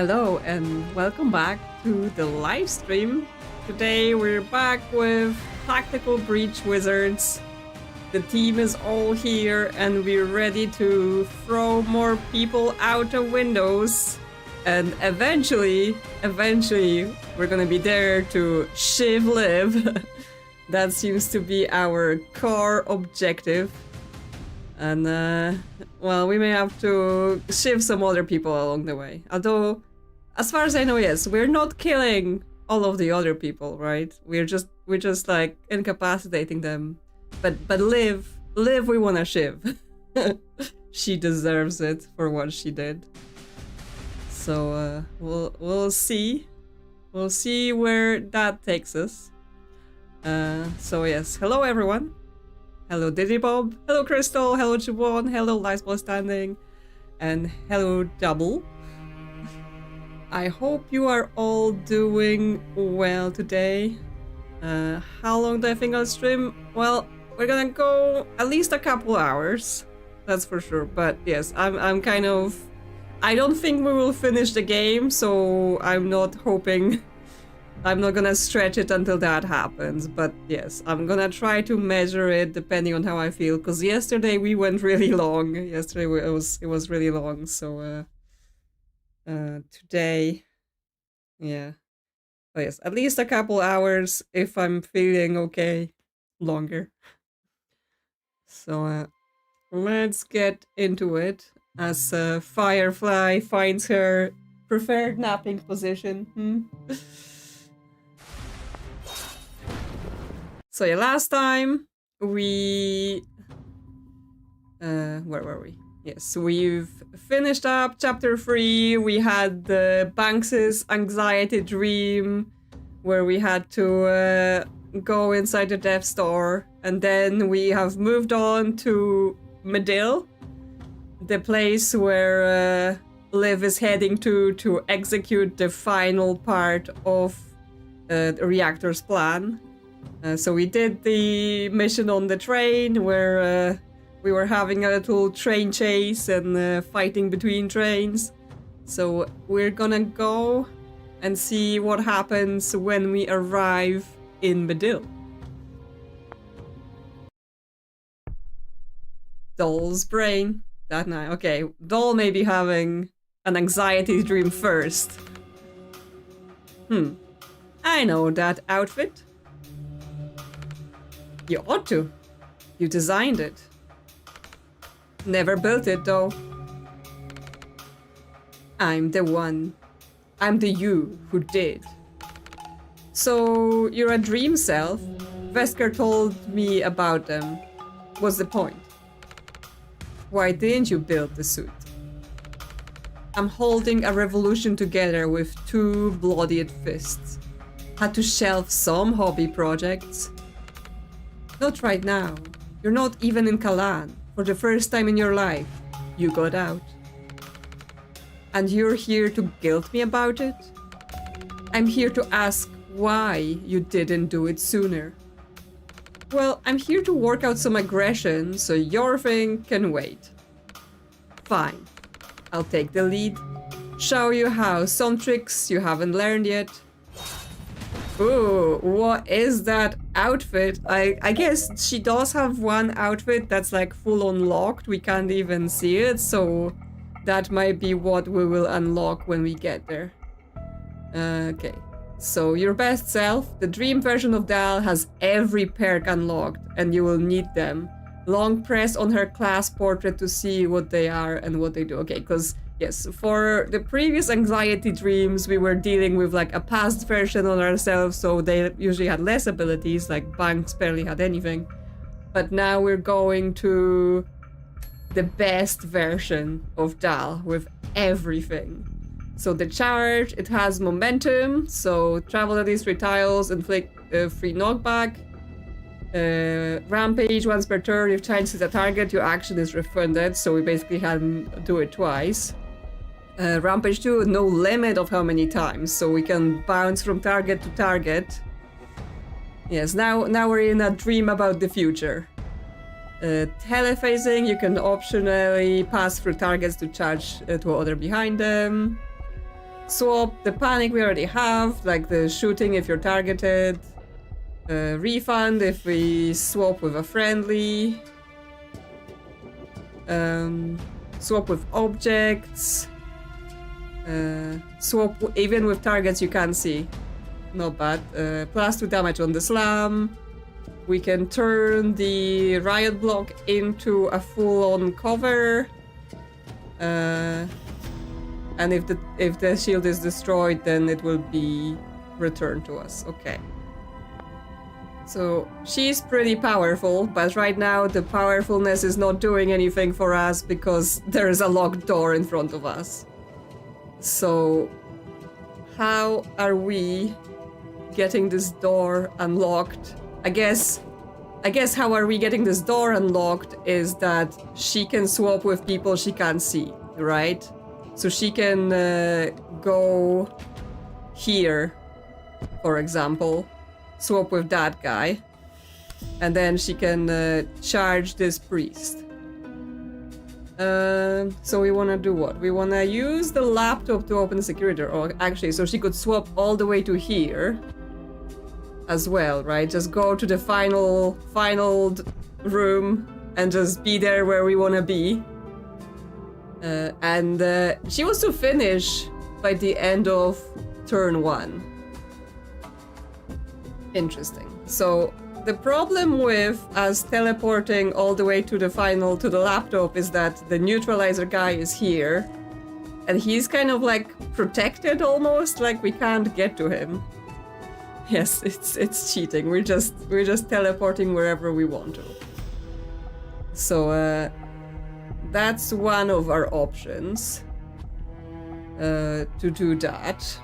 Hello and welcome back to the live stream. Today we're back with Tactical Breach Wizards. The team is all here and we're ready to throw more people out of windows. And eventually, we're gonna be there to Shiv Liv. That seems to be our core objective. And, well, we may have to shiv some other people along the way. Although, as far as I know, yes, we're not killing all of the other people, right? We're just like incapacitating them. But Liv, we wanna shiv. She deserves it for what she did. So we'll see. We'll see where that takes us. So yes, hello everyone. Hello Diddy Bob, hello Crystal, hello Jubon, hello Lifeball Standing, and hello Double. I hope you are all doing well today. How long do I think I'll stream? Well, we're gonna go at least a couple hours, that's for sure. But yes, I'm kind of... I don't think we will finish the game, so I'm not hoping... I'm not gonna stretch it until that happens, but yes, I'm gonna try to measure it depending on how I feel, because yesterday we went really long. Yesterday it was really long, so today, yeah. Oh yes, at least a couple hours if I'm feeling okay, longer. So let's get into it as Firefly finds her preferred napping position. So yeah, last time we... where were we? Yes, we've finished up chapter 3. We had the Banks's anxiety dream where we had to go inside the Death Star. And then we have moved on to Medil, the place where Liv is heading to execute the final part of the reactor's plan. So we did the mission on the train where we were having a little train chase and fighting between trains. So we're gonna go and see what happens when we arrive in Medil. Doll's brain. That night. Okay, Doll may be having an anxiety dream first. I know that outfit. You ought to. You designed it. Never built it, though. I'm the one. I'm the you who did. So, you're a dream self? Vesker told me about them. What's the point? Why didn't you build the suit? I'm holding a revolution together with 2 bloodied fists. Had to shelve some hobby projects. Not right now. You're not even in Kalan. For the first time in your life, you got out. And you're here to guilt me about it? I'm here to ask why you didn't do it sooner. Well, I'm here to work out some aggression, so your thing can wait. Fine. I'll take the lead. Show you how some tricks you haven't learned yet. Ooh, what is that outfit? I guess she does have one outfit that's like full unlocked. We can't even see it, so that might be what we will unlock when we get there. Okay, so your best self, the dream version of Dal, has every perk unlocked and you will need them. Long press on her class portrait to see what they are and what they do. Okay, because yes, for the previous anxiety dreams, we were dealing with like a past version of ourselves, so they usually had less abilities, like Banks barely had anything. But now we're going to the best version of Dal with everything. So the charge, it has momentum, so travel at least 3 tiles, inflict 3 knockback. Rampage once per turn. If changes a target, your action is refunded, so we basically had him do it twice. Rampage 2, no limit of how many times, so we can bounce from target to target. Yes, now we're in a dream about the future. Telephasing, you can optionally pass through targets to charge to other behind them. swap the panic we already have, like the shooting if you're targeted. Refund if we swap with a friendly. Swap with objects. Swap even with targets you can't see. Not bad. +2 damage on the slam. We can turn the riot block into a full-on cover. And if the shield is destroyed, then it will be returned to us. Okay. So she's pretty powerful, but right now the powerfulness is not doing anything for us because there is a locked door in front of us. So how are we getting this door unlocked? I guess how are we getting this door unlocked is that she can swap with people she can't see, right? So she can go here, for example, swap with that guy, and then she can charge this priest. So we want to do what? We want to use the laptop to open the security door. Or actually, so she could swap all the way to here as well, right? Just go to the final room and just be there where we want to be. And she wants to finish by the end of turn 1. Interesting. So the problem with us teleporting all the way to the laptop is that the neutralizer guy is here, and he's kind of like protected almost, like we can't get to him. Yes, it's cheating. We're just teleporting wherever we want to. So that's one of our options to do that.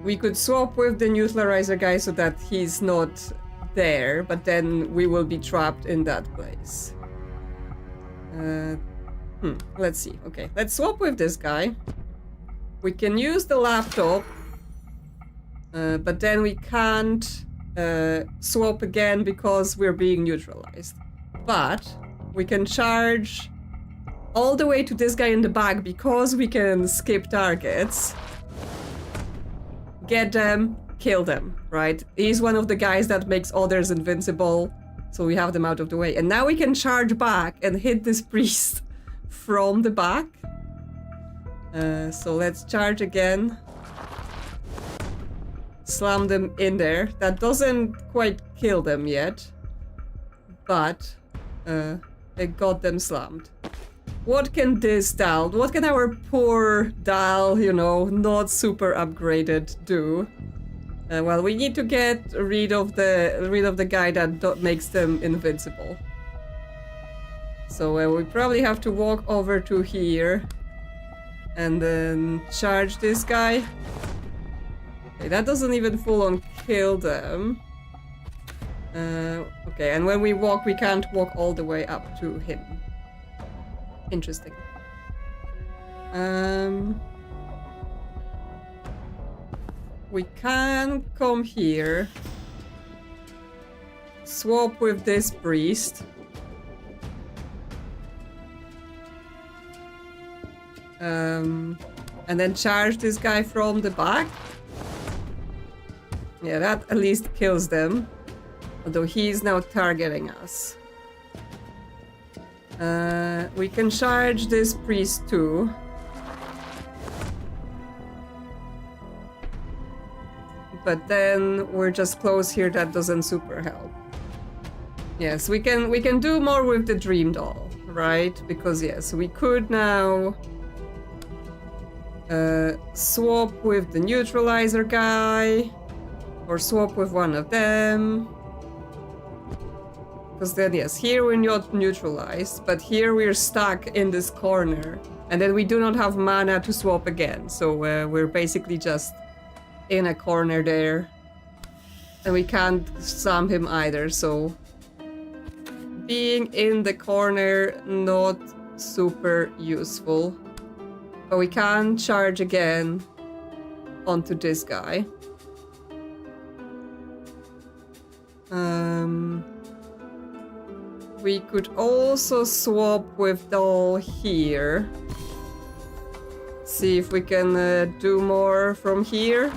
We could swap with the neutralizer guy so that he's not there, but then we will be trapped in that place. Let's see. Okay, let's swap with this guy. We can use the laptop, but then we can't swap again because we're being neutralized. But we can charge all the way to this guy in the back because we can skip targets. Get them, kill them, right? He's one of the guys that makes others invincible, so we have them out of the way. And now we can charge back and hit this priest from the back. So let's charge again. Slam them in there. That doesn't quite kill them yet, but it got them slammed. What can this Dal, what can our poor Dal, you know, not super upgraded do? Well, we need to get rid of the guy that makes them invincible. So we probably have to walk over to here and then charge this guy. Okay, that doesn't even full on kill them. Okay, and when we walk, we can't walk all the way up to him. Interesting. We can come here, swap with this priest, and then charge this guy from the back. Yeah, that at least kills them, although he's now targeting us. We can charge this priest too. But then we're just close here, that doesn't super help. Yes, we can do more with the dream doll, right? Because yes, we could now swap with the neutralizer guy or swap with one of them. Because then, yes, here we're not neutralized, but here we're stuck in this corner. And then we do not have mana to swap again. So we're basically just in a corner there. And we can't slam him either, so... being in the corner, not super useful. But we can charge again onto this guy. We could also swap with Doll here. See if we can do more from here.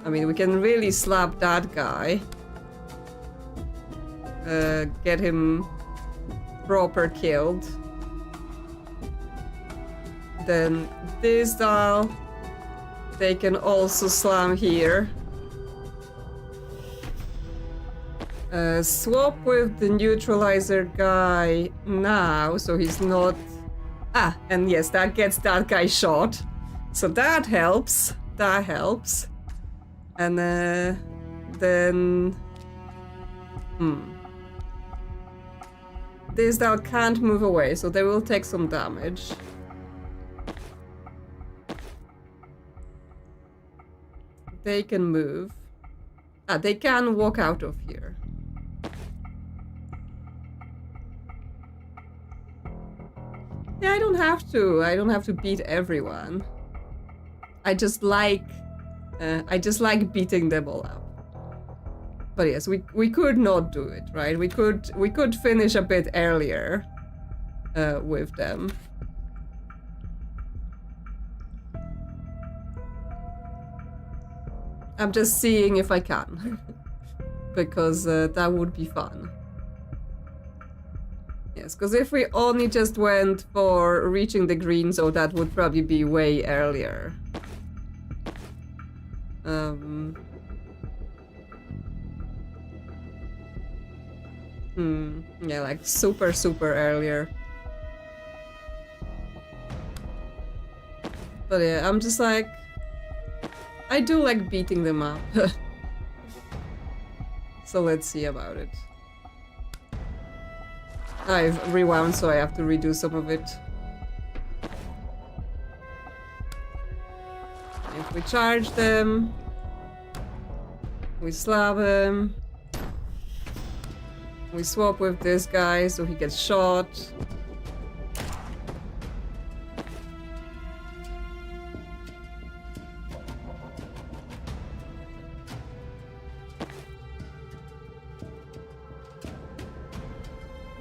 I mean, we can really slap that guy. Get him proper killed. Then this Doll, they can also slam here. Swap with the neutralizer guy now, so he's not... Ah, and yes, that gets that guy shot. So that helps. That helps. And then... This Doll can't move away, so they will take some damage. They can move. Ah, they can walk out of here. Yeah, I don't have to. I don't have to beat everyone. I just like beating them all up. But yes, we could not do it, right? We could finish a bit earlier with them. I'm just seeing if I can, because that would be fun. Yes, because if we only just went for reaching the green zone, that would probably be way earlier. Yeah, like super earlier. But yeah, I'm just like... I do like beating them up. So let's see about it. I've rewound, so I have to redo some of it. If we charge them, we slap him, we swap with this guy so he gets shot.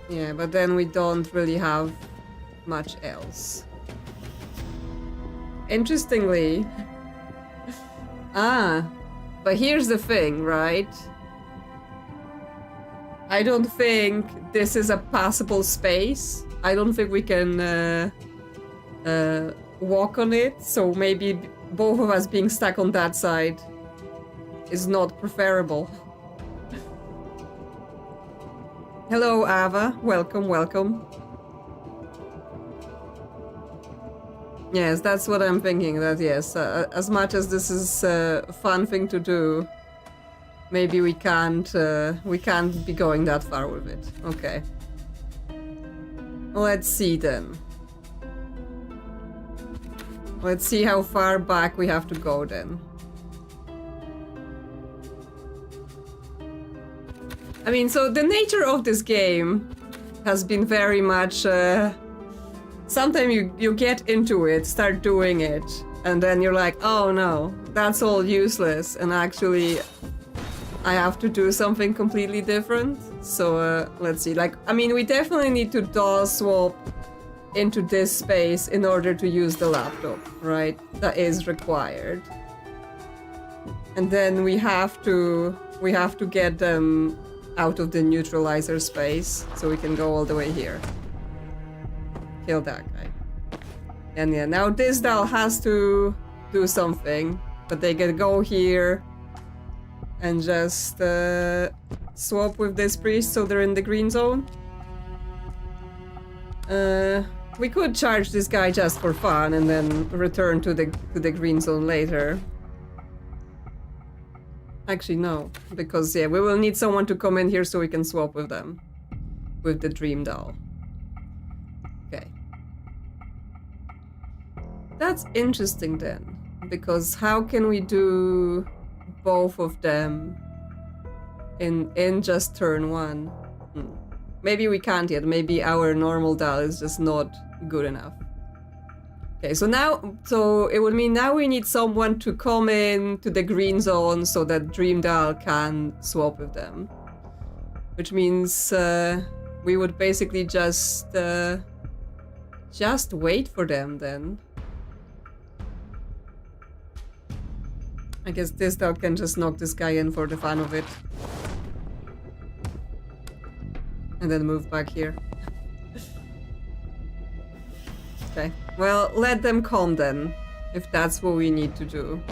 Yeah, but then we don't really have much else. Interestingly... but here's the thing, right? I don't think this is a passable space. I don't think we can walk on it, so maybe both of us being stuck on that side is not preferable. Hello, Ava. Welcome, welcome. Yes, that's what I'm thinking, that yes, as much as this is a fun thing to do, maybe we can't be going that far with it. Okay. Let's see then. Let's see how far back we have to go then. I mean, so the nature of this game has been very much... sometimes you get into it, start doing it, and then you're like, oh no, that's all useless, and actually I have to do something completely different. So let's see, like, I mean, we definitely need to doll swap into this space in order to use the laptop, right? That is required. And then we have to get them out of the neutralizer space, so we can go all the way here. Kill that guy. And yeah, now this doll has to do something, but they can go here and just swap with this priest so they're in the green zone. We could charge this guy just for fun and then return to the green zone later. Actually, no, because yeah, we will need someone to come in here so we can swap with them. With the dream doll. Okay. That's interesting then, because how can we do both of them in just turn one? Maybe we can't yet. Maybe our normal doll is just not good enough. Okay, so it would mean now we need someone to come in to the green zone so that Dream Doll can swap with them. which means we would basically just wait for them then. I guess this dog can just knock this guy in for the fun of it. And then move back here. Okay, well, let them come then, if that's what we need to do.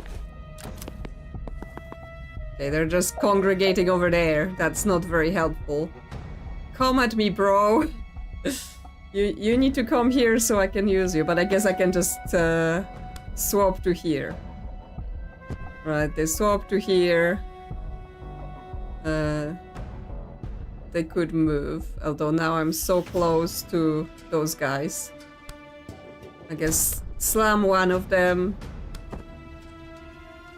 Okay, they're just congregating over there. That's not very helpful. Come at me, bro. You need to come here so I can use you, but I guess I can just swap to here. Right, they swap to here. They could move, although now I'm so close to those guys. I guess slam one of them,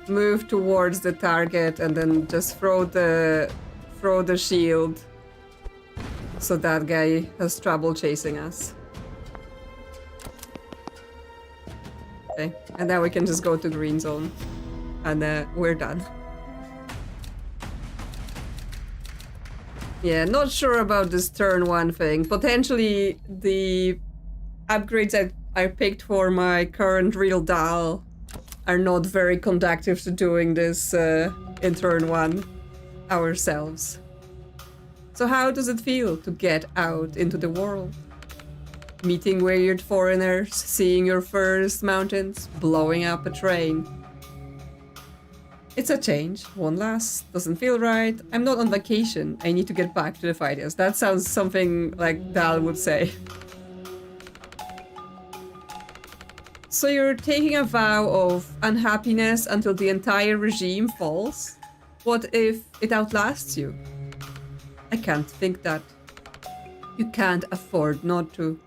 move towards the target, and then just throw the shield so that guy has trouble chasing us. Okay, and now we can just go to green zone, and we're done. Yeah, not sure about this turn one thing. Potentially the upgrades that I picked for my current real Dal are not very conducive to doing this in turn one ourselves. So how does it feel to get out into the world? Meeting weird foreigners, seeing your first mountains, blowing up a train. It's a change, one last, doesn't feel right. I'm not on vacation, I need to get back to the fight. Yes, that sounds something like Dal would say. So you're taking a vow of unhappiness until the entire regime falls? What if it outlasts you? I can't think that. You can't afford not to.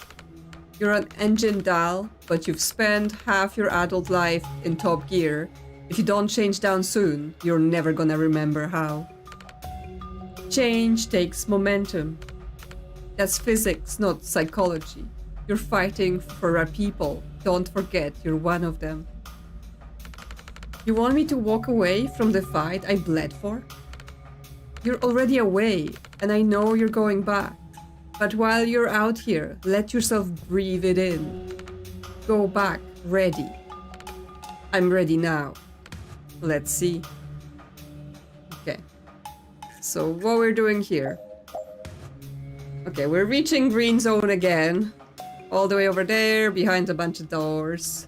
You're an engine Dal, but you've spent half your adult life in top gear. If you don't change down soon, you're never gonna remember how. Change takes momentum. That's physics, not psychology. You're fighting for our people. Don't forget, you're one of them. You want me to walk away from the fight I bled for? You're already away, and I know you're going back. But while you're out here, let yourself breathe it in. Go back, ready. I'm ready now. Let's see. Okay. So what we're doing here. Okay, we're reaching green zone again. All the way over there, behind a bunch of doors.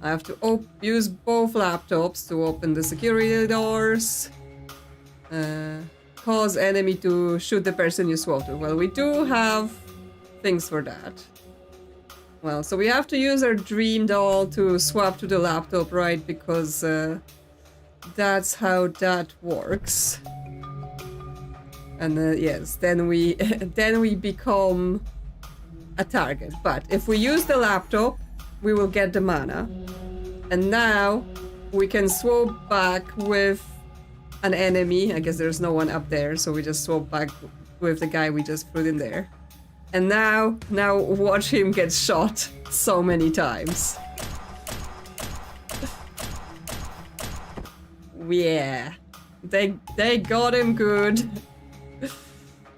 I have to use both laptops to open the security doors. Cause enemy to shoot the person you swap to. Well, we do have things for that. Well, so we have to use our dream doll to swap to the laptop, right? Because that's how that works. And yes, then we become a target. But if we use the laptop, we will get the mana. And now we can swap back with an enemy. I guess there's no one up there, so we just swap back with the guy we just put in there. And now watch him get shot so many times. Yeah, they got him good.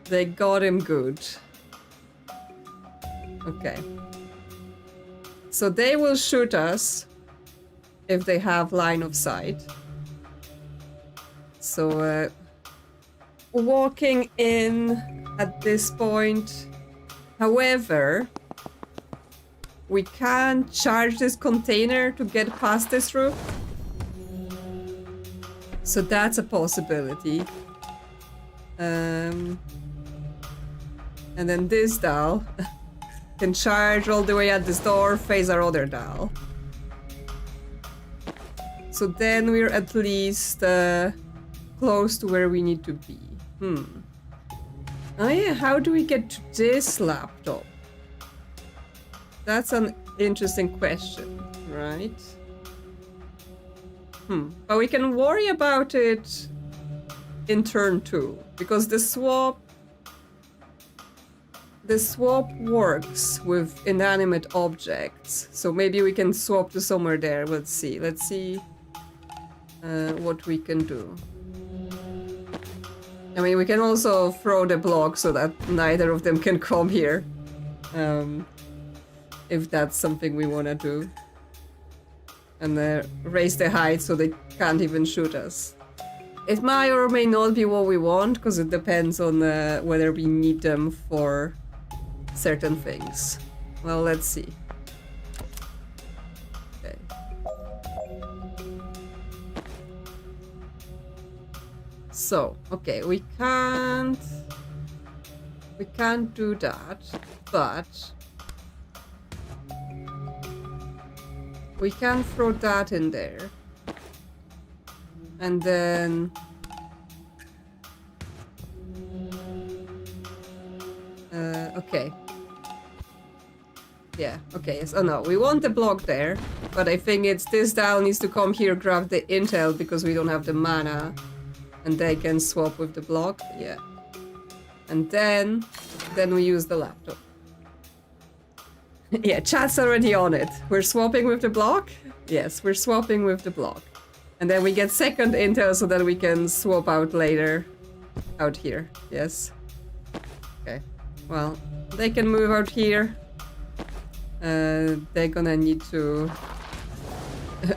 They got him good. Okay. So they will shoot us if they have line of sight. So walking in at this point. However, we can charge this container to get past this roof. So that's a possibility. And then this doll can charge all the way at this door, face our other doll. So then we're at least close to where we need to be. Oh yeah, how do we get to this laptop? That's an interesting question, right? But we can worry about it in turn 2, because the swap works with inanimate objects. So maybe we can swap to somewhere there. Let's see what we can do. I mean, we can also throw the block so that neither of them can come here. If that's something we want to do. And raise the height so they can't even shoot us. It might or may not be what we want, because it depends on whether we need them for certain things. Well, let's see. Okay. So, okay, we can't do that, but we can throw that in there. And then okay. Yeah, okay. So no, we want the block there, but I think it's this dial needs to come here, grab the intel because we don't have the mana, and they can swap with the block. Yeah. And then we use the laptop. Yeah, chat's already on it. We're swapping with the block? Yes, we're swapping with the block. And then we get second intel so that we can swap out later. Out here, yes. Okay, well, they can move out here. They're gonna need to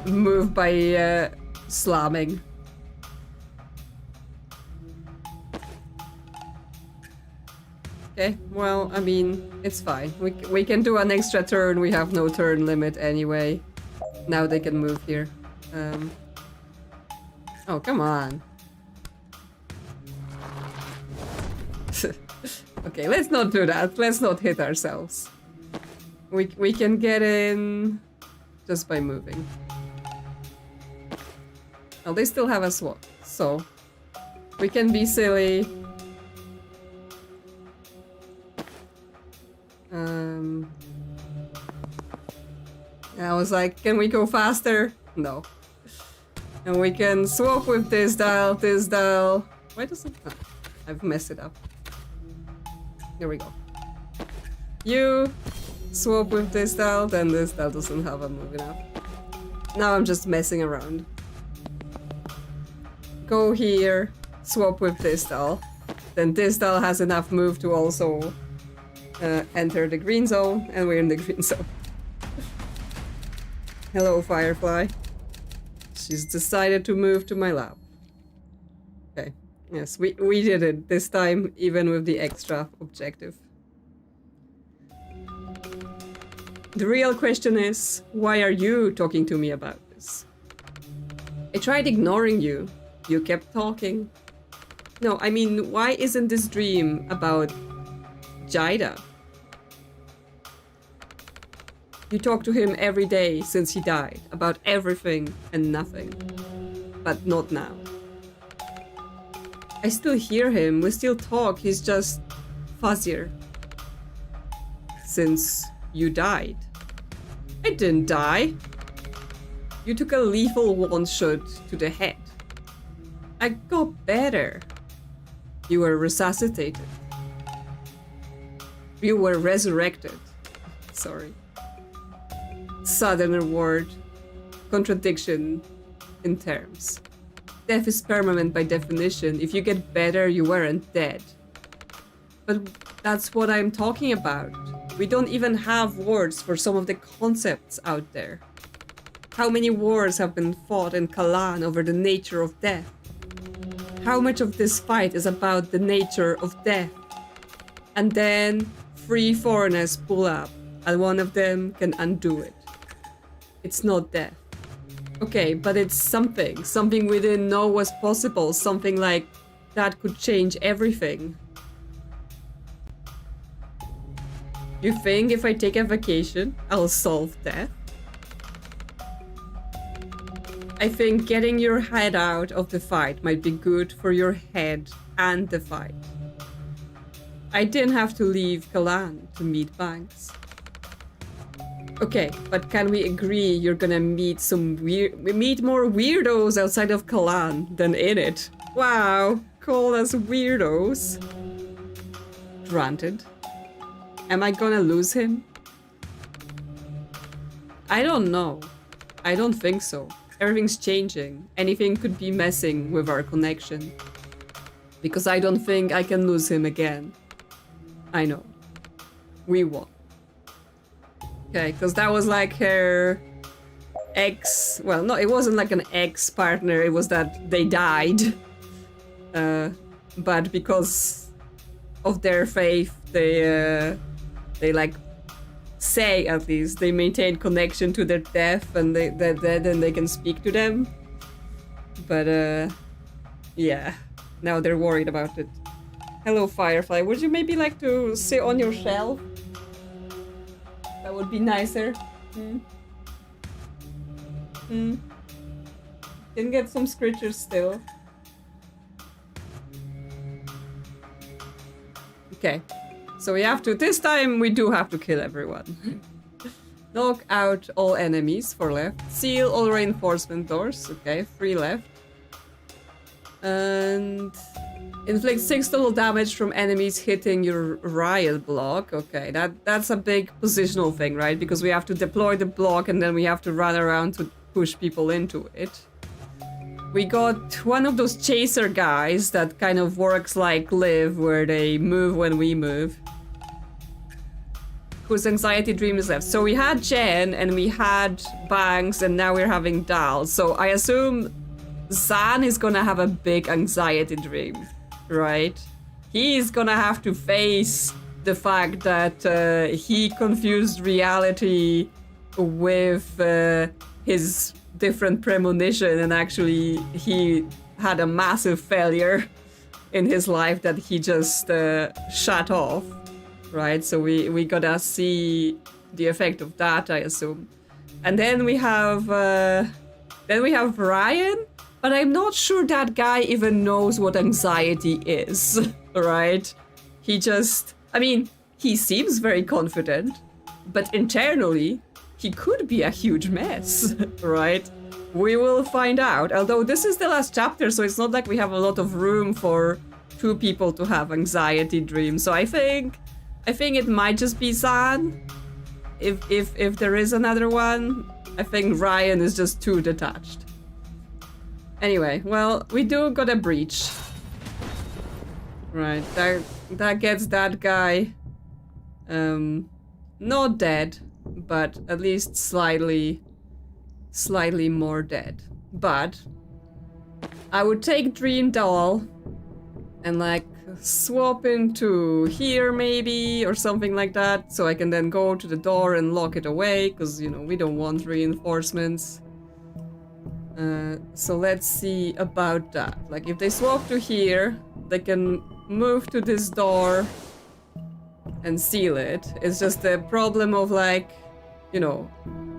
move by slamming. Okay, well, I mean, it's fine. We can do an extra turn. We have no turn limit anyway. Now they can move here. Oh, come on. Okay, let's not do that. Let's not hit ourselves. We can get in just by moving. Oh, they still have a swap, so we can be silly. I was like, can we go faster? No. And we can swap with this dial, this dial. Why does it? Oh, I've messed it up. Here we go. You swap with this dial, then this dial doesn't have a move enough. Now I'm just messing around. Go here, swap with this dial. Then this dial has enough move to also enter the green zone, and we're in the green zone. Hello, Firefly. She's decided to move to my lab. Okay. Yes, we did it this time, even with the extra objective. The real question is, why are you talking to me about this? I tried ignoring you. You kept talking. No, I mean, why isn't this dream about Jaida? You talk to him every day since he died, about everything and nothing. But not now. I still hear him, we still talk, he's just fuzzier. Since you died. I didn't die. You took a lethal one-shot to the head. I got better. You were resuscitated. You were resurrected. Sorry. Sudden word. Contradiction in terms. Death is permanent by definition. If you get better, you weren't dead. But that's what I'm talking about. We don't even have words for some of the concepts out there. How many wars have been fought in Kalan over the nature of death? How much of this fight is about the nature of death? And then 3 foreigners pull up, and one of them can undo it. It's not death. Okay, but it's something. Something we didn't know was possible. Something like that could change everything. You think if I take a vacation, I'll solve death? I think getting your head out of the fight might be good for your head and the fight. I didn't have to leave Kalan to meet Banks. Okay, but can we agree you're gonna meet more weirdos outside of Kalan than in it? Wow, call us weirdos. Granted. Am I gonna lose him? I don't know. I don't think so. Everything's changing. Anything could be messing with our connection. Because I don't think I can lose him again. I know. We won. Okay, because that was like her ex... Well, no, it wasn't like an ex-partner. It was that they died. But because of their faith, they like say, at least, they maintain connection to their death, and they're dead and they can speak to them. But yeah, now they're worried about it. Hello, Firefly. Would you maybe like to sit on your shelf? That would be nicer. Can get some scritchers still. Okay, so we have to, this time we do have to kill everyone. Knock out all enemies, 4 left. Seal all reinforcement doors, okay, 3 left. And inflict 6 total damage from enemies hitting your riot block. Okay, that's a big positional thing, right? Because we have to deploy the block and then we have to run around to push people into it. We got one of those chaser guys that kind of works like Liv, where they move when we move. Whose anxiety dream is left. So we had Jen and we had Banks and now we're having Dal. So I assume Zan is gonna have a big anxiety dream, right? He's gonna have to face the fact that he confused reality with his different premonition, and actually he had a massive failure in his life that he just shut off, right? So we gotta see the effect of that, I assume. And then we have Ryan, but I'm not sure that guy even knows what anxiety is, right? He just, I mean, he seems very confident, but internally he could be a huge mess, right? We will find out. Although this is the last chapter, so it's not like we have a lot of room for 2 people to have anxiety dreams. So I think it might just be Zan. If there is another one, I think Ryan is just too detached. Anyway, well, we do got a breach. Right, that gets that guy not dead, but at least slightly more dead. But I would take Dream Doll and like swap into here maybe or something like that, so I can then go to the door and lock it away, because you know we don't want reinforcements. So let's see about that. Like if they swap to here, they can move to this door and seal it. It's just the problem of like, you know,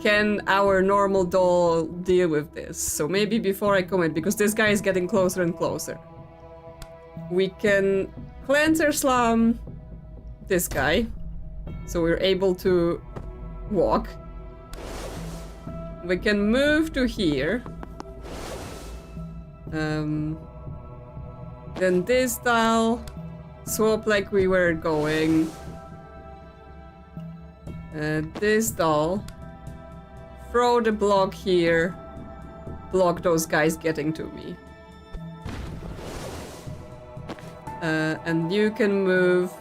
can our normal doll deal with this? So maybe before I commit, because this guy is getting closer and closer, we can cleanser slam this guy, so we're able to walk. We can move to here. Then this dial, swap like we were going. This doll, throw the block here, block those guys getting to me. And you can move,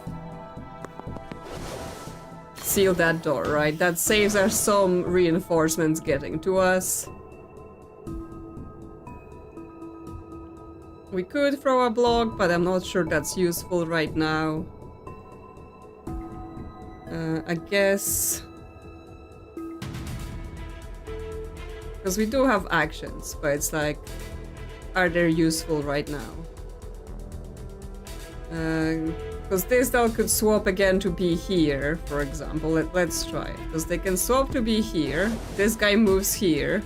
seal that door, right? That saves us some reinforcements getting to us. We could throw a block, but I'm not sure that's useful right now. I guess... because we do have actions, but it's like, are they useful right now? Because this doll could swap again to be here, for example. Let's try it. Because they can swap to be here. This guy moves here.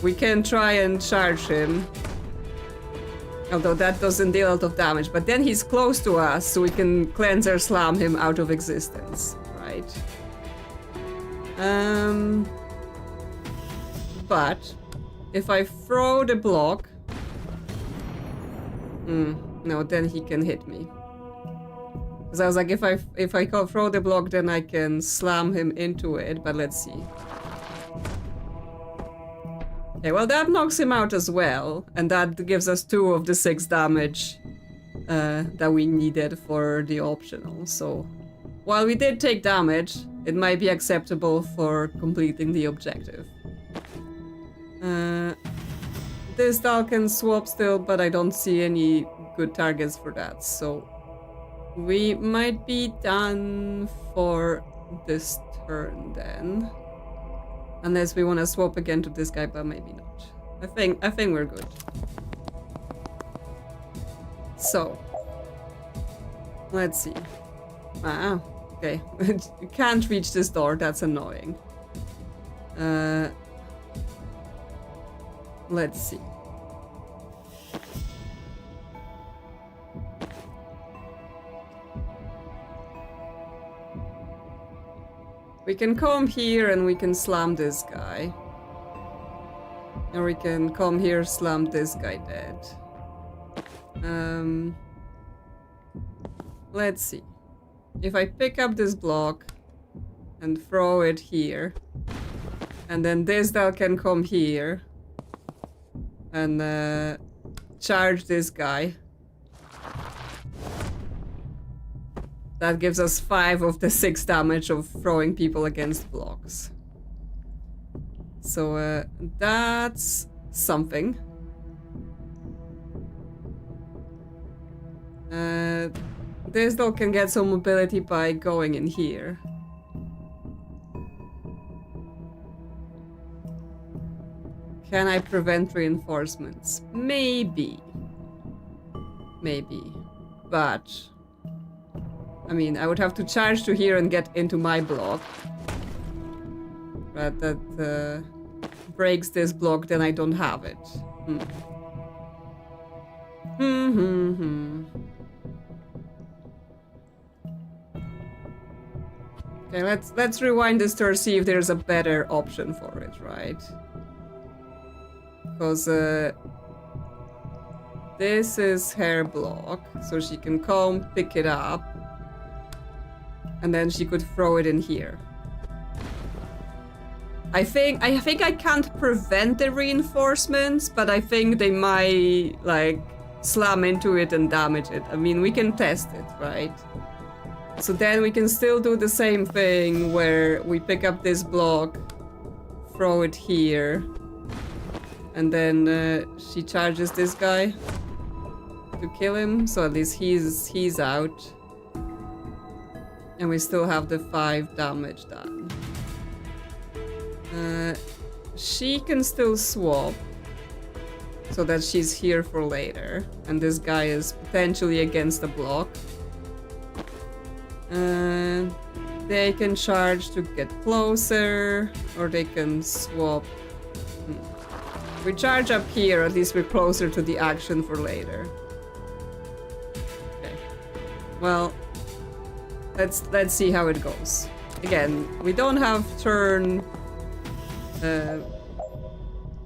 We can try and charge him. Although that doesn't deal a lot of damage. But then he's close to us, so we can cleanser slam him out of existence. Right? But if I throw the block... no, then he can hit me. Because I was like, if I throw the block, then I can slam him into it. But let's see. Okay, well that knocks him out as well, and that gives us 2 of the 6 damage that we needed for the optional. So while we did take damage, it might be acceptable for completing the objective. This doll can swap still, but I don't see any good targets for that, so we might be done for this turn then. Unless we want to swap again to this guy, but maybe not. I think we're good. So let's see. Okay. You can't reach this door, that's annoying. Let's see. We can come here and we can slam this guy. Or we can come here, slam this guy dead. Let's see. If I pick up this block and throw it here, and then this doll can come here and charge this guy. That gives us 5 of the 6 damage of throwing people against blocks. So that's something. This doll can get some mobility by going in here. Can I prevent reinforcements? Maybe. Maybe. But I mean, I would have to charge to here and get into my block. But that breaks this block, then I don't have it. Okay, let's rewind this to see if there's a better option for it, right? Because this is her block, so she can come pick it up. And then she could throw it in here. I think I can't prevent the reinforcements, but I think they might like slam into it and damage it. I mean, we can test it, right? So then we can still do the same thing where we pick up this block, throw it here, and then she charges this guy to kill him. So at least he's out. And we still have the 5 damage done. She can still swap so that she's here for later. And this guy is potentially against the block. They can charge to get closer, or they can swap. We charge up here, at least we're closer to the action for later. Okay. Well, let's see how it goes. Again, we don't have turn.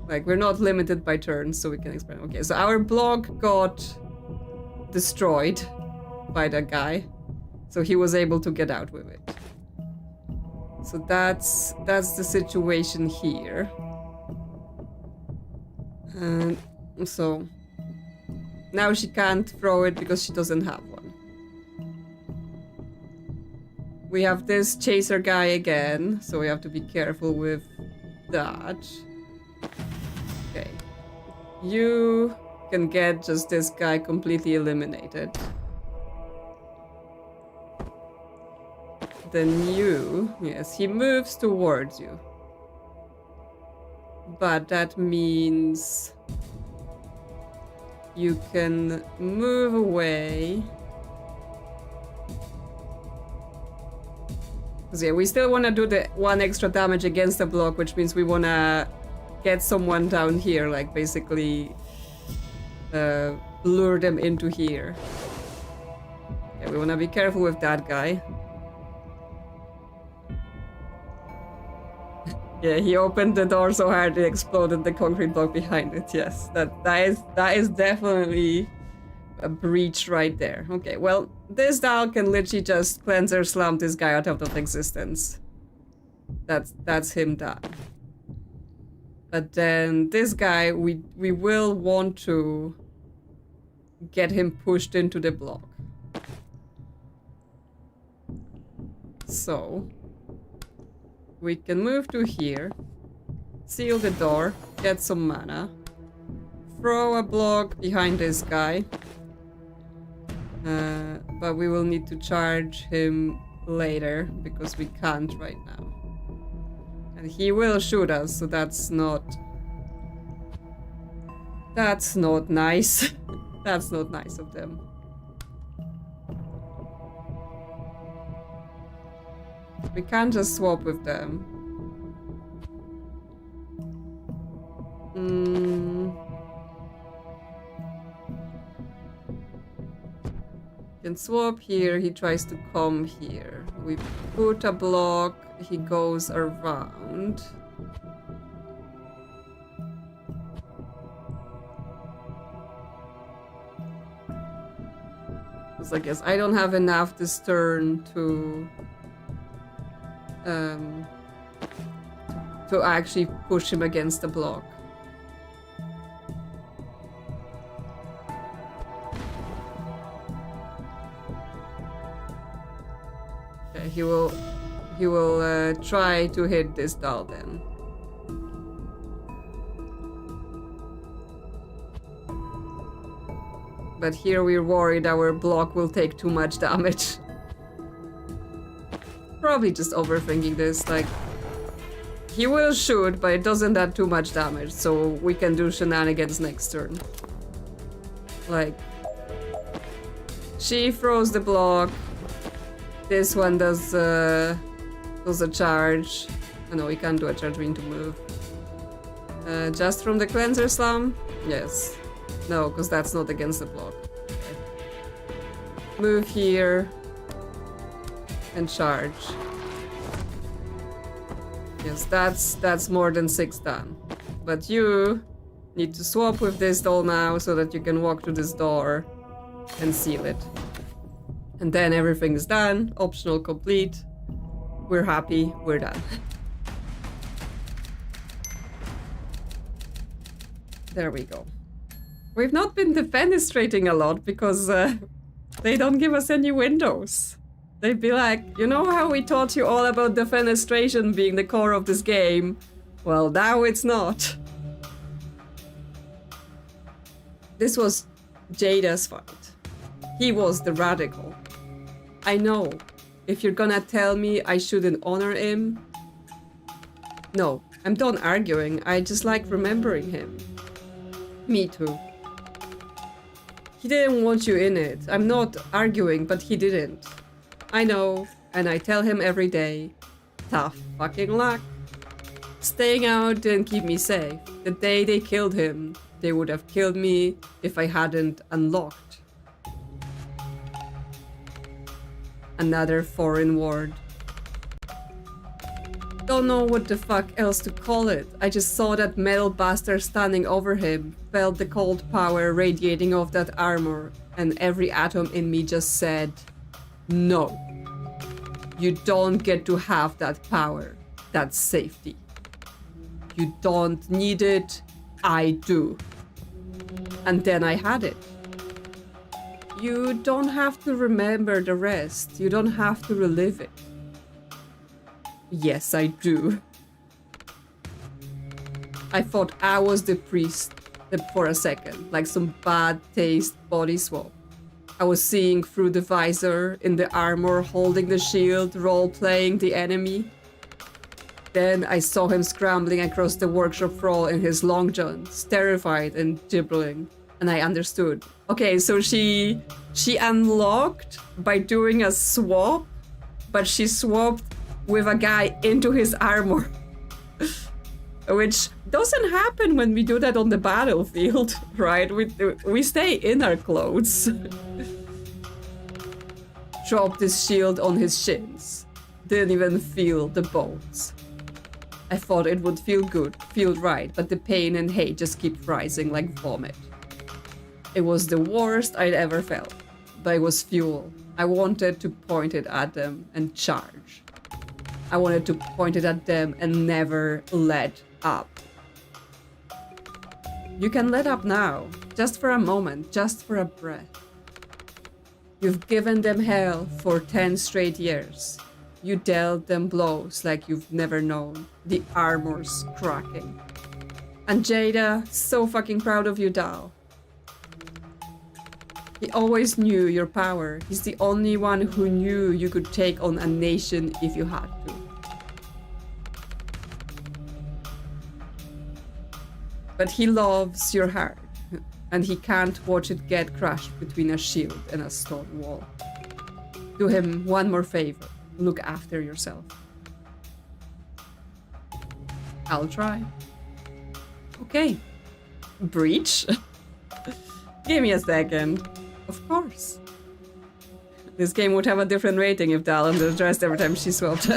Like, we're not limited by turns, so we can experiment. Okay, so our block got destroyed by that guy, so he was able to get out with it. So that's the situation here. And so now she can't throw it because she doesn't have one. We have this chaser guy again, so we have to be careful with that. Okay. You can get just this guy completely eliminated. Then you, yes, he moves towards you. But that means you can move away. Yeah, we still want to do the 1 extra damage against the block, which means we want to get someone down here, like basically lure them into here. Yeah, we want to be careful with that guy. Yeah, he opened the door so hard it exploded the concrete block behind it. Yes, that is definitely a breach right there. Okay, well, this doll can literally just cleanser slam this guy out of existence. That's him done. But then this guy, we will want to get him pushed into the block. So we can move to here, seal the door, get some mana, throw a block behind this guy, but we will need to charge him later because we can't right now. And he will shoot us, so that's not nice. That's not nice of them. We can't just swap with them. Can swap here, he tries to come here. We put a block, he goes around. I guess I don't have enough this turn to actually push him against the block. Okay, he will try to hit this doll then. But here we're worried our block will take too much damage. Probably just overthinking this, like... He will shoot, but it doesn't add too much damage, so we can do shenanigans next turn. Like... She throws the block. This one does a charge. Oh no, we can't do a charge, we need to move. Just from the cleanser slam? Yes. No, because that's not against the block. Okay. Move here. And charge. Yes, that's more than 6 done. But you need to swap with this doll now so that you can walk to this door and seal it. And then everything is done. Optional complete. We're happy. We're done. There we go. We've not been defenestrating a lot because they don't give us any windows. They'd be like, you know how we taught you all about defenestration being the core of this game? Well, now it's not. This was Jada's fight. He was the radical. I know. If you're gonna tell me I shouldn't honor him... No, I'm done arguing. I just like remembering him. Me too. He didn't want you in it. I'm not arguing, but he didn't. I know, and I tell him every day. Tough fucking luck. Staying out didn't keep me safe. The day they killed him, they would have killed me if I hadn't unlocked. Another foreign word. Don't know what the fuck else to call it. I just saw that metal bastard standing over him, felt the cold power radiating off that armor, and every atom in me just said, no. You don't get to have that power. That's safety. You don't need it. I do. And then I had it. You don't have to remember the rest. You don't have to relive it. Yes, I do. I thought I was the priest for a second, like some bad taste body swap. I was seeing through the visor, in the armor, holding the shield, role-playing the enemy. Then I saw him scrambling across the workshop floor in his long johns, terrified and gibbering. And I understood. Okay, so she unlocked by doing a swap, but she swapped with a guy into his armor. Which doesn't happen when we do that on the battlefield, right? We stay in our clothes. Dropped his shield on his shins. Didn't even feel the bones. I thought it would feel good, feel right, but the pain and hate just keep rising like vomit. It was the worst I'd ever felt, but it was fuel. I wanted to point it at them and charge. I wanted to point it at them and never let up. You can let up now. Just for a moment, just for a breath. You've given them hell for 10 straight years. You dealt them blows like you've never known. The armor's cracking. And Jada, so fucking proud of you, Dal. He always knew your power. He's the only one who knew you could take on a nation if you had to. But he loves your heart, and he can't watch it get crushed between a shield and a stone wall. Do him one more favor. Look after yourself. I'll try. Okay. Breach? Give me a second. Of course. This game would have a different rating if Dal undressed every time she swapped.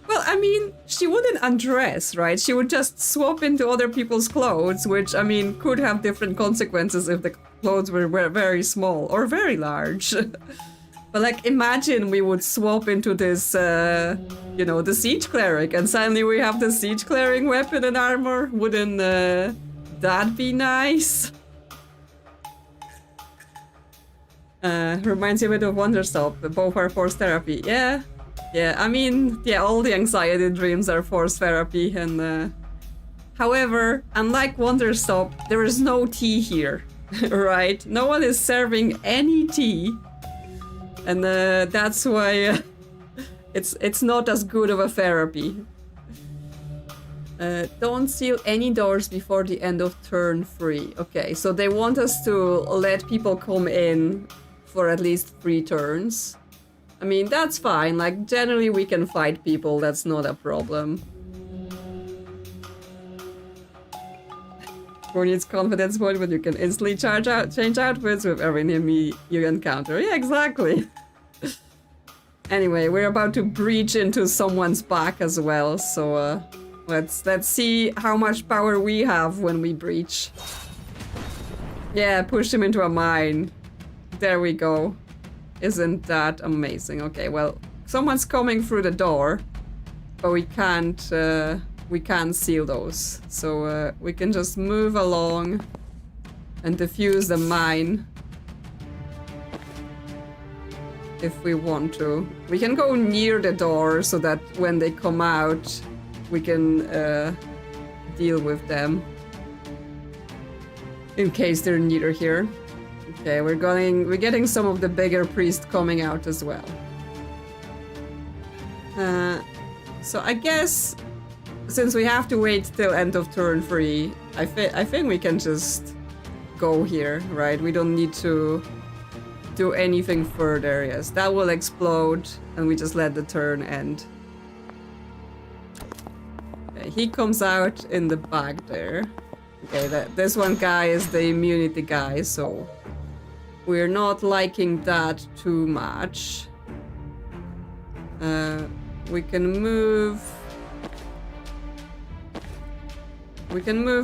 Well, I mean, she wouldn't undress, right? She would just swap into other people's clothes, which, I mean, could have different consequences if the clothes were very small or very large. But, like, imagine we would swap into this, you know, the siege cleric, and suddenly we have the siege cleric weapon and armor. Wouldn't that be nice? Reminds you a bit of Wonderstop. Both are forced therapy. Yeah. Yeah, I mean, yeah, all the anxiety dreams are forced therapy, and however, unlike Wonderstop, there is no tea here, right? No one is serving any tea, and that's why it's not as good of a therapy. Don't seal any doors before the end of turn 3. Okay, so they want us to let people come in for at least 3 turns. I mean, that's fine. Like, generally we can fight people. That's not a problem. Who needs confidence point when you can instantly change outfits with every enemy you encounter? Yeah, exactly. Anyway, we're about to breach into someone's back as well. So let's see how much power we have when we breach. Yeah, push him into a mine. There we go. Isn't that amazing? Okay, well, someone's coming through the door, but we can't seal those. So we can just move along and defuse the mine if we want to. We can go near the door so that when they come out, we can deal with them in case they're near here. Okay, we're getting some of the bigger priests coming out as well. So I guess since we have to wait till end of turn 3, I think we can just go here, right? We don't need to do anything further. Yes, that will explode, and we just let the turn end. Okay, he comes out in the back there. Okay, this one guy is the immunity guy, so we're not liking that too much. We can move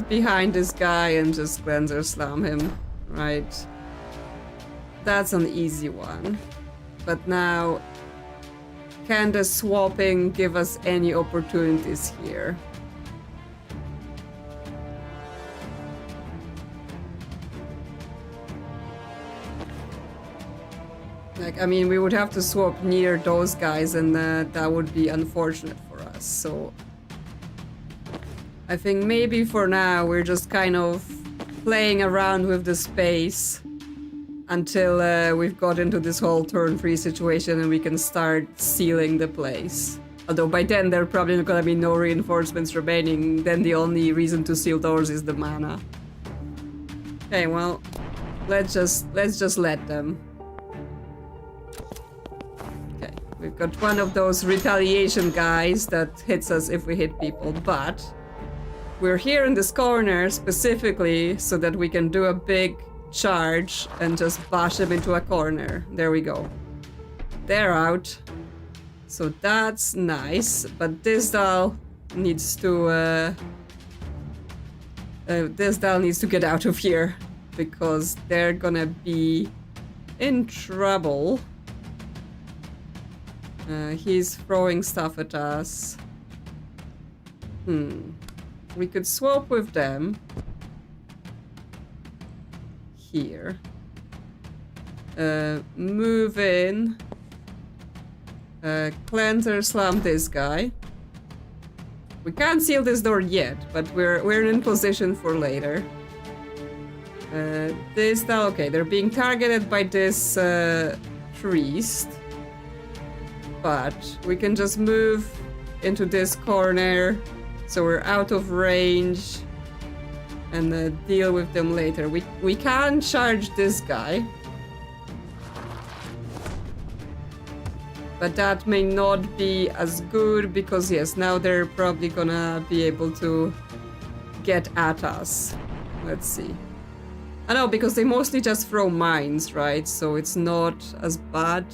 behind this guy and just cleanser slam him, right? That's an easy one. But now, can the swapping give us any opportunities here? Like, I mean, we would have to swap near those guys, and that would be unfortunate for us. So I think maybe for now we're just kind of playing around with the space until we've got into this whole turn 3 situation and we can start sealing the place. Although by then there are probably gonna be no reinforcements remaining. Then the only reason to seal doors is the mana. Okay, well, let's just let them. We've got one of those retaliation guys that hits us if we hit people, but we're here in this corner specifically so that we can do a big charge and just bash them into a corner. There we go. They're out. So that's nice, but this Dal needs to get out of here because they're gonna be in trouble. He's throwing stuff at us. We could swap with them. here. Move in. Cleanser slam this guy. We can't seal this door yet, but we're in position for later. This now, okay, they're being targeted by this priest. But we can just move into this corner so we're out of range and deal with them later. We can charge this guy. But that may not be as good because yes, now they're probably gonna be able to get at us. Let's see. I know, because they mostly just throw mines, right? So it's not as bad.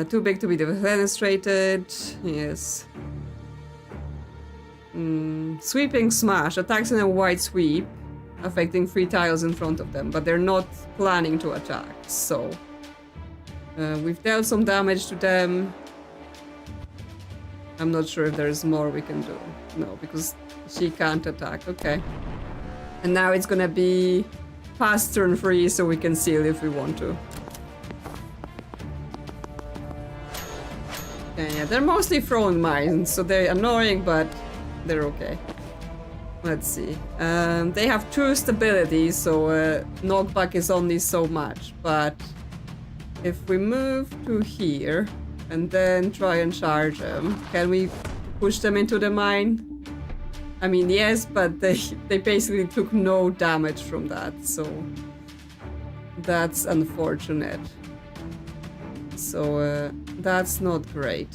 Too big to be defenestrated. Yes. Sweeping smash. Attacks in a wide sweep, affecting 3 tiles in front of them, but they're not planning to attack, so... we've dealt some damage to them. I'm not sure if there's more we can do. No, because she can't attack. Okay. And now it's gonna be past turn 3, so we can seal if we want to. Okay, yeah, they're mostly throwing mines, so they're annoying, but they're okay. Let's see. They have 2 stability, so knockback is only so much, but if we move to here and then try and charge them, can we push them into the mine? I mean, yes, but they basically took no damage from that, so that's unfortunate. So that's not great.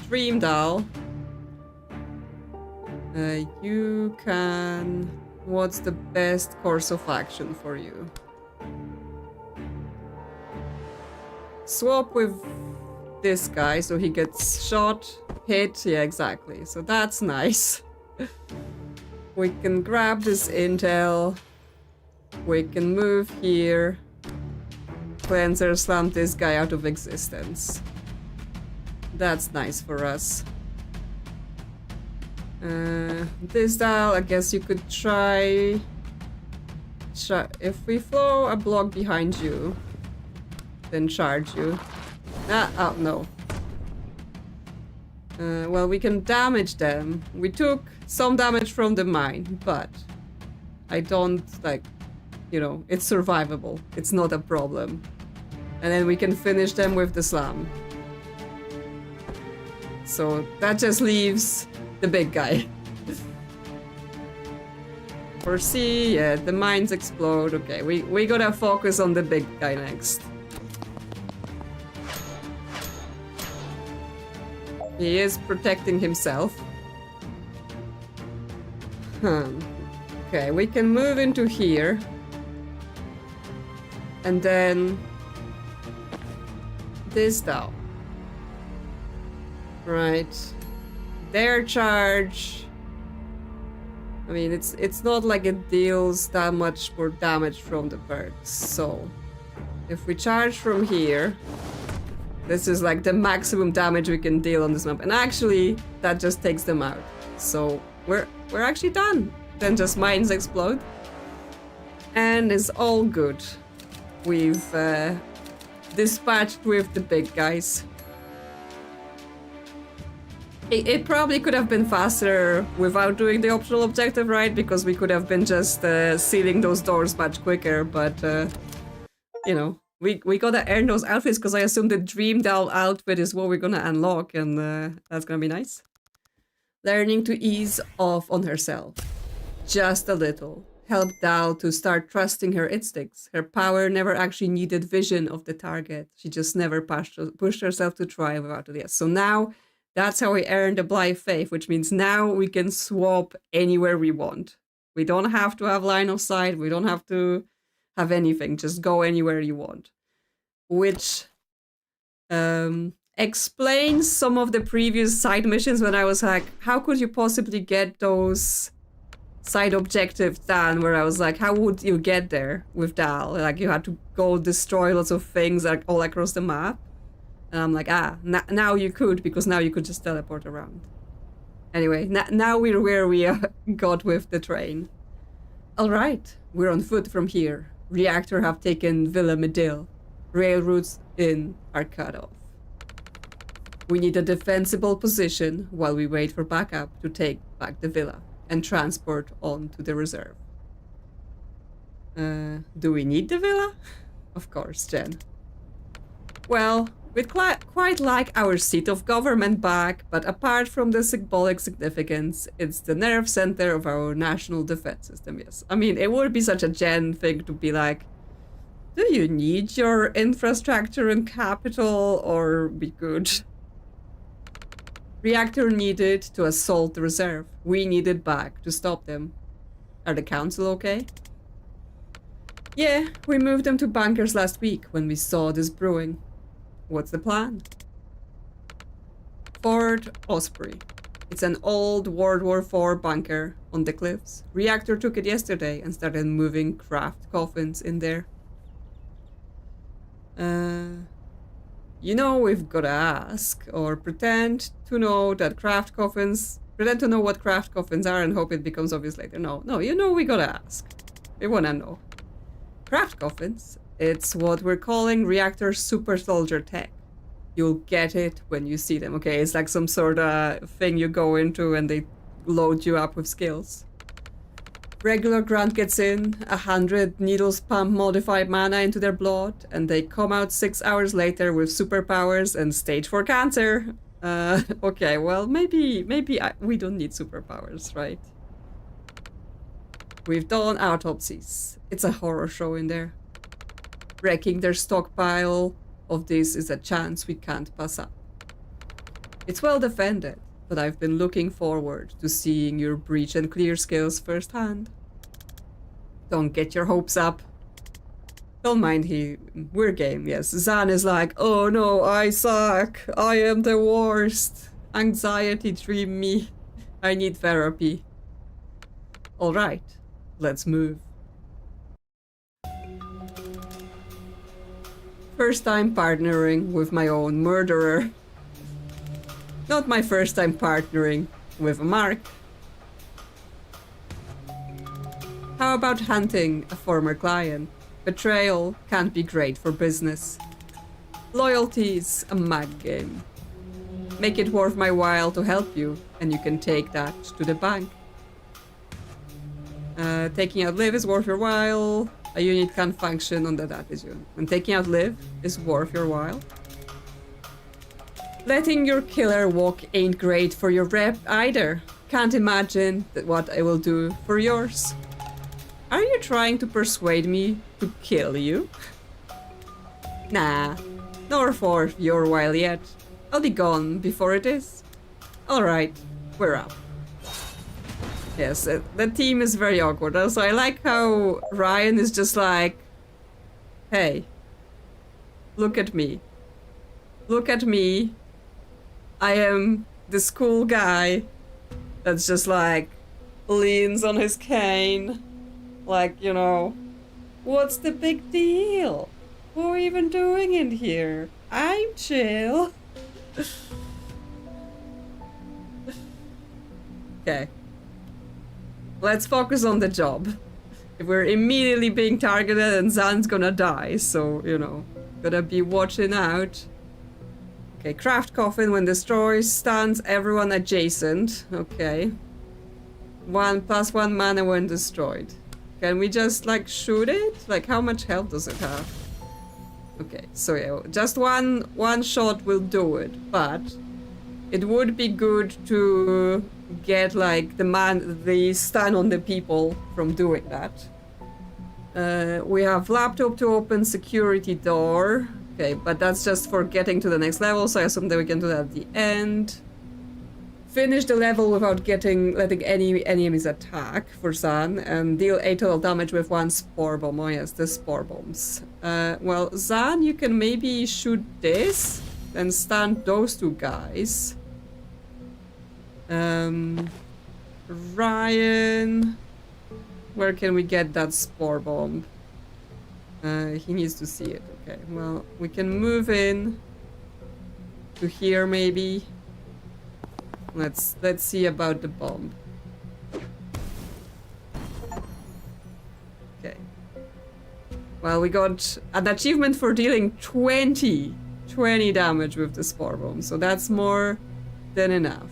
Dream Doll. You can... What's the best course of action for you? Swap with this guy so he gets shot, hit, yeah, exactly. So that's nice. We can grab this intel. We can move here. Cleanser slam this guy out of existence. That's nice for us. This dial, I guess you could try... If we throw a block behind you, then charge you. Oh, no. Well, we can damage them. We took some damage from the mine, but I don't, like, you know, it's survivable. It's not a problem. And then we can finish them with the slam. So that just leaves the big guy. For C, yeah, the mines explode. Okay, we gotta focus on the big guy next. He is protecting himself. Okay, we can move into here. And then... this down. Right. Their charge... I mean, it's not like it deals that much more damage from the perks, so... if we charge from here... this is like the maximum damage we can deal on this map. And actually, that just takes them out. So, we're actually done. Then just mines explode. And it's all good. We've dispatched with the big guys. It probably could have been faster without doing the optional objective, right? Because we could have been just sealing those doors much quicker, but you know, we gotta earn those outfits because I assume the Dream Doll outfit is what we're gonna unlock, and that's gonna be nice. Learning to ease off on herself. Just a little. Helped Dal to start trusting her instincts. Her power never actually needed vision of the target. She just never pushed herself to try without it. Yes. So now, that's how we earned a Blind Faith, which means now we can swap anywhere we want. We don't have to have line of sight. We don't have to have anything. Just go anywhere you want. Which explains some of the previous side missions when I was like, how could you possibly get those side objectives done? Where I was like, how would you get there with Dal? Like, you had to go destroy lots of things like all across the map. And I'm like, now you could, because now you could just teleport around. Anyway, now we're where we got with the train. Alright, we're on foot from here. Reactor have taken Villa Medil. Railroads in are cut off. We need a defensible position while we wait for backup to take back the villa and transport on to the reserve. Do we need the villa? Of course, Jen. Well, we'd quite like our seat of government back, but apart from the symbolic significance, it's the nerve center of our national defense system, yes. I mean, it would be such a Jen thing to be like, do you need your infrastructure and capital, or be good? Reactor needed to assault the reserve. We needed back to stop them. Are the council okay? Yeah, we moved them to bunkers last week when we saw this brewing. What's the plan? Fort Osprey. It's an old World War IV bunker on the cliffs. Reactor took it yesterday and started moving craft coffins in there. You know, we've gotta ask, or pretend to know what craft coffins are and hope it becomes obvious later. No, you know we gotta ask. We wanna know. Craft coffins, it's what we're calling Reactor Super Soldier Tech. You'll get it when you see them, okay? It's like some sort of thing you go into and they load you up with skills. Regular grunt gets in, 100 needles pump modified mana into their blood, and they come out 6 hours later with superpowers and stage 4 cancer. Okay, well, maybe we don't need superpowers, right? We've done autopsies. It's a horror show in there. Wrecking their stockpile of this is a chance we can't pass up. It's well defended, but I've been looking forward to seeing your breach and clear skills firsthand. Don't get your hopes up. Don't mind we're game, yes. Zan is like, oh no, I suck. I am the worst. Anxiety dream me. I need therapy. Alright, let's move. First time partnering with my own murderer. Not my first time partnering with a mark. How about hunting a former client? Betrayal can't be great for business. Loyalty's a mad game. Make it worth my while to help you, and you can take that to the bank. Taking out Liv is worth your while. A unit can't function on the data zone. And taking out Liv is worth your while. Letting your killer walk ain't great for your rep either. Can't imagine what I will do for yours. Are you trying to persuade me to kill you? Nah, nor for your while yet. I'll be gone before it is. Alright, we're up. Yes, the team is very awkward. Also, I like how Ryan is just like, hey, look at me. Look at me. I am this cool guy that's just like leans on his cane. Like, you know, what's the big deal? What are we even doing in here? I'm chill. Okay. Let's focus on the job. If we're immediately being targeted and Zan's gonna die, so, you know, gotta be watching out. Okay, craft coffin when destroyed, stuns everyone adjacent. Okay. 1+1 mana when destroyed. Can we just, like, shoot it? Like, how much health does it have? Okay, so yeah, just one shot will do it, but it would be good to get, like, the stun on the people from doing that. We have laptop to open security door. Okay, but that's just for getting to the next level, so I assume that we can do that at the end. Finish the level without letting any enemies attack for Zan, and deal 8 total damage with 1 spore bomb. Oh yes, the spore bombs. Well, Zan, you can maybe shoot this, then stun those two guys. Ryan, where can we get that spore bomb? He needs to see it. Okay, well, we can move in to here maybe. Let's see about the bomb. Well, we got an achievement for dealing 20 damage with the spore bomb, so that's more than enough.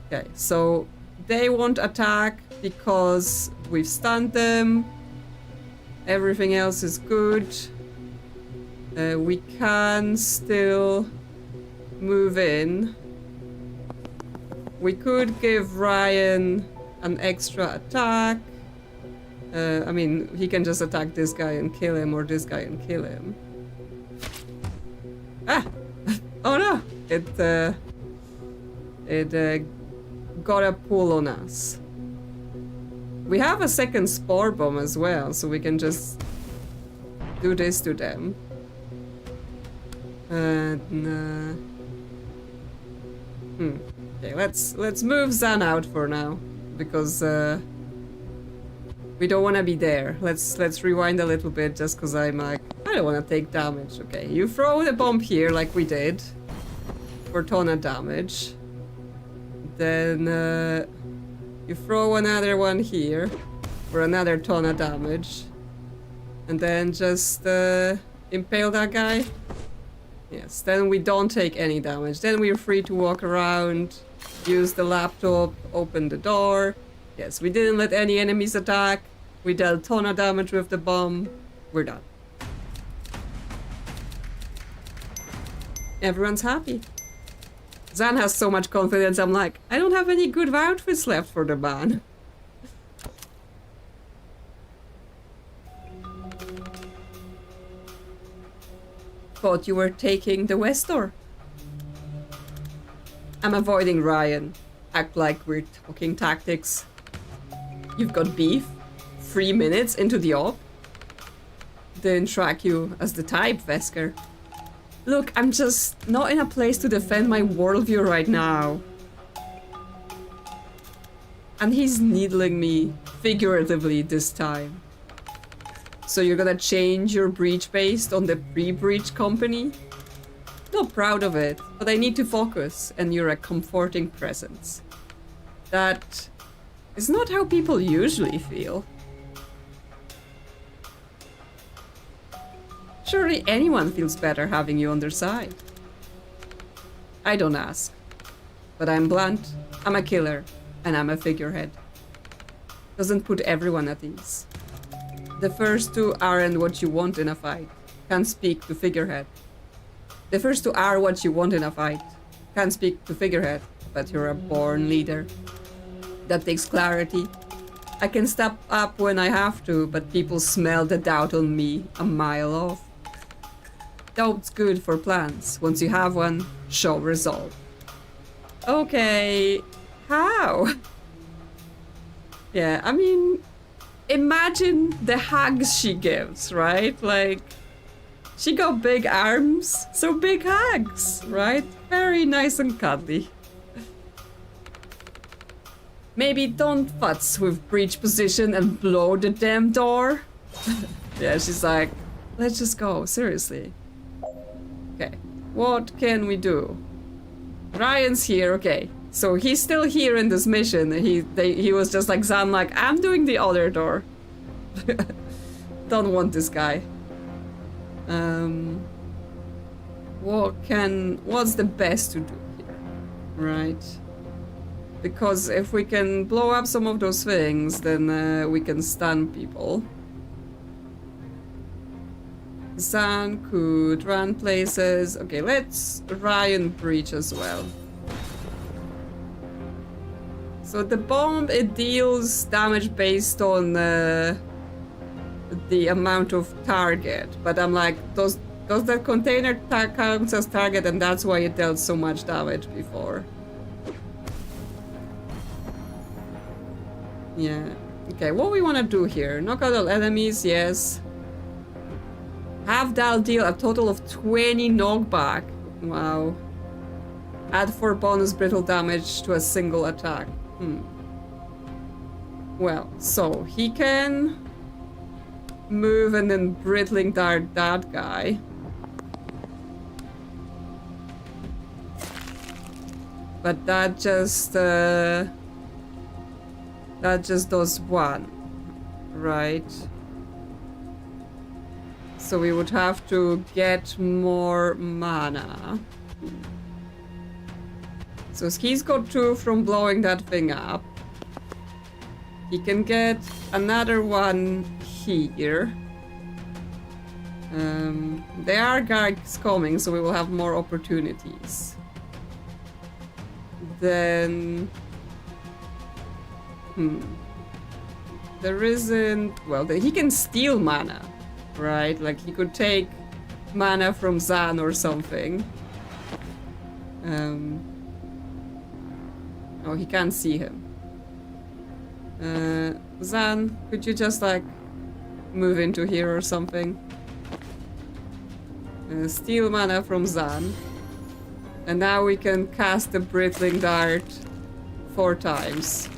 Okay, so they won't attack because we've stunned them. Everything else is good. We can still move in. We could give Ryan an extra attack. I mean, he can just attack this guy and kill him, or this guy and kill him. Ah! Oh no! It got a pull on us. We have a second spore bomb as well, so we can just do this to them. And okay, let's move Zan out for now, because we don't want to be there. Let's rewind a little bit, just because I'm like, I don't want to take damage. Okay, you throw the bomb here like we did for a ton of damage. Then you throw another one here for another ton of damage. And then just impale that guy. Yes, then we don't take any damage. Then we're free to walk around, use the laptop, open the door. Yes, we didn't let any enemies attack. We dealt a ton of damage with the bomb. We're done. Everyone's happy. Zan has so much confidence, I'm like, I don't have any good outfits left for the man. Thought you were taking the west door. I'm avoiding Ryan. Act like we're talking tactics. You've got beef? 3 minutes into the op? Didn't track you as the type, Vesker. Look, I'm just not in a place to defend my worldview right now. And he's needling me, figuratively this time. So you're gonna change your breach based on the pre-breach company? Not proud of it, but I need to focus, and you're a comforting presence. That is not how people usually feel. Surely anyone feels better having you on their side. I don't ask. But I'm blunt, I'm a killer, and I'm a figurehead. Doesn't put everyone at ease. The first two aren't what you want in a fight. Can't speak to figurehead. The first two are what you want in a fight. Can't speak to figurehead, but you're a born leader. That takes clarity. I can step up when I have to, but people smell the doubt on me a mile off. Doubt's good for plans. Once you have one, show resolve. Okay, how? Yeah, I mean, imagine the hugs she gives, right? Like, she got big arms, so big hugs, right? Very nice and cuddly. Maybe don't futz with breach position and blow the damn door. Yeah, she's like, let's just go, seriously. Okay, what can we do? Ryan's here, okay. So he's still here in this mission. He was just like, Zan, like, I'm doing the other door. Don't want this guy. What's the best to do here? Right? Because if we can blow up some of those things, then we can stun people. Zan could run places. Okay, let's Ryan breach as well. So the bomb, it deals damage based on the amount of target. But I'm like, does that container count as target, and that's why it dealt so much damage before? Yeah. Okay, what we want to do here? Knock out all enemies, yes. Have Dal deal a total of 20 knockback. Wow. Add 4 bonus brittle damage to a single attack. Well, so he can move and then brittling dart that guy. But that just does one, right? So we would have to get more mana. So he's got 2 from blowing that thing up. He can get another one here. There are guys coming, so we will have more opportunities. Then... There isn't... Well, he can steal mana, right? Like, he could take mana from Zan or something. Oh, he can't see him. Zan, could you just, like, move into here or something? Steal mana from Zan. And now we can cast the Brittling Dart 4 times.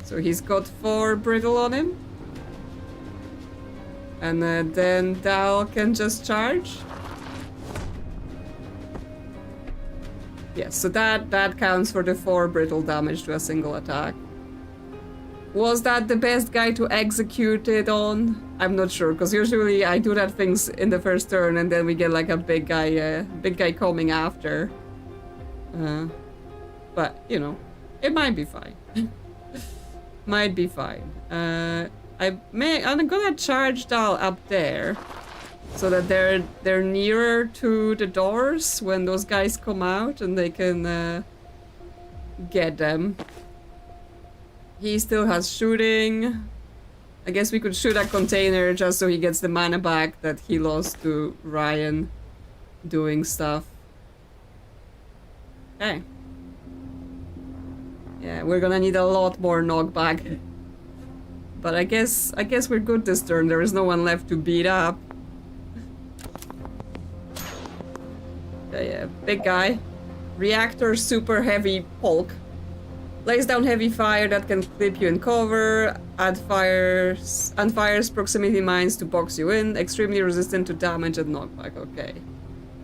So he's got 4 brittle on him. And then Dal can just charge. Yes, so that counts for the 4 brittle damage to a single attack. Was that the best guy to execute it on? I'm not sure, because usually I do that things in the first turn and then we get like a big guy coming after. But, you know, it might be fine. Might be fine. I'm gonna charge Dal up there so that they're nearer to the doors when those guys come out and they can get them. He still has shooting. I guess we could shoot a container just so he gets the mana back that he lost to Ryan doing stuff. Okay. Yeah, we're gonna need a lot more knockback. But I guess we're good this turn. There is no one left to beat up. Yeah, big guy. Reactor super heavy Polk. Lays down heavy fire that can clip you in cover. And fires proximity mines to box you in. Extremely resistant to damage and knockback. Okay.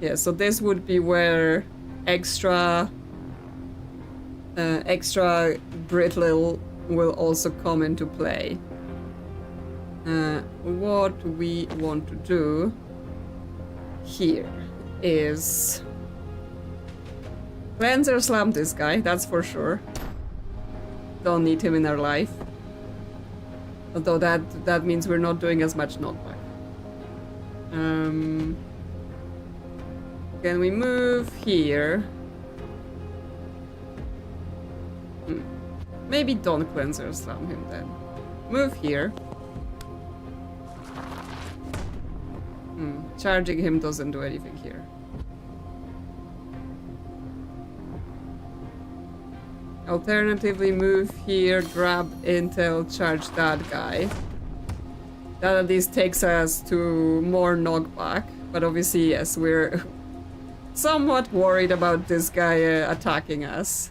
Yeah, so this would be where extra brittle will also come into play. What we want to do here is Cleanser slam this guy, that's for sure. Don't need him in our life. Although that means we're not doing as much knockback. Can we move here? Maybe don't Cleanser slam him then. Move here. Charging him doesn't do anything here. Alternatively, move here, grab intel, charge that guy. That at least takes us to more knockback. But obviously, yes, we're somewhat worried about this guy attacking us.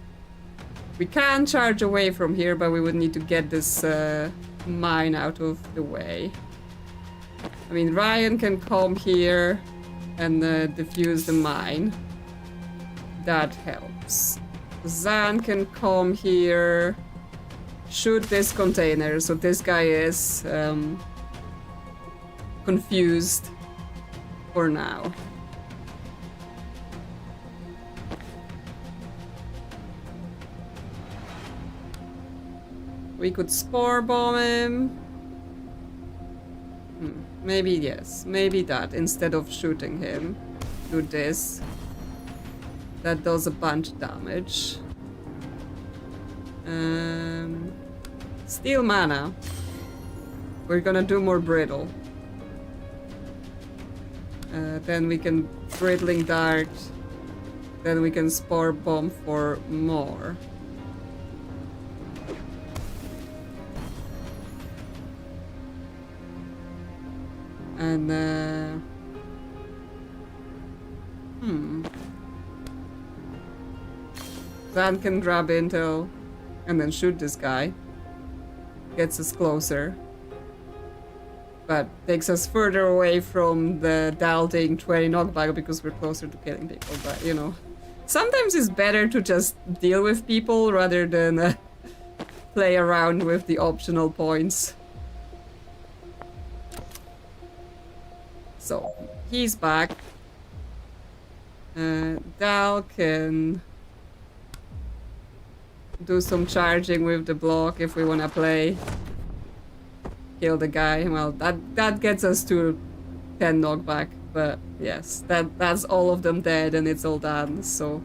We can charge away from here, but we would need to get this mine out of the way. I mean, Ryan can come here and defuse the mine. That helps. Zan can come here, shoot this container, so this guy is confused for now. We could spore bomb him. Maybe yes, maybe that instead of shooting him. Do this. That does a bunch of damage. Steal mana. We're gonna do more brittle. Then we can brittling dart. Then we can spore bomb for more. And Zan can grab intel and then shoot this guy. Gets us closer. But takes us further away from the doubting 20 knockback because we're closer to killing people. But, you know, sometimes it's better to just deal with people rather than play around with the optional points. So, he's back. Dal can do some charging with the block if we want to play. Kill the guy. Well, that gets us to 10 knockback. But yes, that's all of them dead and it's all done, so...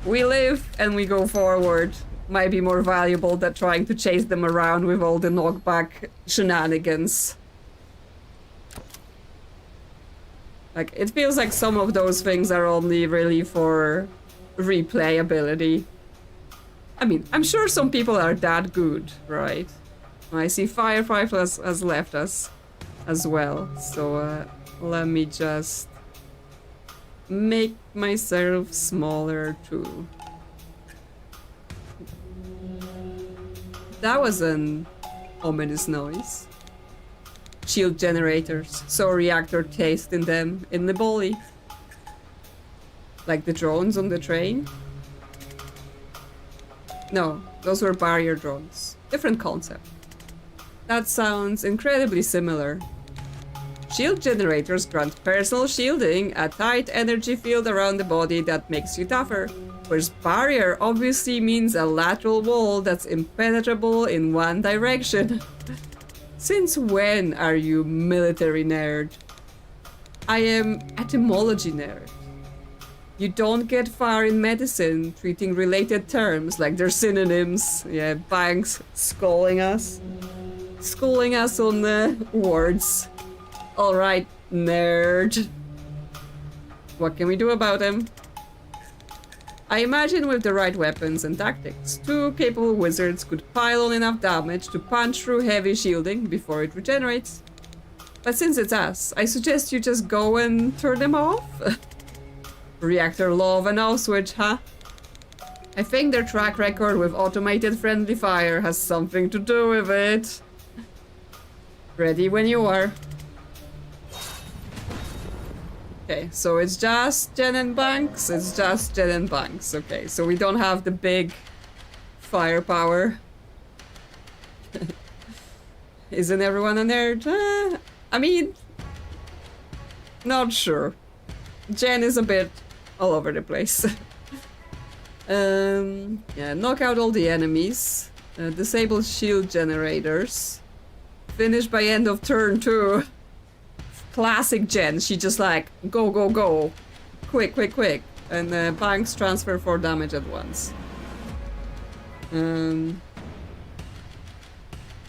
We live and we go forward. Might be more valuable than trying to chase them around with all the knockback shenanigans. Like, it feels like some of those things are only really for replayability. I mean, I'm sure some people are that good, right? I see Firefly has left us as well, so let me just make myself smaller too. That was an ominous noise. Shield generators. So reactor taste in them in the bully. Like the drones on the train. No, those were barrier drones. Different concept. That sounds incredibly similar. Shield generators grant personal shielding, a tight energy field around the body that makes you tougher. Whereas barrier obviously means a lateral wall that's impenetrable in one direction. Since when are you military nerd? I am etymology nerd. You don't get far in medicine treating related terms like they're synonyms. Yeah, Banks schooling us. Schooling us on the words. Alright, nerd. What can we do about him? I imagine with the right weapons and tactics, two capable wizards could pile on enough damage to punch through heavy shielding before it regenerates. But since it's us, I suggest you just go and turn them off. Reactor law of an off switch, huh? I think their track record with automated friendly fire has something to do with it. Ready when you are. Okay, so it's just Jen and Banks? It's just Jen and Banks. Okay, so we don't have the big firepower. Isn't everyone a nerd? I mean, not sure. Jen is a bit all over the place. Yeah, knock out all the enemies. Disable shield generators. Finish by end of turn 2. Classic Jen, she just like, go, go, go. Quick, quick, quick. And Banks transfer 4 damage at once. I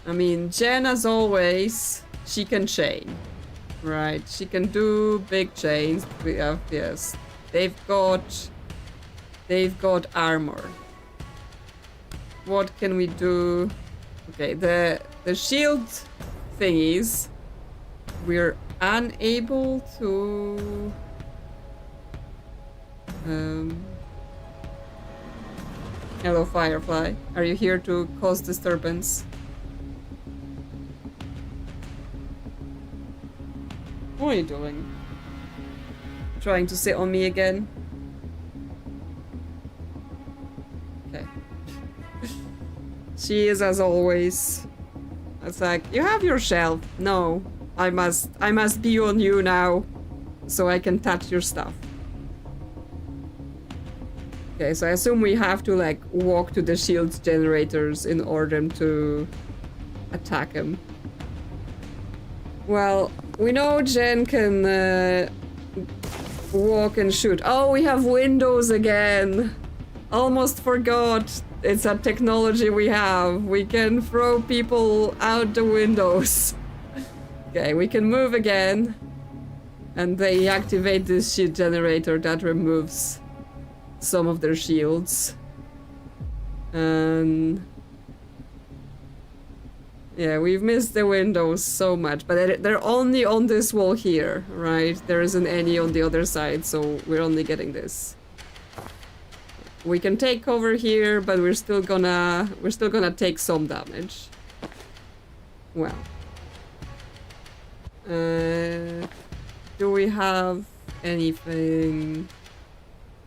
mean, Jen, as always, she can chain. Right, she can do big chains. We have, yes. They've got armor. What can we do? Okay, the shield thingies, we're unable to hello Firefly, are you here to cause disturbance? What are you doing? Trying to sit on me again? Okay. She is as always. It's like, you have your shelf. No. I must be on you now, so I can touch your stuff. Okay, so I assume we have to like walk to the shield generators in order to attack him. Well, we know Jen can walk and shoot. Oh, we have windows again. Almost forgot. It's a technology we have. We can throw people out the windows. Okay, we can move again. And they activate this shield generator that removes some of their shields. And yeah, we've missed the windows so much, but they're only on this wall here, right? There isn't any on the other side, so we're only getting this. We can take over here, but we're still gonna take some damage. Well. Do we have anything?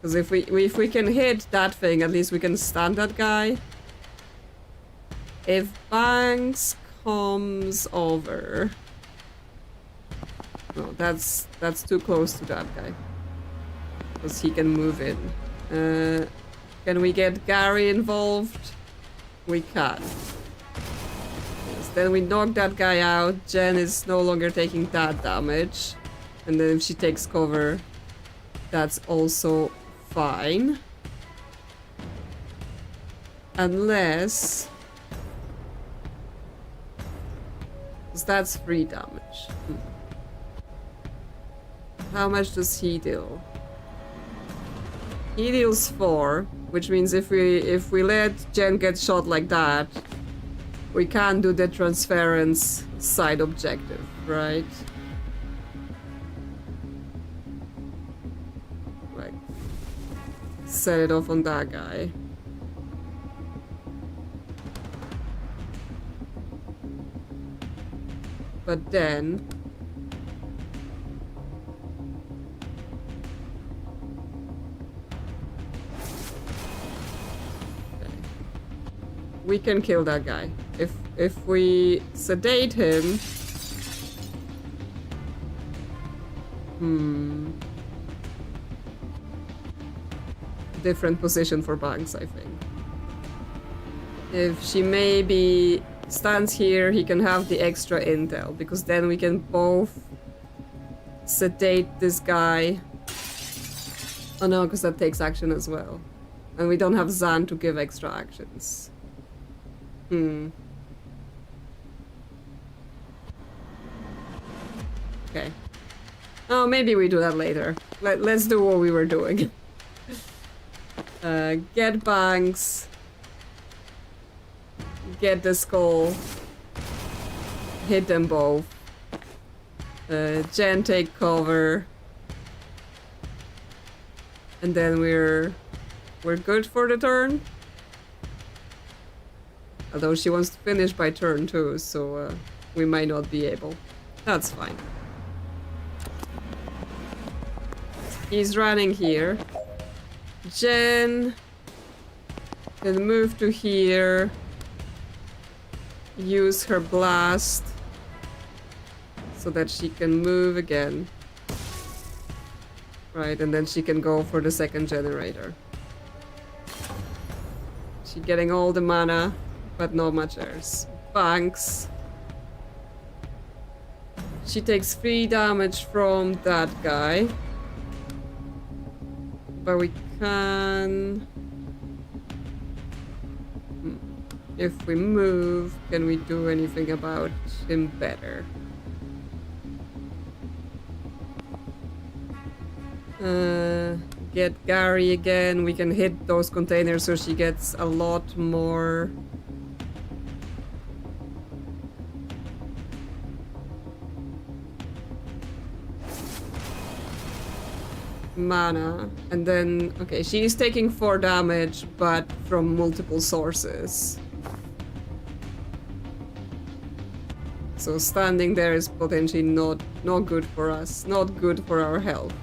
Because if we can hit that thing, at least we can stun that guy. If Banks comes over, No, that's too close to that guy. Because he can move in. Can we get Gary involved? We can. Yes, then we knock that guy out. Jen is no longer taking that damage. And then if she takes cover, that's also fine. Unless... because that's 3 damage. How much does he deal? He deals 4, which means if we let Jen get shot like that, we can't do the transference side objective, right? Like, set it off on that guy. But then... we can kill that guy. If we sedate him... different position for Banks, I think. If she maybe stands here, he can have the extra intel, because then we can both sedate this guy. Oh no, because that takes action as well. And we don't have Zan to give extra actions. Okay. Oh, maybe we do that later. Let's do what we were doing. Get Banks. Get the skull. Hit them both. Jen take cover. And then we're good for the turn. Although she wants to finish by turn 2, so we might not be able. That's fine. He's running here. Jen can move to here. Use her blast so that she can move again. Right, and then she can go for the second generator. She's getting all the mana, but not much else. Banks. She takes 3 damage from that guy. But we can... if we move, can we do anything about him better? Get Gary again. We can hit those containers so she gets a lot more... mana. And then, okay, she's taking 4 damage, but from multiple sources. So standing there is potentially not good for us, not good for our health.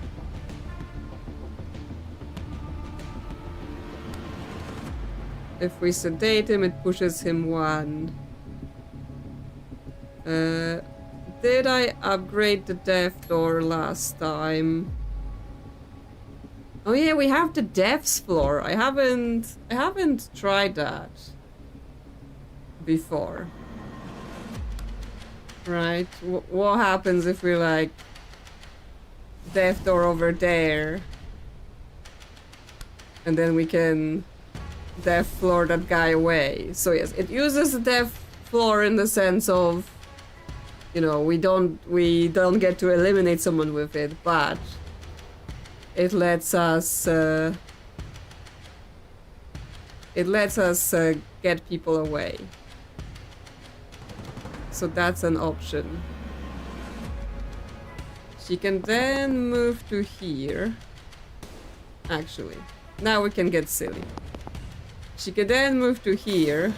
If we sedate him, it pushes him 1. Did I upgrade the death door last time? Oh yeah, we have the deaths floor. I haven't tried that before. Right? What happens if we like death door over there, and then we can death floor that guy away? So yes, it uses the death floor in the sense of, you know, we don't get to eliminate someone with it, but it lets us get people away. So that's an option. She can then move to here. Actually, now we can get silly. She can then move to here,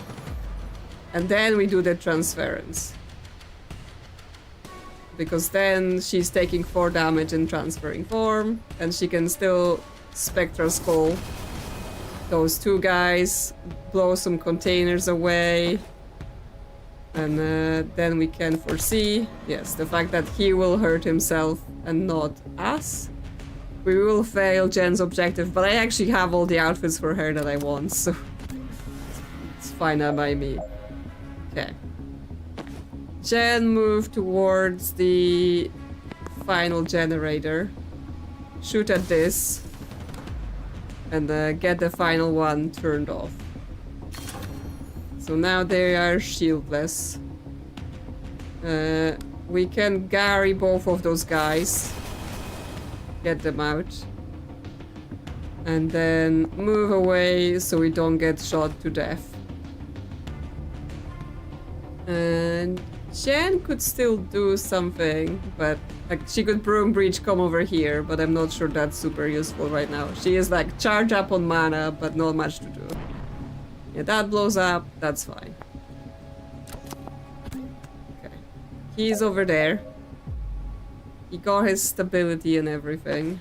and then we do the transference. Because then she's taking 4 damage in transferring form, and she can still Spectral Skull those 2 guys, blow some containers away. And then we can foresee, yes, the fact that he will hurt himself and not us. We will fail Jen's objective, but I actually have all the outfits for her that I want, so it's fine by me. Okay. Jen, move towards the final generator. Shoot at this. And get the final one turned off. So now they are shieldless. We can Gary both of those guys. Get them out. And then move away so we don't get shot to death. And Jen could still do something, but like she could broom breach come over here, but I'm not sure that's super useful right now. She is like charge up on mana, but not much to do. Yeah, that blows up, that's fine. Okay. He's over there. He got his stability and everything.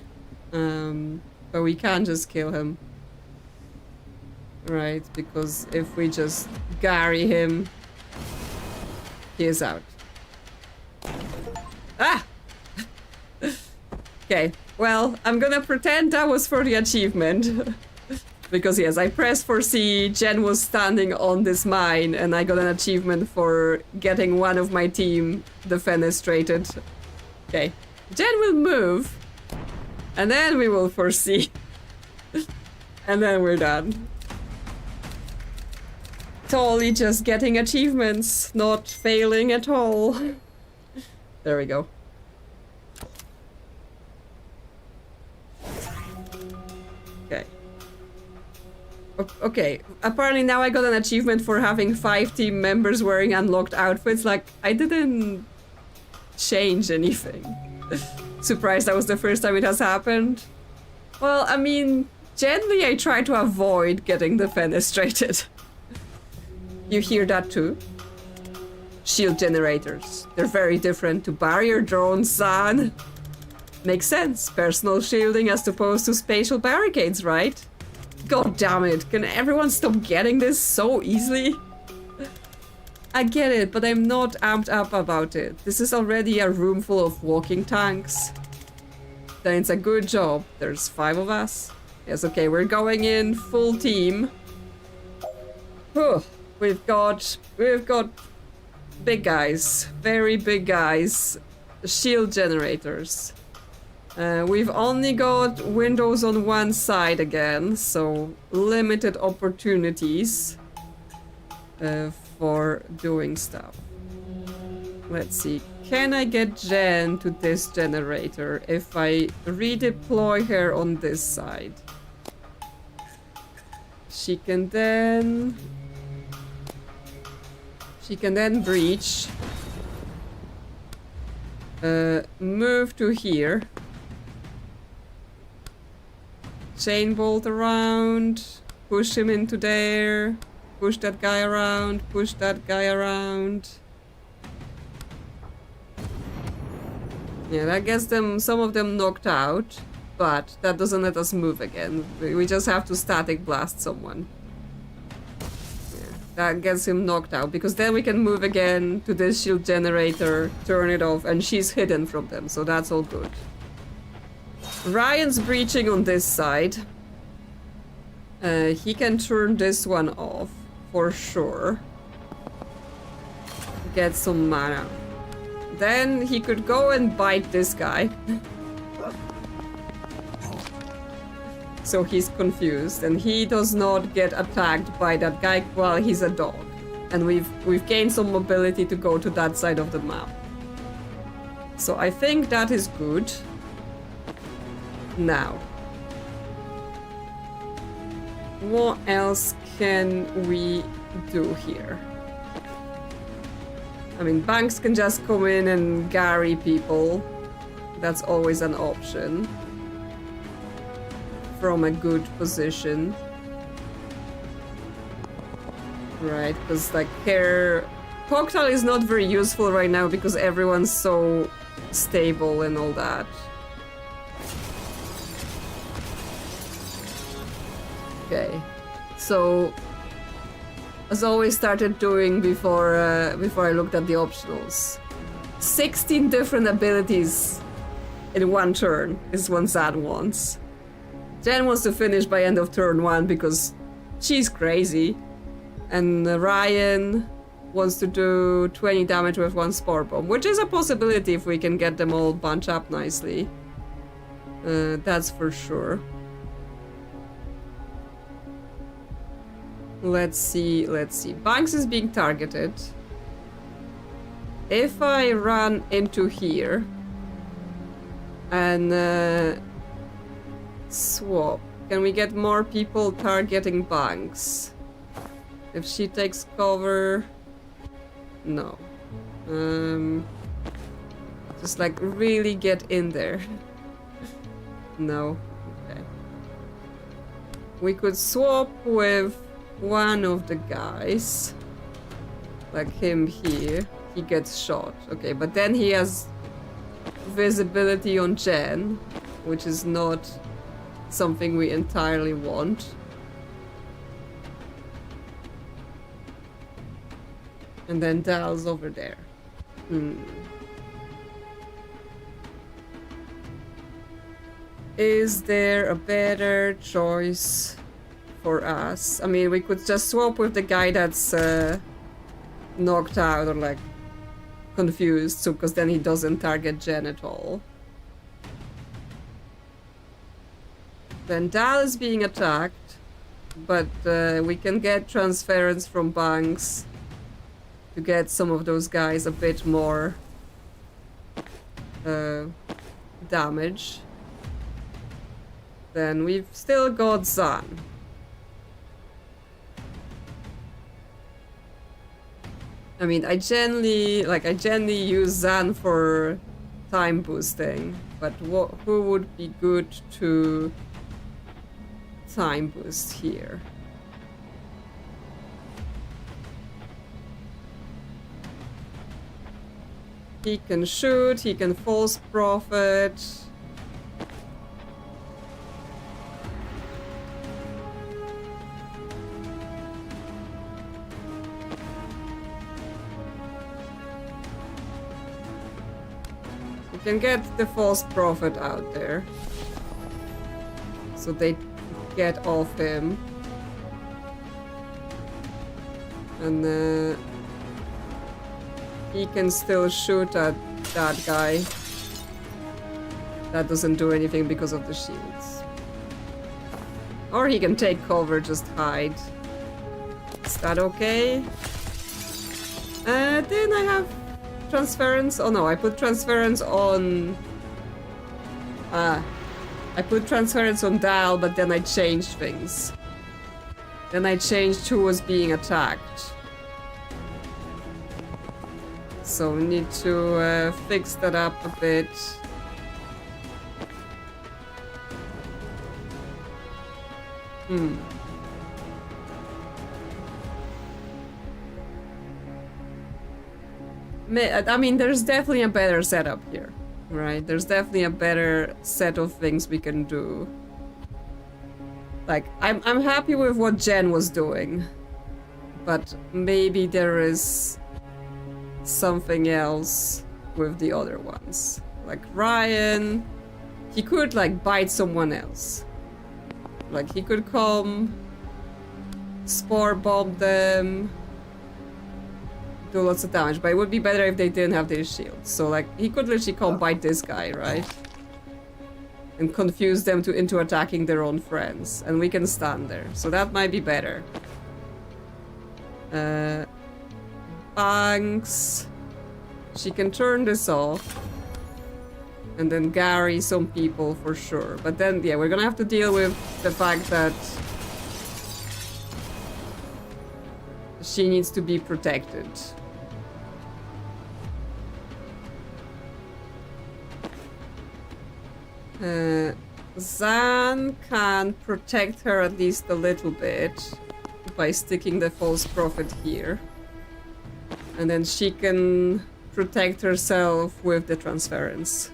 But we can't just kill him. Right, because if we just Gary him, he is out. Ah! Okay, well, I'm gonna pretend that was for the achievement. Because yes, I pressed for C, Jen was standing on this mine, and I got an achievement for getting one of my team defenestrated. Okay, Jen will move, and then we will foresee. And then we're done. Totally just getting achievements, not failing at all. There we go. Okay. Okay, apparently now I got an achievement for having 5 team members wearing unlocked outfits. Like, I didn't change anything. Surprised that was the first time it has happened. Well, I mean, generally I try to avoid getting defenestrated. You hear that too? Shield generators. They're very different to barrier drones, son. Makes sense. Personal shielding as opposed to spatial barricades, right? God damn it. Can everyone stop getting this so easily? I get it, but I'm not amped up about it. This is already a room full of walking tanks. Then it's a good job. There's 5 of us. Yes, okay, we're going in full team. Whew. We've got big guys, very big guys, shield generators. We've only got windows on one side again, so limited opportunities for doing stuff. Let's see, can I get Jen to this generator if I redeploy her on this side? She can then breach. Move to here. Chain bolt around. Push him into there. Push that guy around. Push that guy around. Yeah, that gets them, some of them knocked out, but that doesn't let us move again. We just have to static blast someone. That gets him knocked out, because then we can move again to this shield generator, turn it off, and she's hidden from them, so that's all good. Ryan's breaching on this side. He can turn this one off, for sure. Get some mana. Then he could go and bite this guy. So he's confused, and he does not get attacked by that guy while he's a dog. And we've gained some mobility to go to that side of the map. So I think that is good. Now, what else can we do here? I mean, banks can just come in and Gary people. That's always an option. From a good position. Right, because like Cocktail is not very useful right now because everyone's so stable and all that. Okay, so as always started doing before I looked at the optionals. 16 different abilities in one turn is what Zan wants. Jen wants to finish by end of turn 1 because she's crazy. And Ryan wants to do 20 damage with 1 spore bomb, which is a possibility if we can get them all bunch up nicely. That's for sure. Let's see. Banks is being targeted. If I run into here and swap, can we get more people targeting Banks? If she takes cover... No. Just like really get in there. No. Okay. We could swap with one of the guys. Like him here. He gets shot. Okay, but then he has visibility on Jen, which is not something we entirely want. And then Dal's over there. Is there a better choice for us? I mean, we could just swap with the guy that's knocked out or like confused, so because then he doesn't target Jen at all. Then Dal is being attacked, but we can get transference from Banks to get some of those guys a bit more damage. Then we've still got Zan. I mean, I generally use Zan for time boosting, but who would be good to time boost here? He can shoot, he can false prophet. You can get the false prophet out there, so they get off him. And he can still shoot at that guy. That doesn't do anything because of the shields. Or he can take cover, just hide. Is that okay? Then I have transference. Oh no, I put transference on... I put transference on Dal, but then I changed things. Then I changed who was being attacked. So we need to fix that up a bit. I mean, there's definitely a better setup here, right? There's definitely a better set of things we can do. Like, I'm happy with what Jen was doing, but maybe there is something else with the other ones. Like Ryan, he could like bite someone else. Like he could come, spore bomb them, do lots of damage, but it would be better if they didn't have their shields. So like he could literally come bite this guy, right? And confuse them into attacking their own friends, and we can stand there. So that might be better. Banks. She can turn this off. And then Gary some people for sure. But then, yeah, we're gonna have to deal with the fact that she needs to be protected. Zan can protect her at least a little bit by sticking the false prophet here. And then she can protect herself with the transference.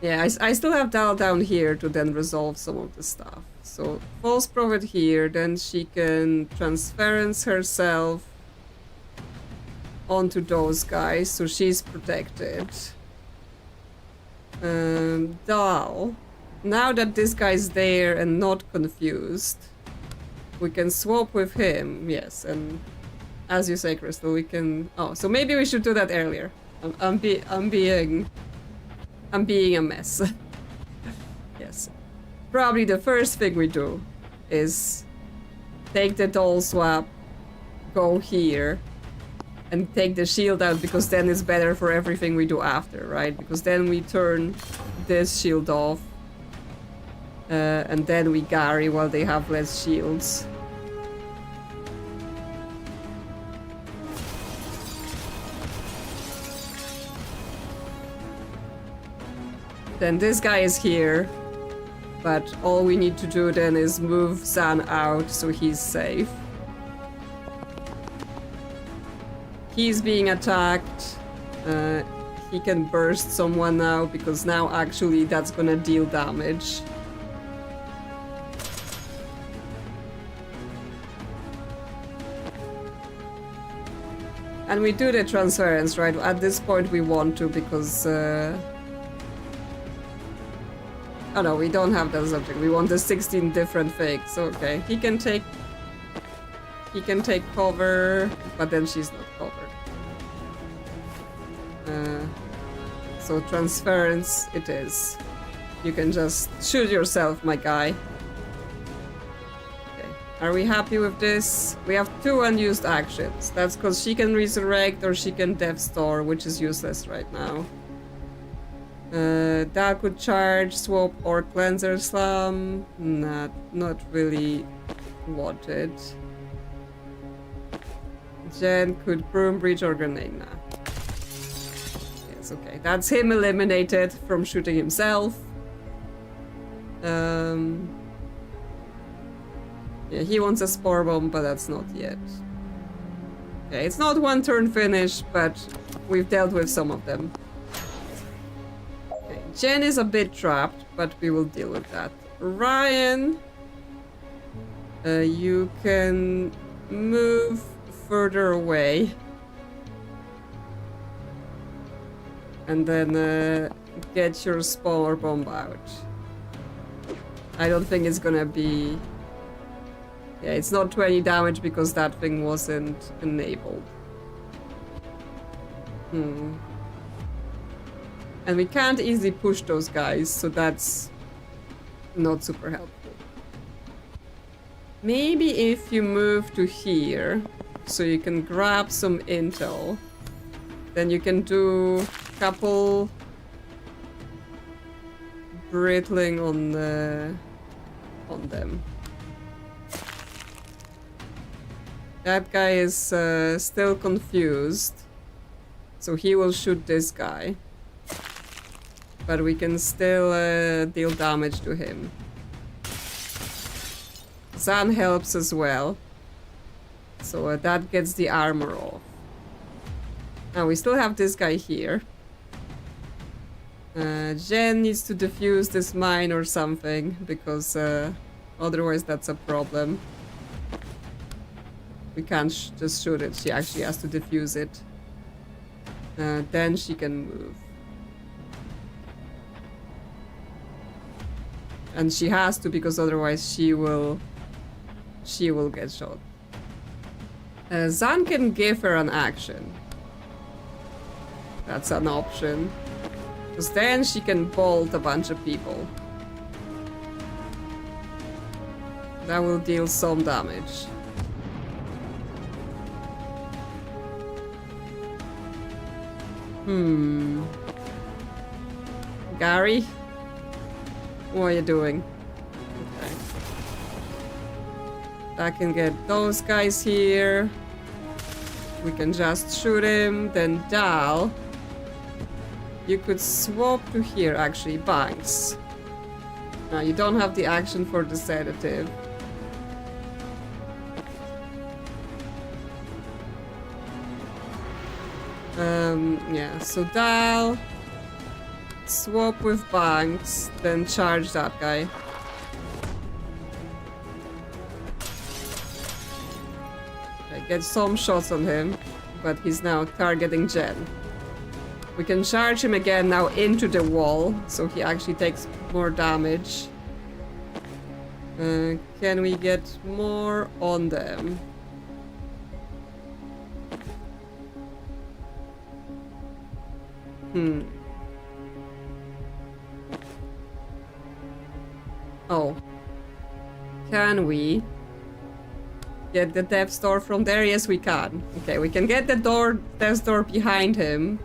Yeah, I still have Dal down here to then resolve some of the stuff. So, false prophet here, then she can transference herself onto those guys, so she's protected. Dal. Now that this guy's there and not confused, we can swap with him, yes, and as you say, Crystal, we can... Oh, so maybe we should do that earlier. I'm being a mess. Yes. Probably the first thing we do is take the doll swap, go here, and take the shield out, because then it's better for everything we do after, right? Because then we turn this shield off, and then we Gary while they have less shields. Then this guy is here, but all we need to do then is move Zan out so he's safe. He's being attacked. He can burst someone now, because now actually that's gonna deal damage. And we do the transference, right? At this point we want to, because... Oh no, we don't have that subject. We want the 16 different things. Okay, he can take cover, but then she's not covered. So transference it is. You can just shoot yourself, my guy. Okay, are we happy with this? We have 2 unused actions. That's because she can resurrect or she can death store, which is useless right now. That could charge, swap, or cleanser slam. Not really wanted. Jen could broom, breach, or grenade. Nah. Yes, okay. That's him eliminated from shooting himself. Yeah, he wants a spore bomb, but that's not yet. Okay, it's not one turn finish, but we've dealt with some of them. Jen is a bit trapped, but we will deal with that. Ryan, you can move further away. And then get your spore bomb out. I don't think it's gonna be... Yeah, it's not 20 damage because that thing wasn't enabled. And we can't easily push those guys, so that's not super helpful. Maybe if you move to here, so you can grab some intel, then you can do a couple brittling on them. That guy is still confused, so he will shoot this guy. But we can still deal damage to him. Zan helps as well. So that gets the armor off. Now we still have this guy here. Jen needs to defuse this mine or something, because otherwise that's a problem. We can't just shoot it, she actually has to defuse it. Then she can move. And she has to, because otherwise she will get shot. Zan can give her an action. That's an option. Because then she can bolt a bunch of people. That will deal some damage. Gary? What are you doing? Okay. I can get those guys here. We can just shoot him. Then Dal. You could swap to here, actually. Banks. Now, you don't have the action for the sedative. Yeah, so Dal. swap with banks, then charge that guy. Okay, get some shots on him, but he's now targeting Jen. We can charge him again now into the wall, so he actually takes more damage. Can we get more on them? Oh. Can we get the depth door from there? Yes, we can. Okay, we can get the depth door behind him.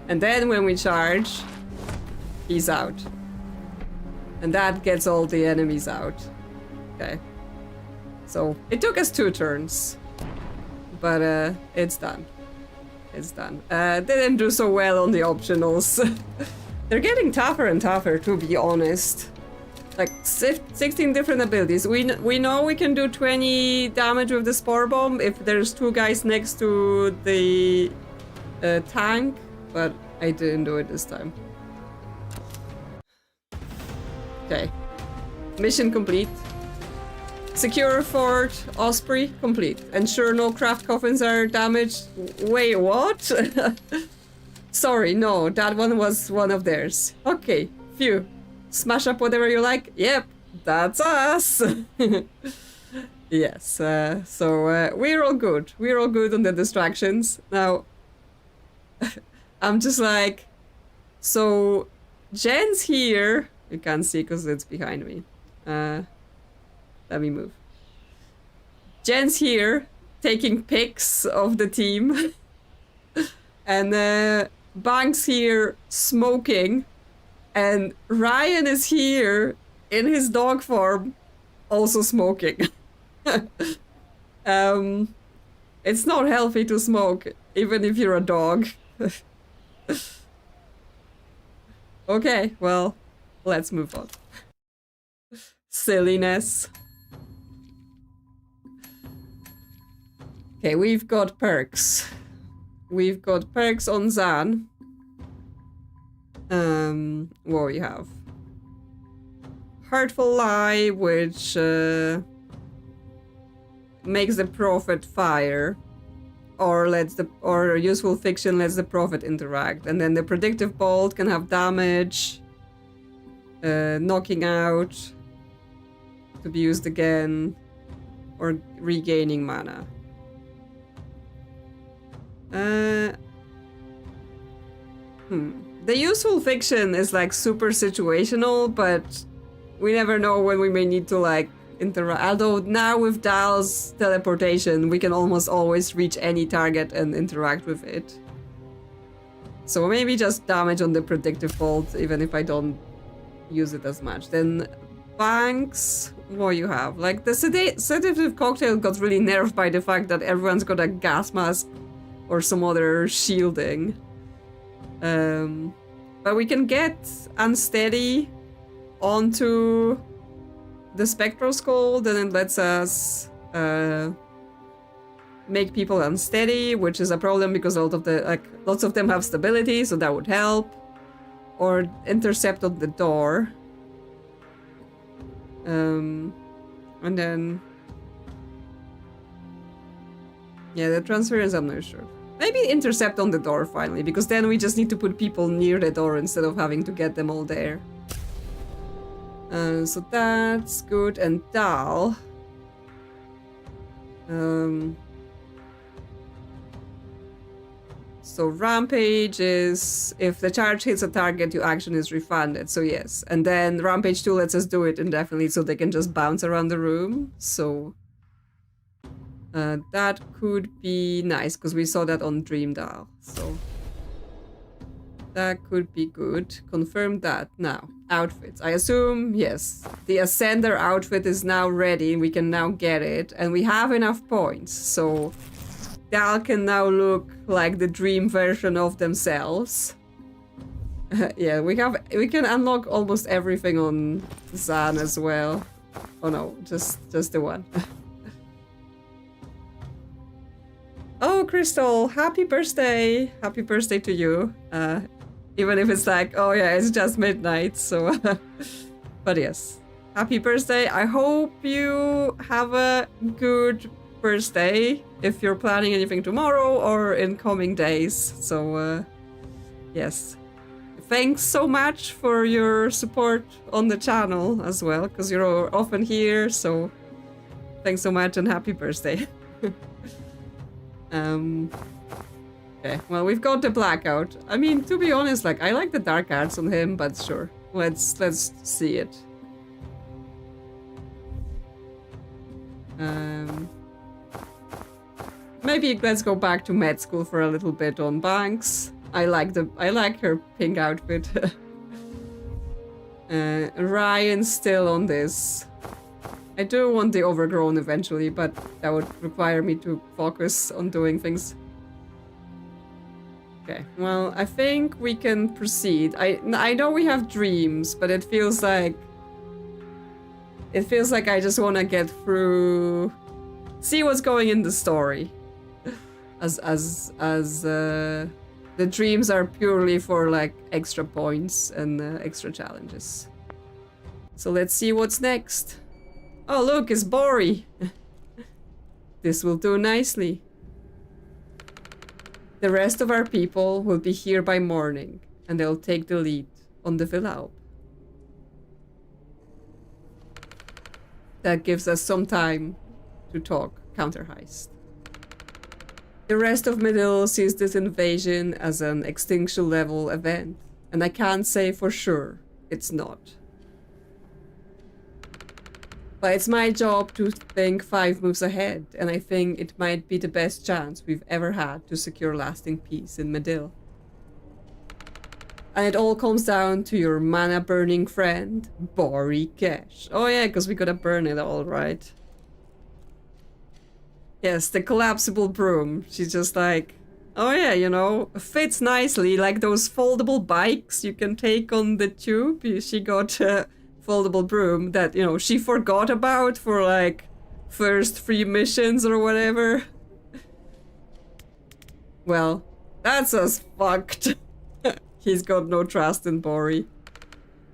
And then when we charge, he's out. And that gets all the enemies out. Okay. So, it took us 2 turns. But, it's done. It's done. Didn't do so well on the optionals. They're getting tougher and tougher, to be honest. Like, 16 different abilities. We know we can do 20 damage with the Spore Bomb if there's 2 guys next to the tank, but I didn't do it this time. Okay. Mission complete. Secure Fort Osprey complete. Ensure no craft coffins are damaged. Wait, what? Sorry, no, that one was one of theirs. Okay, phew. Smash up whatever you like. Yep, that's us. Yes, so we're all good. We're all good on the distractions. Now, I'm just like, so Jen's here. You can't see because it's behind me. Let me move. Jen's here, taking pics of the team. And Banks here, smoking. And Ryan is here, in his dog form, also smoking. It's not healthy to smoke, even if you're a dog. Okay, well, let's move on. Silliness. Okay, we've got perks. We've got perks on Zan. What we have? Hurtful Lie, which makes the prophet fire, or Useful Fiction lets the prophet interact, and then the Predictive Bolt can have damage, knocking out, to be used again, or regaining mana. The Useful Fiction is like super situational, but we never know when we may need to like interact. Although now with Dal's teleportation, we can almost always reach any target and interact with it. So maybe just damage on the Predictive Bolt, even if I don't use it as much. Then Banks, what you have? Like the sedative cocktail got really nerfed by the fact that everyone's got a gas mask or some other shielding. But we can get Unsteady onto the Spectral Skull, then it lets us make people unsteady, which is a problem because lots of them have stability, so that would help. Or intercept on the door. And then yeah, the transference I'm not sure. Maybe intercept on the door finally, because then we just need to put people near the door instead of having to get them all there. So that's good. And Dal. So Rampage is, if the charge hits a target, your action is refunded. So yes. And then Rampage 2 lets us do it indefinitely, so they can just bounce around the room. So that could be nice, because we saw that on Dream Dial. So that could be good. Confirm that. Now, outfits. I assume, yes, the Ascender outfit is now ready. We can now get it. And we have enough points. So Dal can now look like the dream version of themselves. Yeah, we can unlock almost everything on Zan as well. Oh no, just the one. Oh, Crystal, happy birthday! Happy birthday to you. Even if it's like, oh yeah, it's just midnight, so... But yes. Happy birthday. I hope you have a good birthday if you're planning anything tomorrow or in coming days. So, yes. Thanks so much for your support on the channel as well, because you're often here, so thanks so much and happy birthday. Okay, well, we've got the blackout. I mean, to be honest, like, I like the dark arts on him, but sure. Let's see it. Maybe let's go back to med school for a little bit on Banks. I like her pink outfit. Ryan's still on this. I do want the overgrown eventually, but that would require me to focus on doing things. Okay, well, I think we can proceed. I know we have dreams, but it feels like I just want to get through, see what's going in the story. As the dreams are purely for like extra points and extra challenges. So let's see what's next. Oh look, it's Bori. This will do nicely. The rest of our people will be here by morning, and they'll take the lead on the Villaub. That gives us some time to talk counter-heist. The rest of Medil sees this invasion as an extinction-level event, and I can't say for sure it's not. But it's my job to think 5 moves ahead, and I think it might be the best chance we've ever had to secure lasting peace in Medil. And it all comes down to your mana-burning friend, Bori Kesh. Oh yeah, because we gotta burn it all, right? Yes, the collapsible broom. She's just like, oh yeah, you know, fits nicely, like those foldable bikes you can take on the tube. She got a foldable broom that, you know, she forgot about for like first 3 missions or whatever. Well, that's us fucked. He's got no trust in Bori.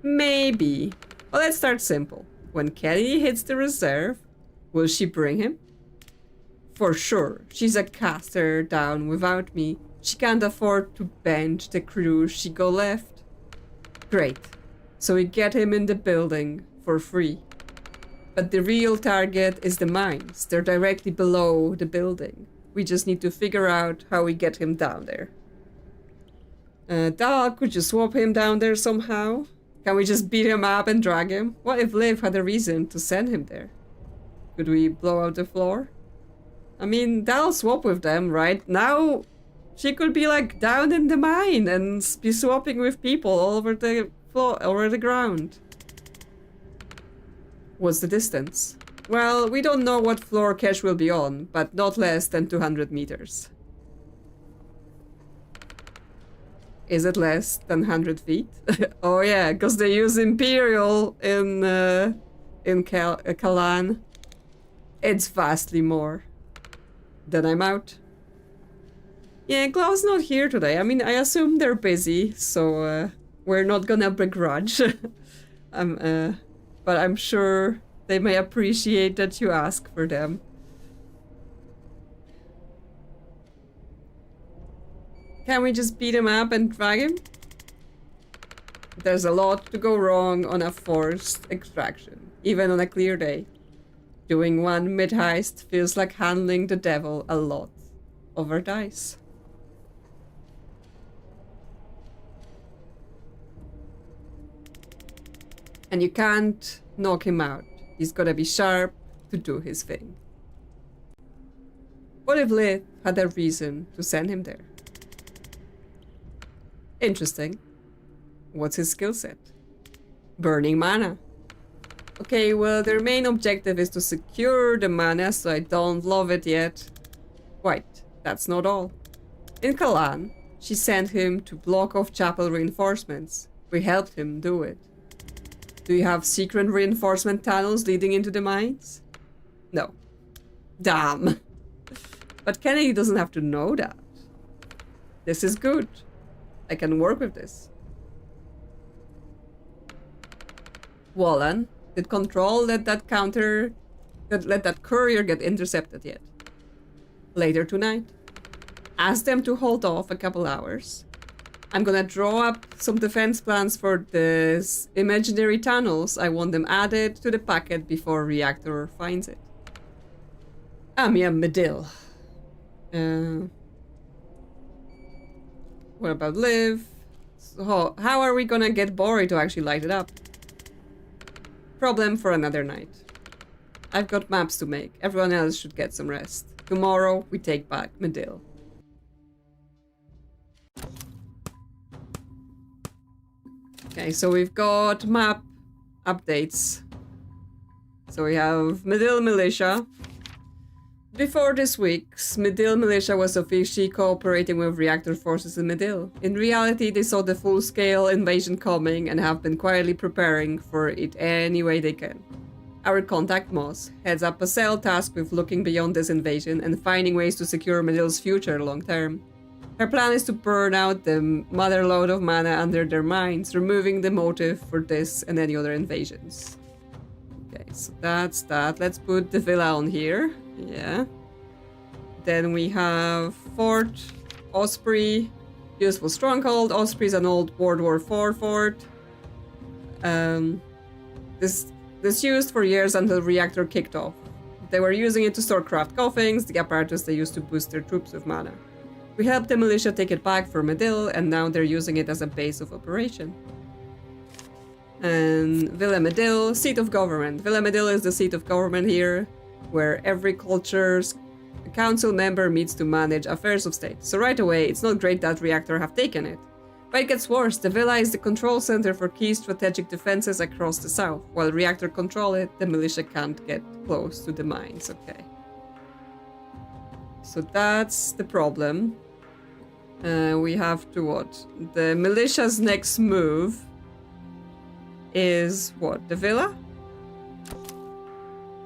Maybe. Well, let's start simple. When Kelly hits the reserve, will she bring him? For sure. She's a caster down without me. She can't afford to bench the crew she got left. Great. So we get him in the building for free. But the real target is the mines. They're directly below the building. We just need to figure out how we get him down there. Dal, could you swap him down there somehow? Can we just beat him up and drag him? What if Liv had a reason to send him there? Could we blow out the floor? I mean, Dal swap with them, right? Now she could be like down in the mine and be swapping with people all over the floor, over the ground. What's the distance? Well, we don't know what floor Kesh will be on, but not less than 200 meters. Is it less than 100 feet? Oh yeah, because they use Imperial in Kalan. It's vastly more. Then I'm out. Yeah, Glau's not here today. I mean, I assume they're busy, so we're not gonna begrudge. But I'm sure they may appreciate that you ask for them. Can we just beat him up and drag him? There's a lot to go wrong on a forced extraction, even on a clear day. Doing one mid-heist feels like handling the devil a lot over dice. And you can't knock him out. He's gotta be sharp to do his thing. What if Liv had a reason to send him there? Interesting. What's his skill set? Burning mana. Okay, well, their main objective is to secure the mana, so I don't love it yet. Wait, that's not all. In Kalan, she sent him to block off chapel reinforcements. We helped him do it. Do you have secret reinforcement tunnels leading into the mines? No. Damn. But Kennedy doesn't have to know that. This is good. I can work with this. Wallen, did Control let that courier get intercepted yet? Later tonight. Ask them to hold off a couple hours. I'm gonna draw up some defense plans for these imaginary tunnels. I want them added to the packet before Reactor finds it. Yeah, Medil. What about Liv? So how are we gonna get Bori to actually light it up? Problem for another night. I've got maps to make. Everyone else should get some rest. Tomorrow, we take back Medil. Okay, so we've got map updates. So we have Medil Militia. Before this week's, Medil Militia was officially cooperating with Reactor forces in Medil. In reality, they saw the full-scale invasion coming and have been quietly preparing for it any way they can. Our contact, Moss, heads up a cell tasked with looking beyond this invasion and finding ways to secure Medil's future long-term. Her plan is to burn out the mother load of mana under their minds, removing the motive for this and any other invasions. Okay, so that's that. Let's put the villa on here. Yeah. Then we have Fort Osprey, useful stronghold. Osprey is an old World War IV fort. This used for years until Reactor kicked off. They were using it to store craft coffins, the apparatus they used to boost their troops with mana. We helped the militia take it back for Medil, and now they're using it as a base of operation. And Villa Medil, seat of government. Villa Medil is the seat of government here, where every culture's council member meets to manage affairs of state. So right away, it's not great that Reactor have taken it. But it gets worse. The villa is the control center for key strategic defenses across the south. While Reactor control it, the militia can't get close to the mines. Okay. So that's the problem. We have to what? The militia's next move is what? The villa?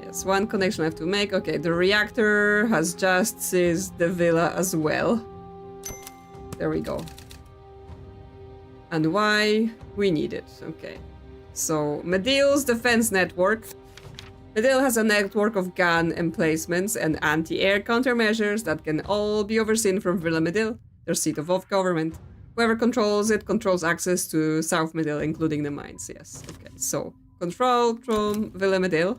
Yes, one connection I have to make. Okay, the Reactor has just seized the villa as well. There we go. And why? We need it. Okay. So, Medil's defense network. Medil has a network of gun emplacements and anti-air countermeasures that can all be overseen from Villa Medil, their seat of government. Whoever controls it controls access to South Medil, including the mines. Yes. Okay. So, control from Villa Medil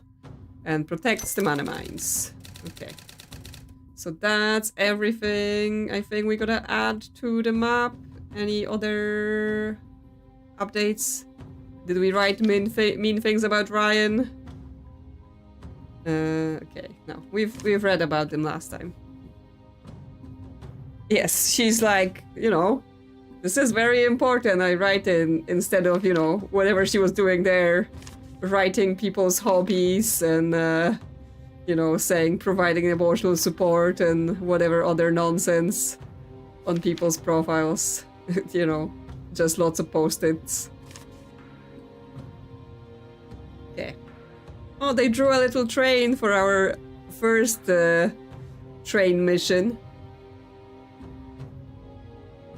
and protects the mana mines. Okay. So that's everything I think we gotta add to the map. Any other updates? Did we write mean things about Ryan? Okay, no, we've read about them last time. Yes, she's like, you know, this is very important. I write in instead of, you know, whatever she was doing there, writing people's hobbies and you know, saying providing emotional support and whatever other nonsense on people's profiles. You know, just lots of post-its. Okay. Oh, they drew a little train for our first train mission.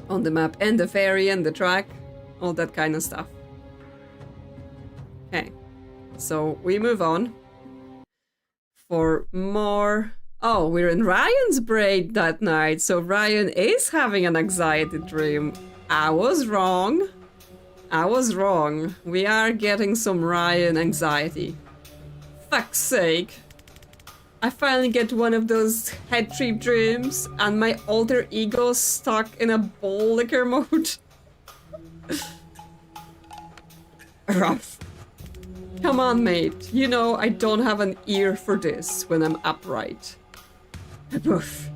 On the map, and the ferry and the track. All that kind of stuff. Okay. So, we move on. For more... Oh, we're in Ryan's braid that night, so Ryan is having an anxiety dream. I was wrong. I was wrong. We are getting some Ryan anxiety. Fuck's sake. I finally get one of those head trip dreams, and my alter ego's stuck in a ball licker mode. Rough. Come on, mate. You know I don't have an ear for this when I'm upright. Poof.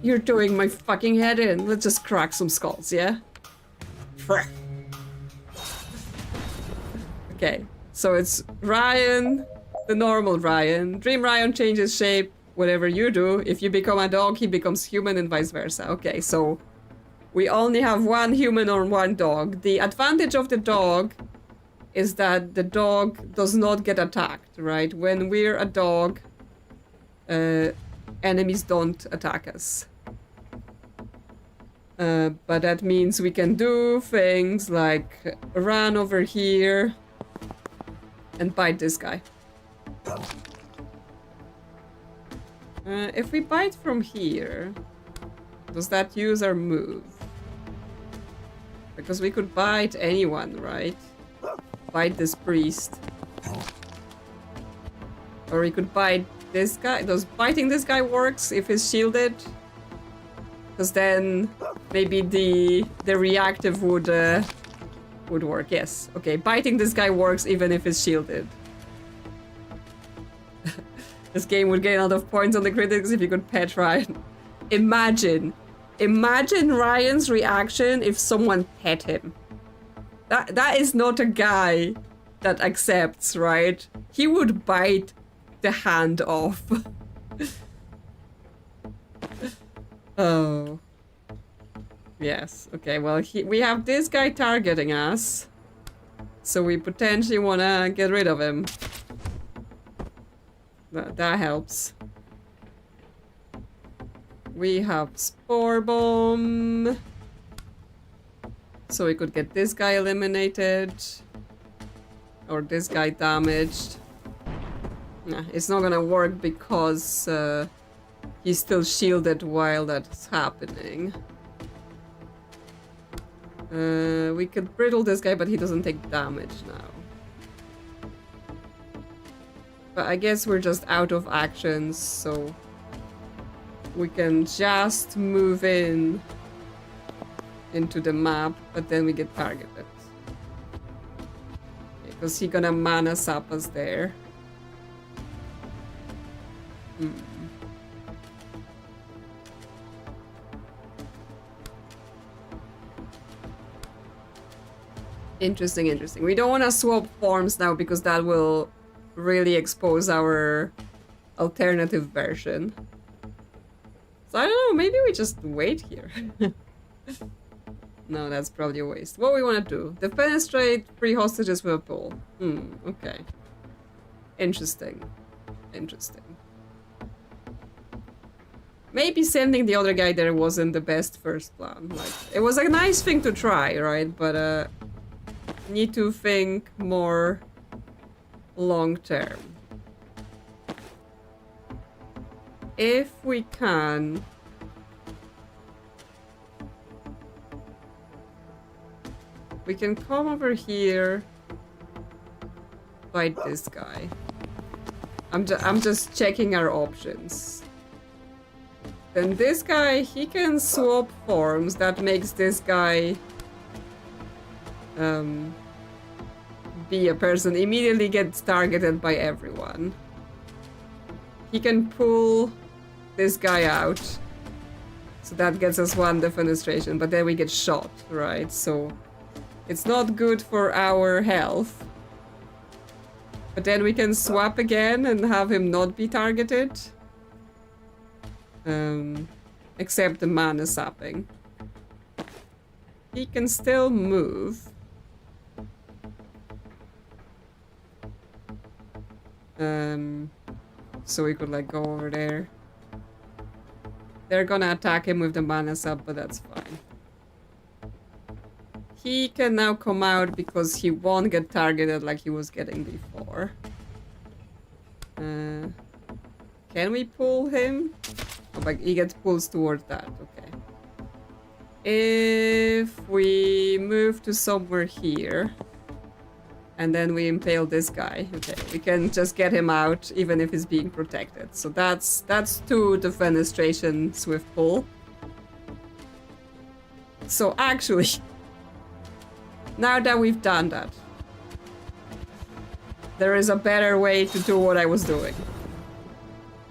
You're doing my fucking head in. Let's just crack some skulls, yeah? Okay, so it's Ryan, the normal Ryan. Dream Ryan changes shape, whatever you do. If you become a dog, he becomes human and vice versa. Okay, so we only have one human or one dog. The advantage of the dog is that the dog does not get attacked, right? When we're a dog, enemies don't attack us. But that means we can do things like run over here and bite this guy. If we bite from here, does that use our move? Because we could bite anyone, right? Bite this priest. Or we could bite this guy. Does biting this guy works if he's shielded? Because then maybe the reactive would work. Yes. Okay, biting this guy works even if it's shielded. This game would gain a lot of points on the critics if you could pet Ryan. Imagine Ryan's reaction if someone pet him. That is not a guy that accepts, right? He would bite the hand off. Oh. Yes, okay, well, we have this guy targeting us. So we potentially want to get rid of him. That helps. We have Spore Bomb. So we could get this guy eliminated. Or this guy damaged. Nah, it's not gonna work because he's still shielded while that's happening. We could brittle this guy, but he doesn't take damage now. But I guess we're just out of actions, so we can just move into the map, but then we get targeted. Because he's gonna mana sap us there. Interesting, interesting. We don't want to swap forms now because that will really expose our alternative version. So I don't know, maybe we just wait here. No, that's probably a waste. What we want to do? Defenestrate 3 hostages with a pull. Okay. Interesting. Interesting. Maybe sending the other guy there wasn't the best first plan. Like, it was a nice thing to try, right? But need to think more long term. If we can we can come over here, fight this guy. I'm just checking our options. Then this guy, he can swap forms. That makes this guy be a person immediately gets targeted by everyone. He can pull this guy out. So that gets us 1 defenestration, but then we get shot, right? So it's not good for our health. But then we can swap again and have him not be targeted. Except the mana sapping. He can still move. So we could like go over there. They're gonna attack him with the mana sap, but that's fine. He can now come out because he won't get targeted like he was getting before. Can we pull him? Oh, but he gets pulls towards that, okay. If we move to somewhere here, and then we impale this guy, okay, we can just get him out even if he's being protected. So that's 2 defenestrations with pull. So actually, now that we've done that, there is a better way to do what I was doing.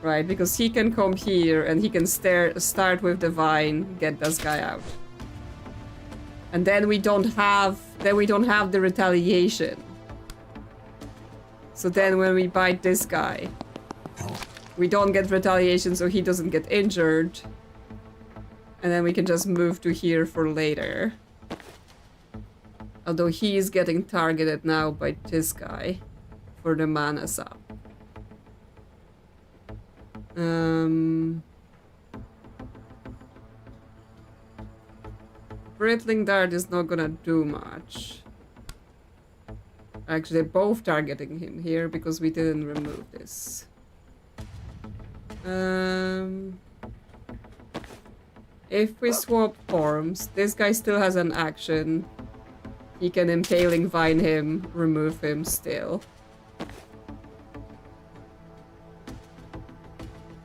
Right, because he can come here and he can start with the vine, get this guy out. And then we don't have the retaliation. So then when we bite this guy, we don't get retaliation, so he doesn't get injured. And then we can just move to here for later. Although he is getting targeted now by this guy for the mana sap. Brittling Dart is not gonna do much. Actually, they're both targeting him here because we didn't remove this. If we swap forms, this guy still has an action. He can Impaling Vine him, remove him still.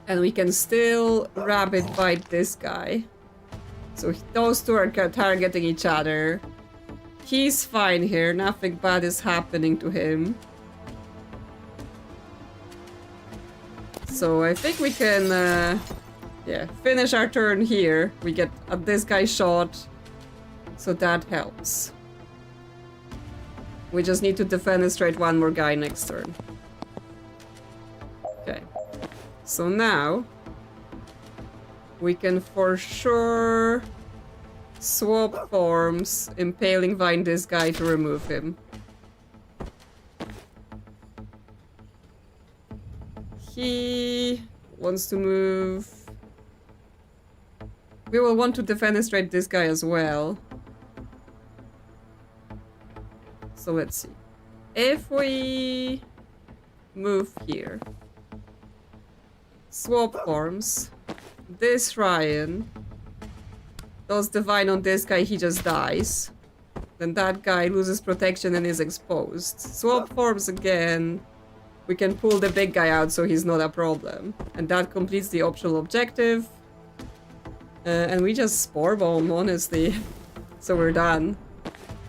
And we can still Rabbit Bite this guy. So those two are targeting each other. He's fine here, nothing bad is happening to him. So I think we can, yeah, finish our turn here. We get this guy shot, so that helps. We just need to defenestrate one more guy next turn. Okay. So now we can for sure swap forms, Impaling Vine this guy to remove him. He wants to move. We will want to defenestrate this guy as well. So let's see. If we move here, swap forms, this Ryan does Divine on this guy, he just dies. Then that guy loses protection and is exposed. Swap forms again. We can pull the big guy out so he's not a problem. And that completes the optional objective. And we just Spore Bomb, honestly. So we're done.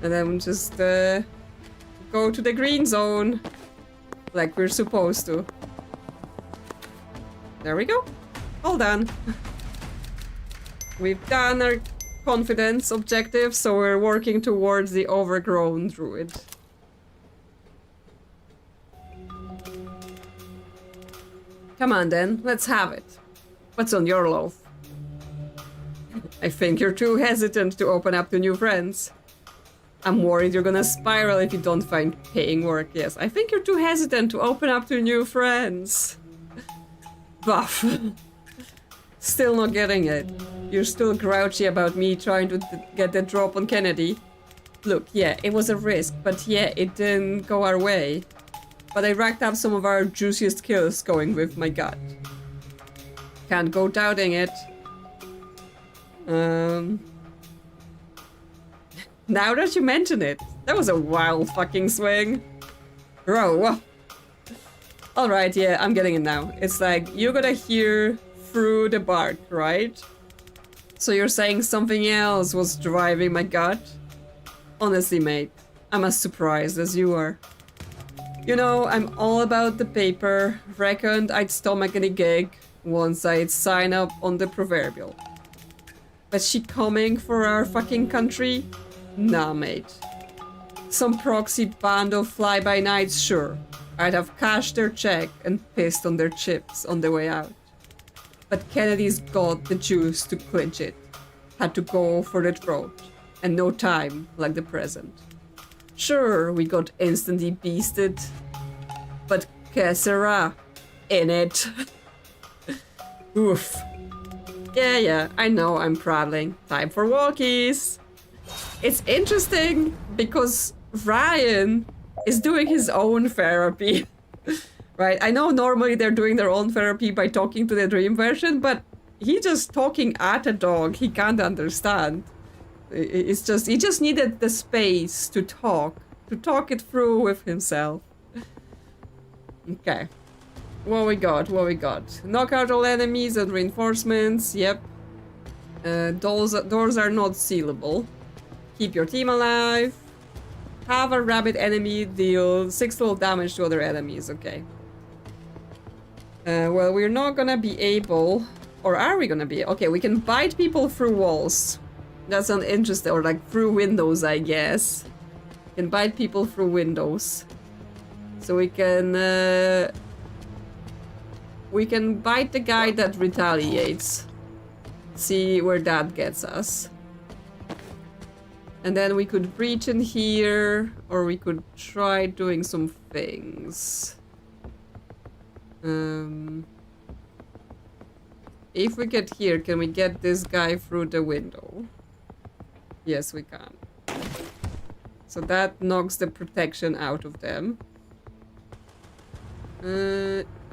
And then just go to the green zone. Like we're supposed to. There we go. All done. We've done our confidence objective, so we're working towards the overgrown druid. Come on then, let's have it. What's on your loaf? I think you're too hesitant to open up to new friends. I'm worried you're gonna spiral if you don't find paying work. Yes, I think you're too hesitant to open up to new friends. Buff. Still not getting it. You're still grouchy about me trying to get the drop on Kennedy. Look, yeah, it was a risk, but yeah, it didn't go our way. But I racked up some of our juiciest kills going with my gut. Can't go doubting it. Now that you mention it, that was a wild fucking swing. Bro. Alright, yeah, I'm getting it now. It's like, you gotta hear through the bark, right? So you're saying something else was driving my gut? Honestly, mate, I'm as surprised as you are. You know, I'm all about the paper. Reckoned I'd stomach any gig once I'd sign up on the proverbial. But she coming for our fucking country? Nah, mate. Some proxy band of fly-by-nights, sure. I'd have cashed their check and pissed on their chips on the way out. But Kennedy's got the juice to clinch it. Had to go for the throat. And no time like the present. Sure, we got instantly beasted. But que sera? In it. Oof. Yeah, I know I'm prattling. Time for walkies. It's interesting because Ryan is doing his own therapy. Right? I know normally they're doing their own therapy by talking to the dream version, but he just talking at a dog he can't understand. It's just, he just needed the space to talk it through with himself. Okay. What we got? Knock out all enemies and reinforcements, yep. Doors are not sealable. Keep your team alive. Have a rabbit enemy deal 6 little damage to other enemies, okay. Well, we're not gonna be able... Or are we gonna be? Okay, we can bite people through walls. That's not interesting, or like through windows, I guess. Can bite people through windows. So we can bite the guy that retaliates. See where that gets us. And then we could breach in here, or we could try doing some things. If we get here, can we get this guy through the window? Yes, we can. So that knocks the protection out of them.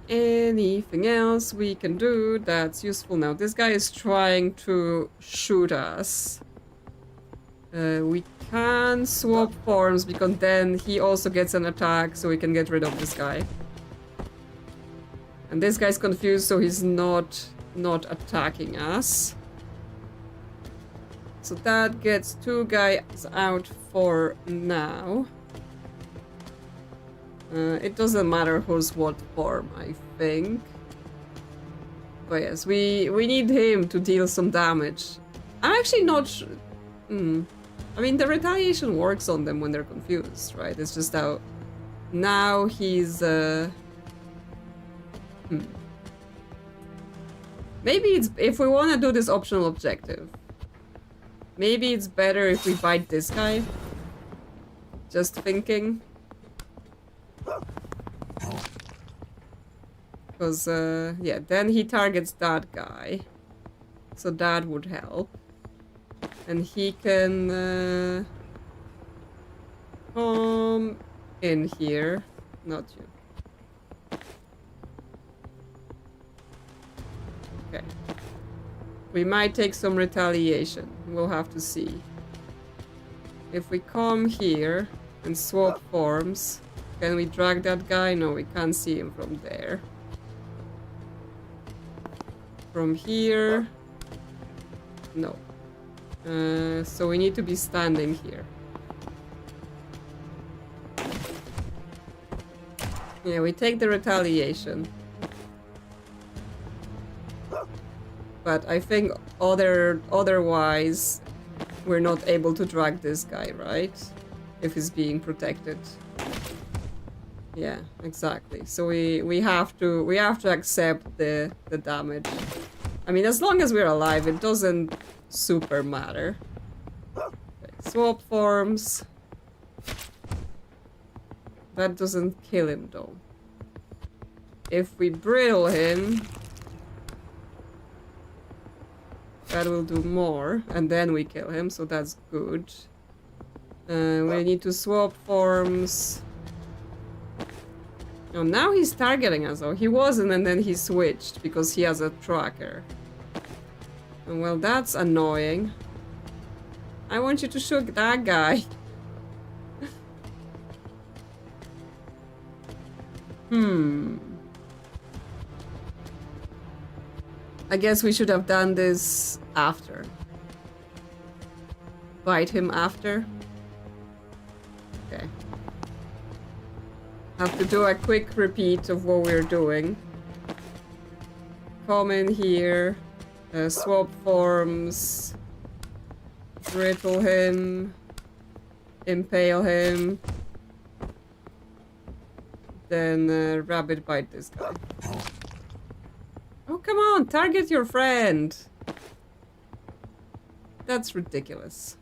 Anything else we can do that's useful now? This guy is trying to shoot us. We can swap forms because then he also gets an attack, so we can get rid of this guy. And this guy's confused, so he's not attacking us. So that gets 2 guys out for now. It doesn't matter who's what form, I think. But yes, we need him to deal some damage. I'm actually not I mean, the retaliation works on them when they're confused, right? It's just how now he's Maybe it's, if we want to do this optional objective, maybe it's better if we bite this guy. Just thinking. Because, yeah, then he targets that guy. So that would help. And he can, come in here. Not you. Okay. We might take some retaliation. We'll have to see. If we come here and swap forms, can we drag that guy? No, we can't see him from there. From here, no. So we need to be standing here. Yeah, we take the retaliation. But I think otherwise we're not able to drag this guy, right? If he's being protected. Yeah, exactly. So we have to accept the damage. I mean, as long as we're alive, it doesn't super matter. Okay, swap forms. That doesn't kill him though. If we brittle him, that will do more, and then we kill him, so that's good. We need to swap forms. Oh, now he's targeting us, though. He wasn't, and then he switched because he has a tracker. And well, that's annoying. I want you to shoot that guy. I guess we should have done this after. Bite him after. Okay. Have to do a quick repeat of what we're doing. Come in here. Swap forms. Brittle him. Impale him. Then rabbit bite this guy. Oh, come on, target your friend. That's ridiculous.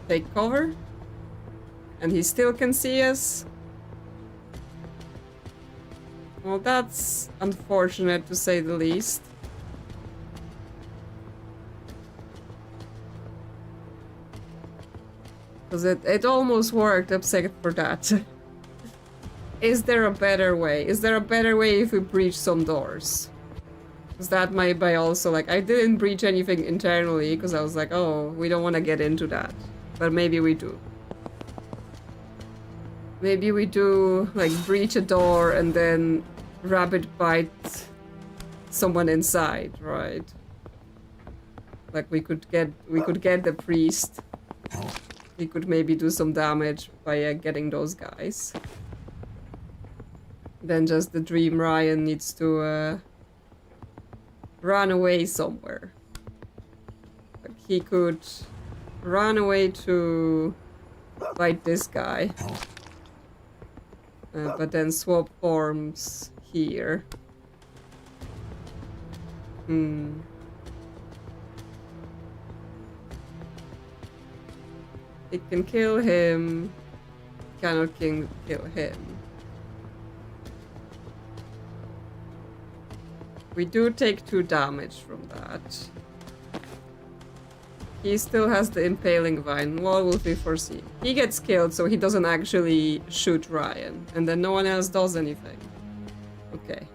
Take cover. And he still can see us. Well, that's unfortunate to say the least. Because it almost worked except for that. Is there a better way? Is there a better way if we breach some doors? Because that might be also like, I didn't breach anything internally because I was like, oh, we don't want to get into that. But maybe we do. Maybe we do like breach a door and then rabbit bite someone inside, right? Like we could get the priest. We could maybe do some damage by getting those guys. Then just the Dream Ryan needs to run away somewhere. Like he could run away to fight this guy. But then swap forms here. It can kill him. cannot kill him. We do take 2 damage from that. He still has the impaling vine. What will we foresee? He gets killed, so he doesn't actually shoot Ryan. And then no one else does anything. Okay.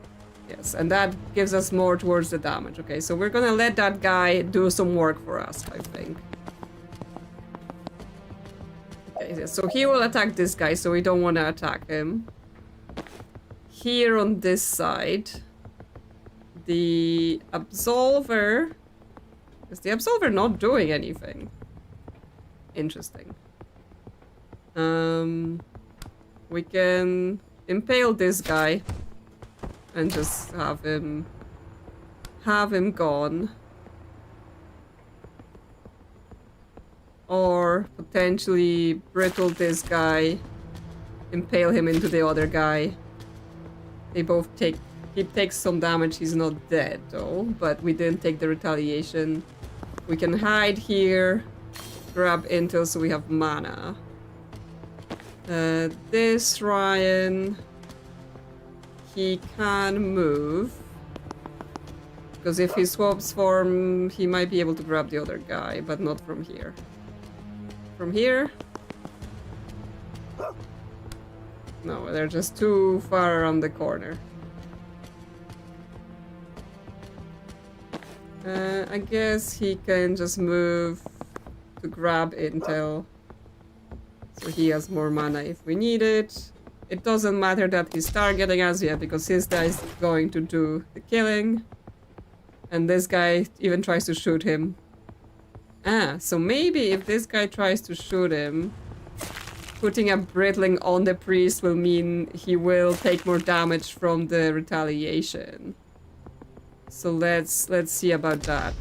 Yes, and that gives us more towards the damage. Okay, so we're gonna let that guy do some work for us, I think. Okay, so he will attack this guy, so we don't want to attack him. Here on this side, the Absolver... Is the Absolver not doing anything? Interesting. We can impale this guy and just have him gone. Or potentially brittle this guy, impale him into the other guy. They both take... He takes some damage, he's not dead though, but we didn't take the retaliation. We can hide here, grab intel so we have mana. This Ryan, he can move. Because if he swaps form, he might be able to grab the other guy, but not from here. From here? No, they're just too far around the corner. I guess he can just move to grab intel. So he has more mana if we need it. It doesn't matter that he's targeting us yet because his guy is going to do the killing. And this guy even tries to shoot him. Ah, so maybe if this guy tries to shoot him, putting a brittling on the priest will mean he will take more damage from the retaliation. So let's see about that.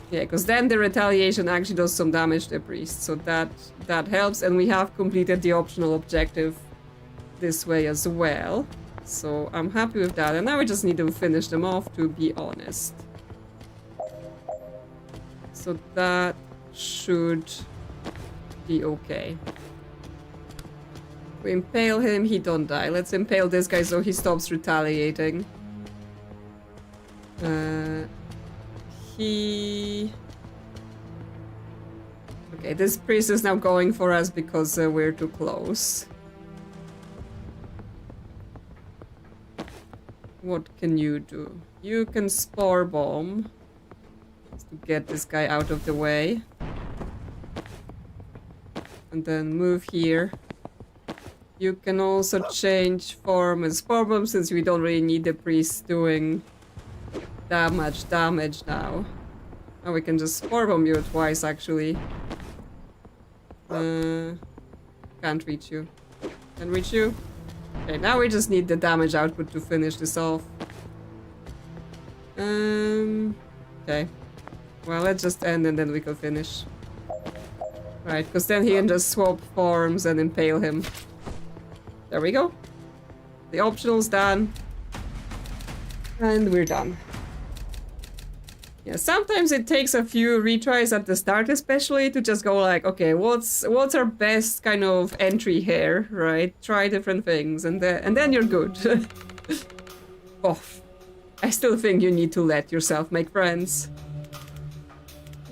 Yeah, because then the retaliation actually does some damage to the priest, so that helps, and we have completed the optional objective this way as well. So I'm happy with that, and now we just need to finish them off, to be honest. So that should be okay. We impale him, he don't die. Let's impale this guy so he stops retaliating. Okay, this priest is now going for us because we're too close. What can you do? You can spore bomb to get this guy out of the way. And then move here. You can also change form and spore bomb since we don't really need the priest doing that much damage now. And we can just spore bomb you twice actually. Can't reach you. Can reach you? Okay, now we just need the damage output to finish this off. Okay. Well, let's just end and then we can finish. Right, because then he can just swap forms and impale him. There we go. The optional's done. And we're done. Yeah, sometimes it takes a few retries at the start especially to just go like, okay, what's our best kind of entry here, right? Try different things and then you're good. Oh, I still think you need to let yourself make friends.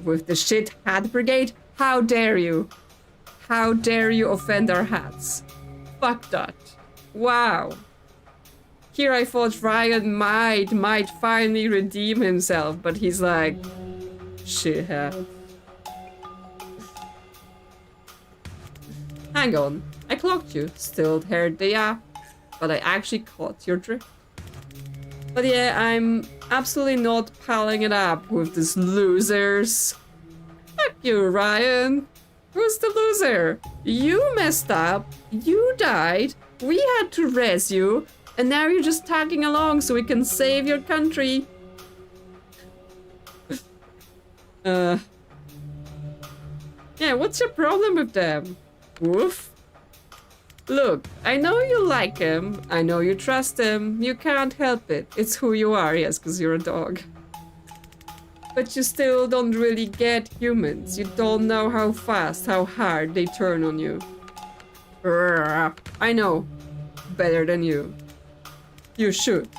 With the shit hat brigade? How dare you? How dare you offend our hats? Fuck that. Wow. Here I thought Ryan might finally redeem himself, but he's like, shit hat. Hang on, I clocked you. Still heard the yeah, but I actually caught your drift. But yeah, I'm absolutely not palling it up with these losers. Fuck you, Ryan. Who's the loser? You messed up, you died, we had to res you, and now you're just tagging along so we can save your country. Yeah, what's your problem with them? Woof. Look, I know you like him, I know you trust him, you can't help it. It's who you are, yes, because you're a dog. But you still don't really get humans. You don't know how fast, how hard they turn on you. I know. Better than you. You should.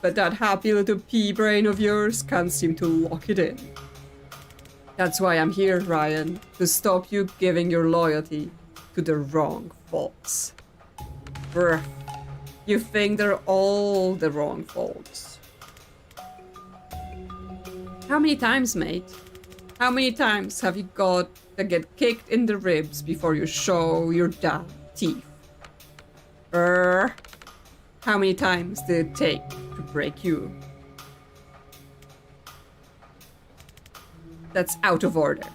But that happy little pea brain of yours can't seem to lock it in. That's why I'm here, Ryan. To stop you giving your loyalty to the wrong folks. You think they're all the wrong folks. How many times, mate? How many times have you got to get kicked in the ribs before you show your damn teeth? How many times did it take to break you? That's out of order.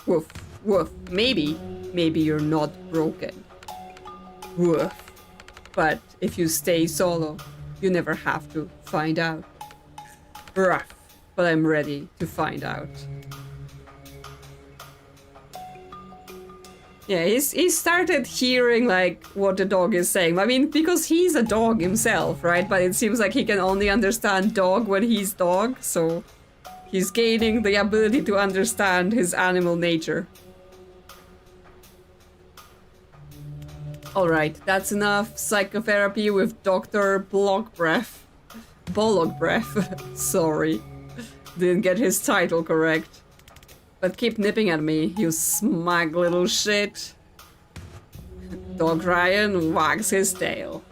Woof, woof. Maybe you're not broken. Woof. But if you stay solo, you never have to find out. Rough. But I'm ready to find out. Yeah, he started hearing like what the dog is saying. I mean, because he's a dog himself, right? But it seems like he can only understand dog when he's dog, so he's gaining the ability to understand his animal nature. Alright, that's enough psychotherapy with Dr. Bollock Breath. Sorry. Didn't get his title correct. But keep nipping at me, you smug little shit. Dog Ryan wags his tail.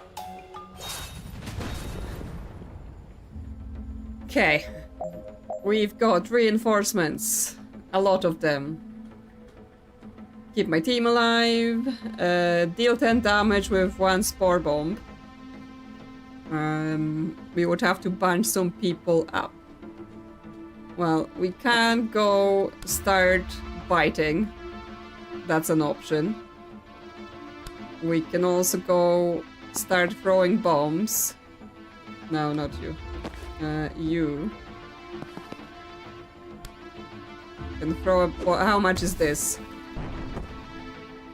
Okay. We've got reinforcements. A lot of them. Keep my team alive. Deal 10 damage with 1 spore bomb. We would have to bunch some people up. Well, we can go start biting. That's an option. We can also go start throwing bombs. No, not you. You. Can throw a... How much is this?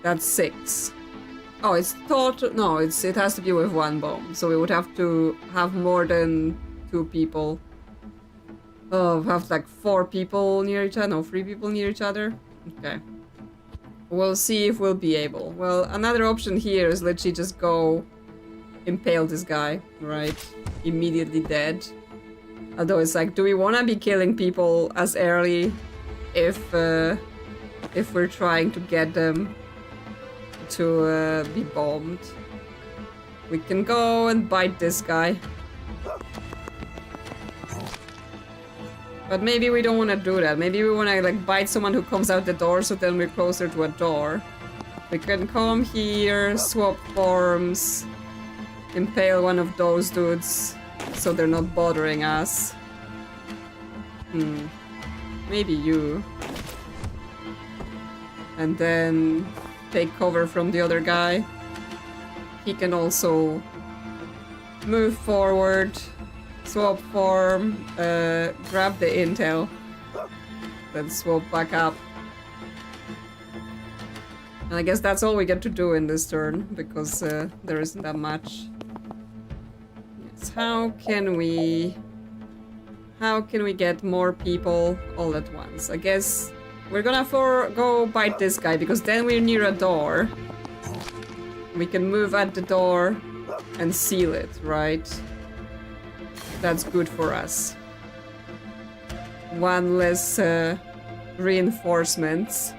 That's 6. Oh, it's thought... No, it has to be with 1 bomb. So we would have to have more than 2 people. Oh, have like 4 people near each other? No, 3 people near each other? Okay. We'll see if we'll be able. Well, another option here is literally just go impale this guy, right? Immediately dead. Although it's like, do we want to be killing people as early if we're trying to get them to be bombed? We can go and bite this guy. But maybe we don't want to do that. Maybe we want to like bite someone who comes out the door, so then we're closer to a door. We can come here, swap forms, impale one of those dudes, so they're not bothering us. Maybe you. And then take cover from the other guy. He can also move forward. Swap form, grab the intel, then swap back up. And I guess that's all we get to do in this turn, because there isn't that much. Yes, how can we get more people all at once? I guess we're gonna go bite this guy, because then we're near a door. We can move at the door and seal it, right? That's good for us. 1 less reinforcements.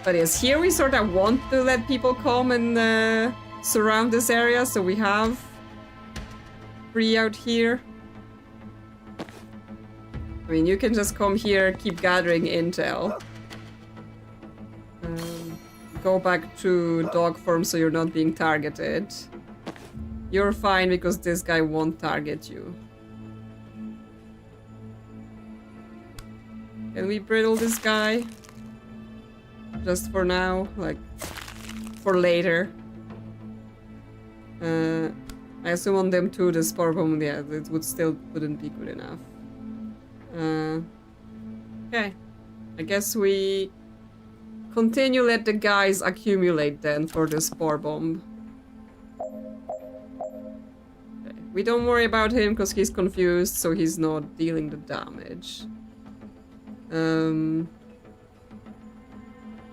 But yes, here we sort of want to let people come and surround this area, so we have 3 out here. I mean, you can just come here, keep gathering intel. Go back to dog form so you're not being targeted. You're fine because this guy won't target you. Can we brittle this guy? Just for now, like, for later. I assume on them too, the spore bomb, yeah, it wouldn't be good enough. Okay. I guess we continue let the guys accumulate then for the spore bomb. Okay. We don't worry about him because he's confused, so he's not dealing the damage.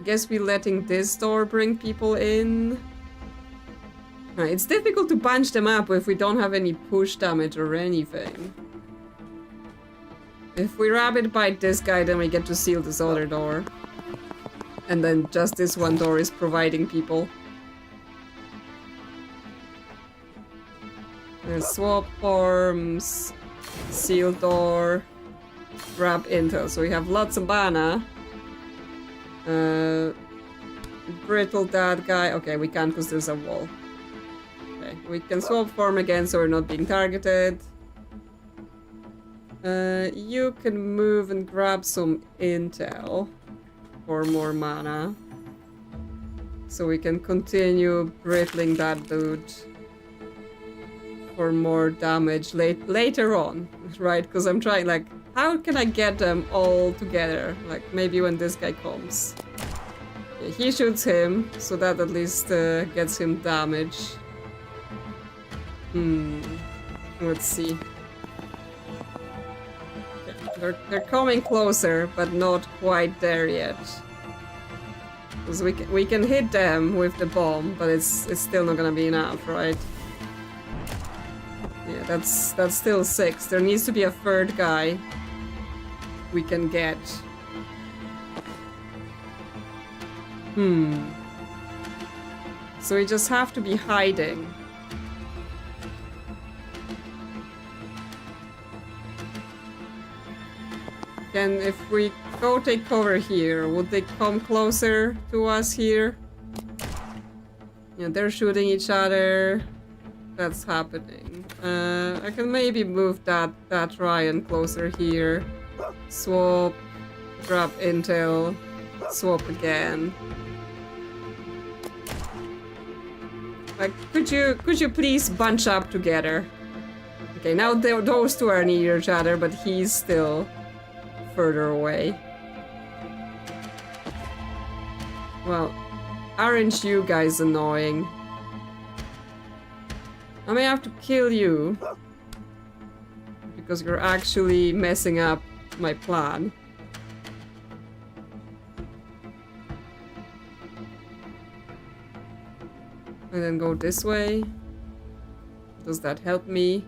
Guess we're letting this door bring people in. It's difficult to bunch them up if we don't have any push damage or anything. If we rapid bite this guy, then we get to seal this other door. And then just this one door is providing people. Swap forms, seal door, grab intel. So we have lots of mana. Brittle that guy. Okay, we can't because there's a wall. Okay, we can swap form again so we're not being targeted. You can move and grab some intel for more mana. So we can continue brittling that dude for more damage later on, right? Because I'm trying, like, how can I get them all together? Like, maybe when this guy comes. Okay, he shoots him, so that at least gets him damage. Let's see. They're coming closer, but not quite there yet. Because we can hit them with the bomb, but it's still not gonna be enough, right? Yeah, that's still 6. There needs to be a third guy we can get. So we just have to be hiding. And if we go take cover here, would they come closer to us here? Yeah, they're shooting each other. That's happening. I can maybe move that Ryan closer here. Swap, grab intel, swap again. Like, could you please bunch up together? Okay, now those two are near each other, but he's still further away. Well, aren't you guys annoying? I may have to kill you because you're actually messing up my plan. And then go this way. Does that help me?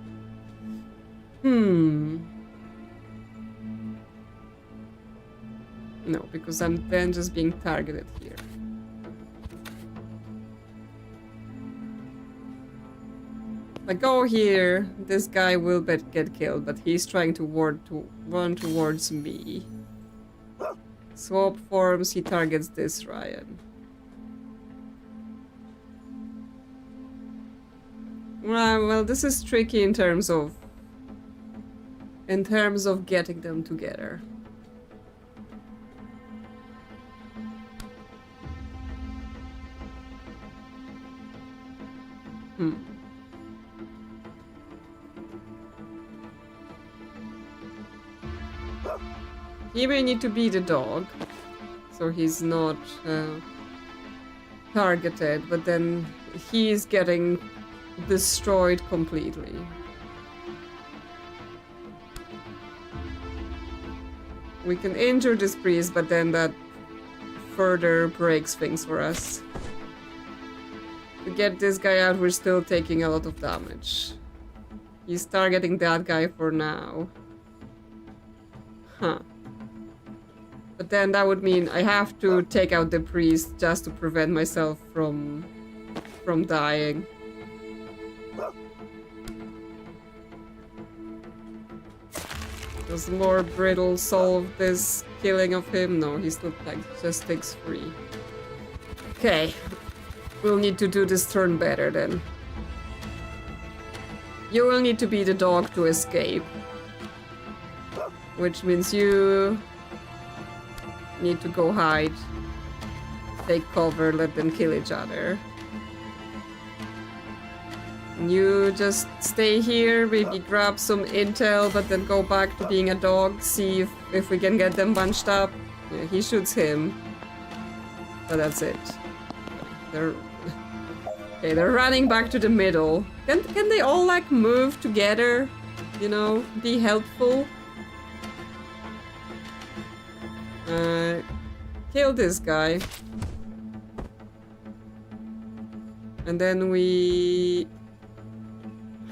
No, because I'm then just being targeted here. If I go here, this guy will get killed, but he's trying to run towards me. Swap forms, he targets this Ryan. Well, this is tricky in terms of getting them together. He may need to be the dog, so he's not targeted, but then he's getting destroyed completely. We can injure this priest, but then that further breaks things for us. To get this guy out, we're still taking a lot of damage. He's targeting that guy for now. Huh. But then that would mean I have to take out the priest just to prevent myself from dying. Does more brittle solve this killing of him? No, he still just takes 3. Okay. We'll need to do this turn better then. You will need to be the dog to escape. Which means you need to go hide. Take cover, let them kill each other. You just stay here, maybe grab some intel, but then go back to being a dog, see if we can get them bunched up. Yeah, he shoots him. But that's it. They're running back to the middle. Can they all, like, move together? You know, be helpful? Kill this guy. And then we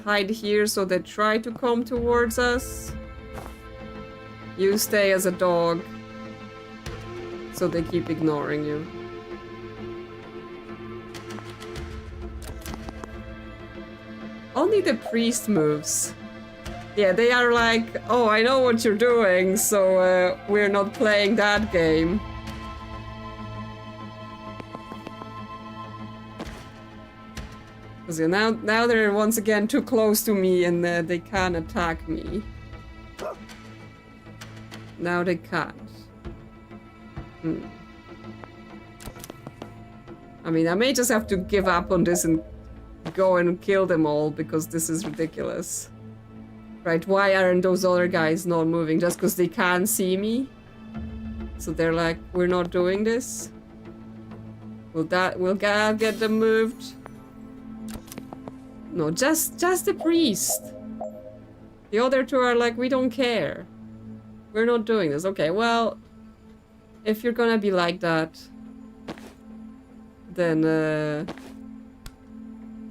hide here so they try to come towards us. You stay as a dog so they keep ignoring you. Only the priest moves. Yeah, they are like, oh, I know what you're doing, so we're not playing that game. Because now they're once again too close to me and they can't attack me. Now they can't. I mean, I may just have to give up on this and go and kill them all because this is ridiculous. Right, why aren't those other guys not moving? Just because they can't see me? So they're like, we're not doing this? Will God get them moved? No, just the priest. The other two are like, we don't care. We're not doing this. Okay, well, if you're gonna be like that, then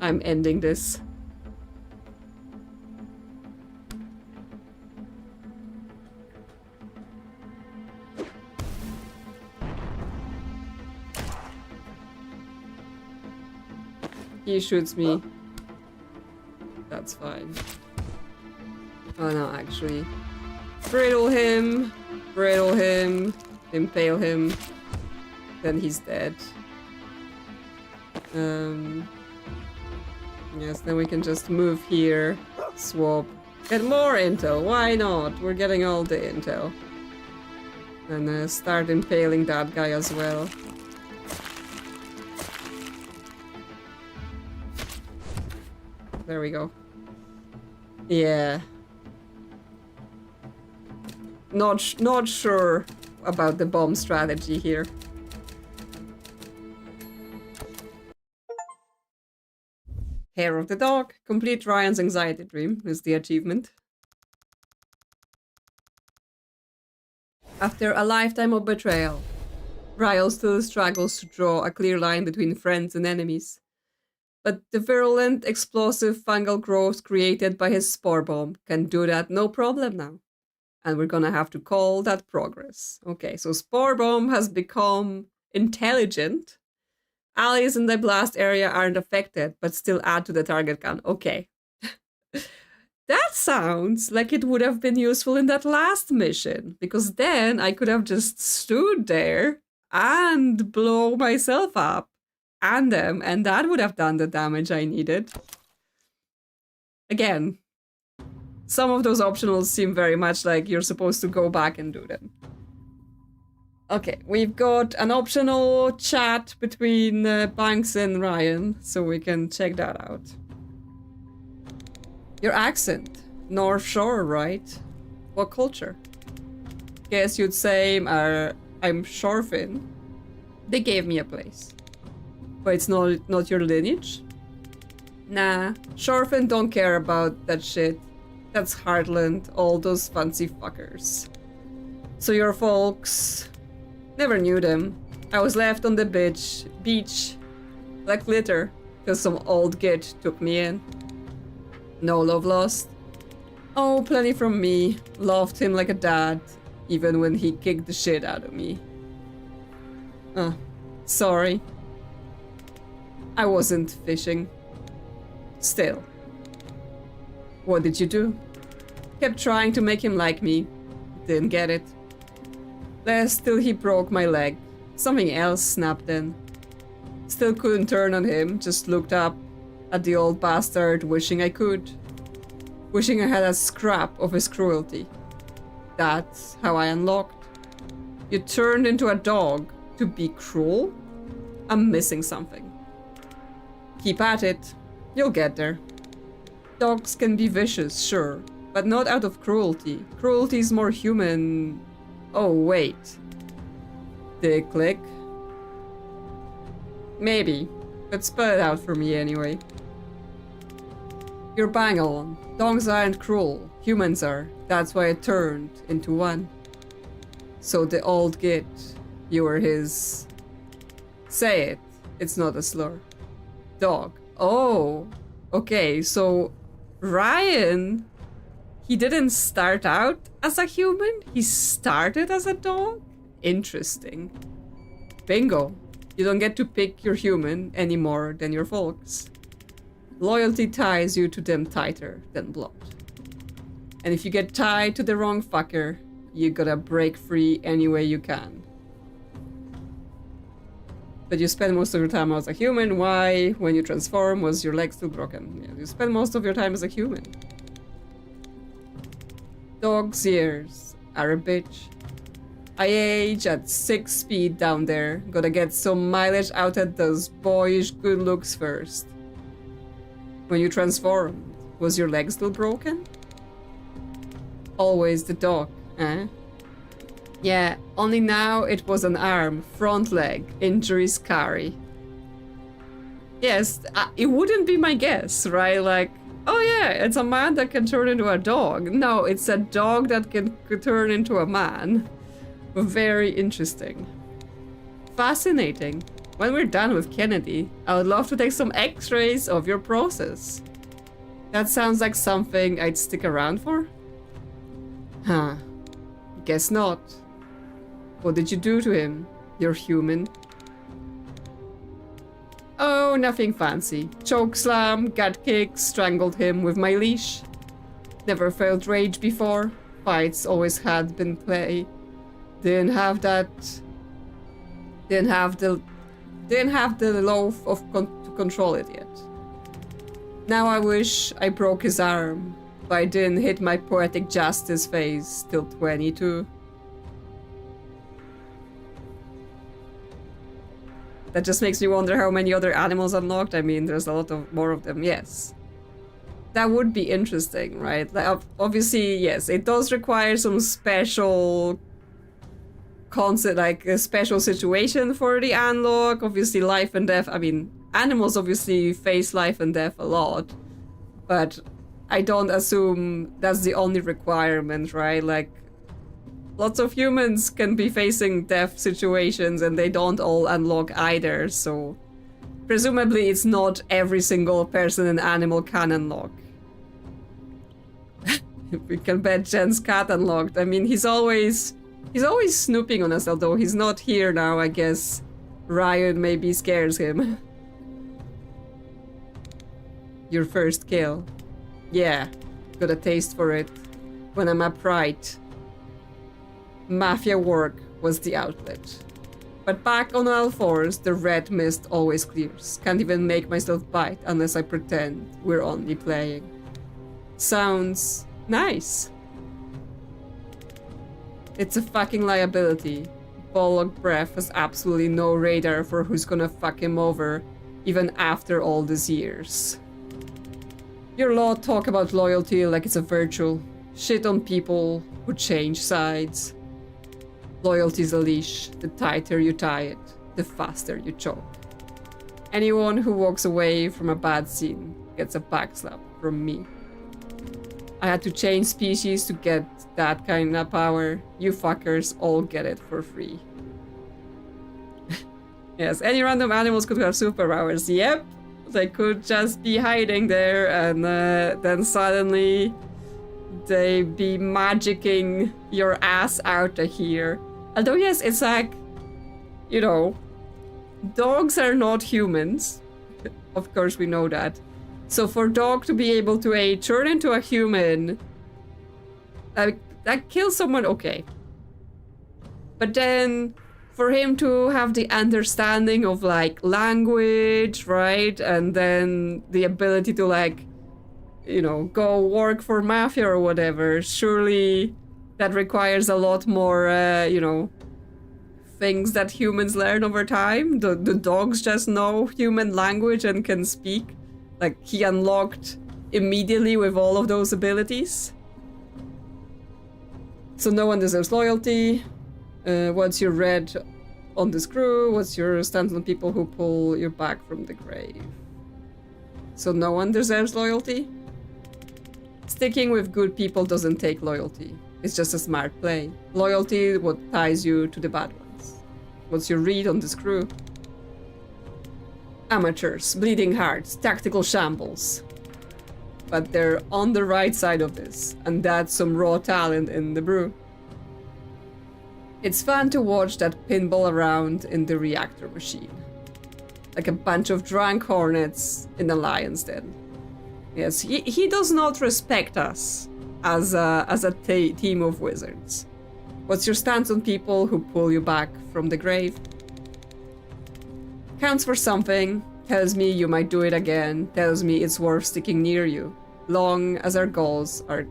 I'm ending this. He shoots me. That's fine. Oh no, actually. Brittle him, impale him, then he's dead. Yes, then we can just move here, swap, get more intel, why not? We're getting all the intel. And start impaling that guy as well. There we go. Yeah. Not sure about the bomb strategy here. Hair of the dog. Complete Ryan's anxiety dream is the achievement. After a lifetime of betrayal, Ryan still struggles to draw a clear line between friends and enemies. But the virulent, explosive fungal growth created by his spore bomb can do that no problem now. And we're gonna have to call that progress. Okay, so spore bomb has become intelligent. Allies in the blast area aren't affected, but still add to the target count. Okay. That sounds like it would have been useful in that last mission, because then I could have just stood there and blow myself up and them, and that would have done the damage I needed. Again, some of those optionals seem very much like you're supposed to go back and do them. Okay, we've got an optional chat between Banks and Ryan, so we can check that out. Your accent. North Shore, right? What culture? Guess you'd say I'm Shorefin. They gave me a place. But it's not your lineage? Nah, Shorefin don't care about that shit. That's Heartland, all those fancy fuckers. So your folks... Never knew them. I was left on the beach like litter, because some old git took me in. No love lost. Oh, plenty from me. Loved him like a dad, even when he kicked the shit out of me. Sorry. I wasn't fishing. Still. What did you do? Kept trying to make him like me. Didn't get it. Till he broke my leg. Something else snapped then. Still couldn't turn on him, just looked up at the old bastard, wishing I could. Wishing I had a scrap of his cruelty. That's how I unlocked. You turned into a dog to be cruel? I'm missing something. Keep at it. You'll get there. Dogs can be vicious, sure, but not out of cruelty. Cruelty is more human... Oh, wait. Did it click? Maybe, but spell it out for me anyway. You're bang on. Dogs aren't cruel. Humans are. That's why it turned into one. So the old git, you were his... Say it. It's not a slur. Dog. Oh, okay, so Ryan, he didn't start out as a human, he started as a dog? Interesting. Bingo. You don't get to pick your human any more than your folks. Loyalty ties you to them tighter than blood. And if you get tied to the wrong fucker, you gotta break free any way you can. But you spend most of your time as a human. Why? When you transform, was your leg still broken? Yeah, you spend most of your time as a human. Dog's ears are a bitch. I age at 6 speed down there. Gotta get some mileage out of those boyish good looks first. When you transformed, was your leg still broken? Always the dog, eh? Yeah, only now it was an arm, front leg, injuries carry. Yes, it wouldn't be my guess, right? Like, oh yeah, it's a man that can turn into a dog. No, it's a dog that can turn into a man. Very interesting. Fascinating. When we're done with Kennedy, I would love to take some x-rays of your process. That sounds like something I'd stick around for? Huh. Guess not. What did you do to him? You're human. Oh, nothing fancy. Chokeslam, gut kick, strangled him with my leash. Never felt rage before. Fights always had been play. Didn't have the loaf to control it yet. Now I wish I broke his arm, but I didn't hit my poetic justice phase till 22. That just makes me wonder how many other animals unlocked. I mean, there's a lot more of them, yes. That would be interesting, right? Like, obviously, yes, it does require some special concept, like a special situation for the unlock. Obviously, life and death. I mean, animals obviously face life and death a lot, but I don't assume that's the only requirement, right? Like, lots of humans can be facing death situations and they don't all unlock either, so presumably it's not every single person an animal can unlock. We can bet Jen's cat unlocked. I mean, he's always snooping on us, although he's not here now. I guess Ryan maybe scares him. Your first kill. Yeah, got a taste for it. When I'm upright. Mafia work was the outlet. But back on all fours, the red mist always clears. Can't even make myself bite unless I pretend we're only playing. Sounds nice. It's a fucking liability. Bollock Breath has absolutely no radar for who's gonna fuck him over, even after all these years. Your law talk about loyalty like it's a virtue. Shit on people who change sides. Loyalty's a leash. The tighter you tie it, the faster you choke. Anyone who walks away from a bad scene gets a backslap from me. I had to change species to get that kind of power. You fuckers all get it for free. Yes, any random animals could have superpowers. Yep, they could just be hiding there and then suddenly they be magicking your ass out of here. Although yes, it's like, you know, dogs are not humans. Of course we know that. So for dog to be able to turn into a human, that kills someone, okay. But then for him to have the understanding of like language, right? And then the ability to like, you know, go work for mafia or whatever, surely that requires a lot more, you know, things that humans learn over time. The dogs just know human language and can speak. Like, he unlocked immediately with all of those abilities. So no one deserves loyalty. What's your red on this crew? What's your stance on people who pull you back from the grave? So no one deserves loyalty? Sticking with good people doesn't take loyalty. It's just a smart play. Loyalty what ties you to the bad ones. What's your read on this crew? Amateurs, bleeding hearts, tactical shambles. But they're on the right side of this, and that's some raw talent in the brew. It's fun to watch that pinball around in the reactor machine. Like a bunch of drunk hornets in a lion's den. Yes, he does not respect us as a team of wizards. What's your stance on people who pull you back from the grave? Counts for something, tells me you might do it again, tells me it's worth sticking near you, long as our goals are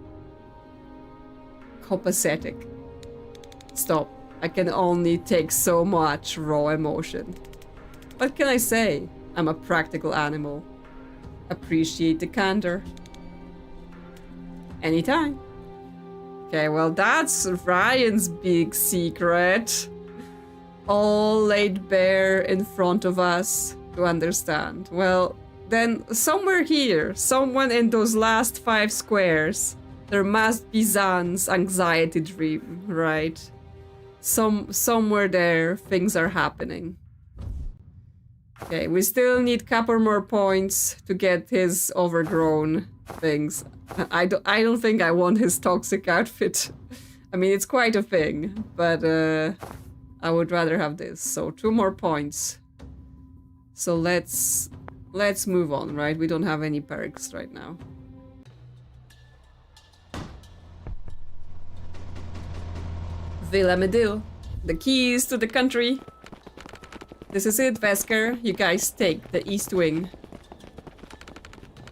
copacetic. Stop. I can only take so much raw emotion. What can I say? I'm a practical animal. Appreciate the candor. Anytime. Okay, well that's Ryan's big secret. All laid bare in front of us to understand. Well, then somewhere here, someone in those last 5 squares, there must be Zan's anxiety dream, right? Somewhere there, things are happening. Okay, we still need a couple more points to get his overgrown things. I don't think I want his toxic outfit. I mean, it's quite a thing, but I would rather have this. So 2 more points. So let's move on, right? We don't have any perks right now. Villa Medil. The keys to the country. This is it, Vesker. You guys take the east wing.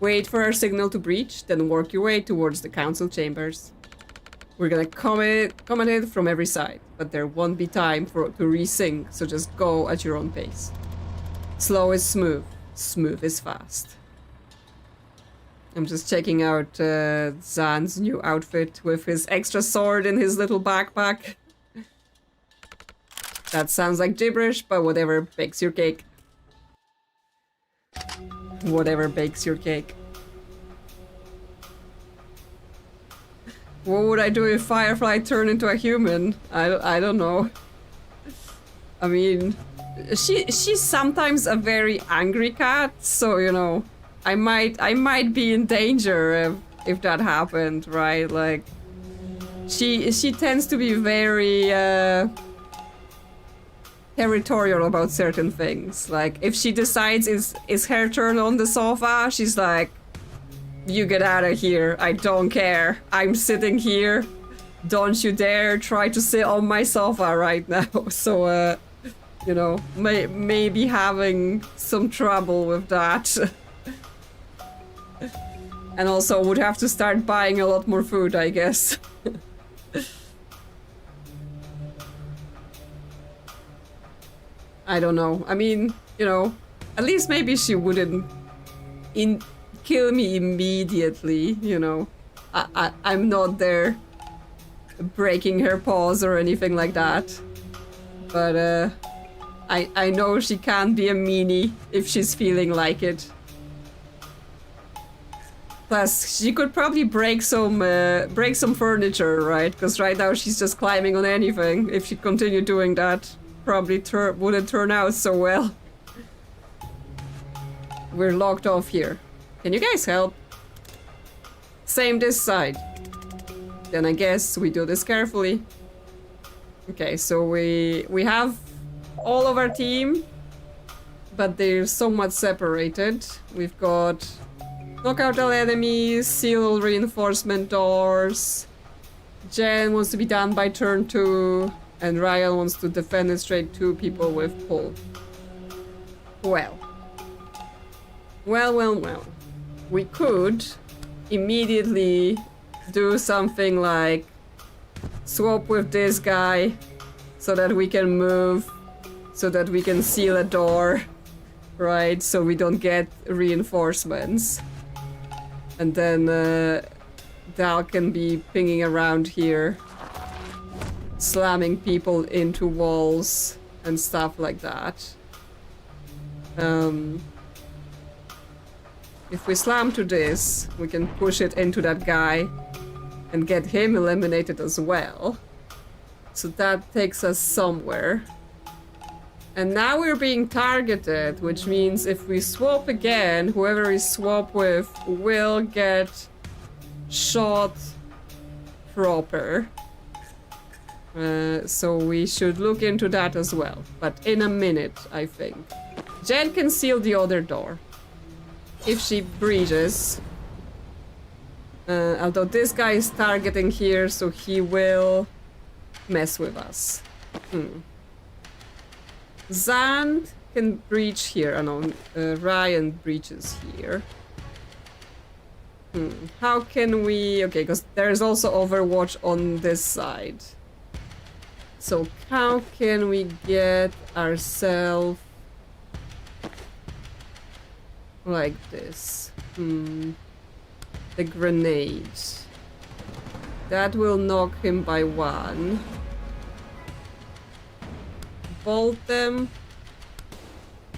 Wait for our signal to breach, then work your way towards the council chambers. We're gonna come at it from every side, but there won't be time to resync, so just go at your own pace. Slow is smooth, smooth is fast. I'm just checking out Zan's new outfit with his extra sword in his little backpack. That sounds like gibberish, but whatever bakes your cake. Whatever bakes your cake. What would I do if Firefly turned into a human? I don't know. I mean, she's sometimes a very angry cat, so you know, I might be in danger if that happened, right? Like, she tends to be very territorial about certain things. Like, if she decides it's her turn on the sofa, she's like, you get out of here, I don't care, I'm sitting here, don't you dare try to sit on my sofa right now. So you know, maybe having some trouble with that. And also would have to start buying a lot more food, I guess. I don't know. I mean, you know, at least maybe she wouldn't kill me immediately, you know. I'm not there breaking her paws or anything like that. But I know she can be a meanie if she's feeling like it. Plus, she could probably break some furniture, right? Because right now she's just climbing on anything. If she continued doing that, probably wouldn't turn out so well. We're locked off here. Can you guys help? Same this side. Then I guess we do this carefully. Okay, so we have all of our team, but they're somewhat separated. We've got knock out all enemies, seal all reinforcement doors. Jen wants to be done by turn 2, and Ryan wants to defenestrate 2 people with pull. Well. We could immediately do something like swap with this guy so that we can move, so that we can seal a door, right? So we don't get reinforcements. And then Dal can be pinging around here, slamming people into walls and stuff like that. If we slam to this, we can push it into that guy and get him eliminated as well. So that takes us somewhere. And now we're being targeted, which means if we swap again, whoever we swap with will get shot proper. So we should look into that as well. But in a minute, I think. Jen can seal the other door. If she breaches. Although this guy is targeting here, so he will mess with us. Zan can breach here. Oh no, Ryan breaches here. How can we... Okay, because there's also Overwatch on this side. So how can we get ourselves like this? The grenades. That will knock him by 1. Bolt them.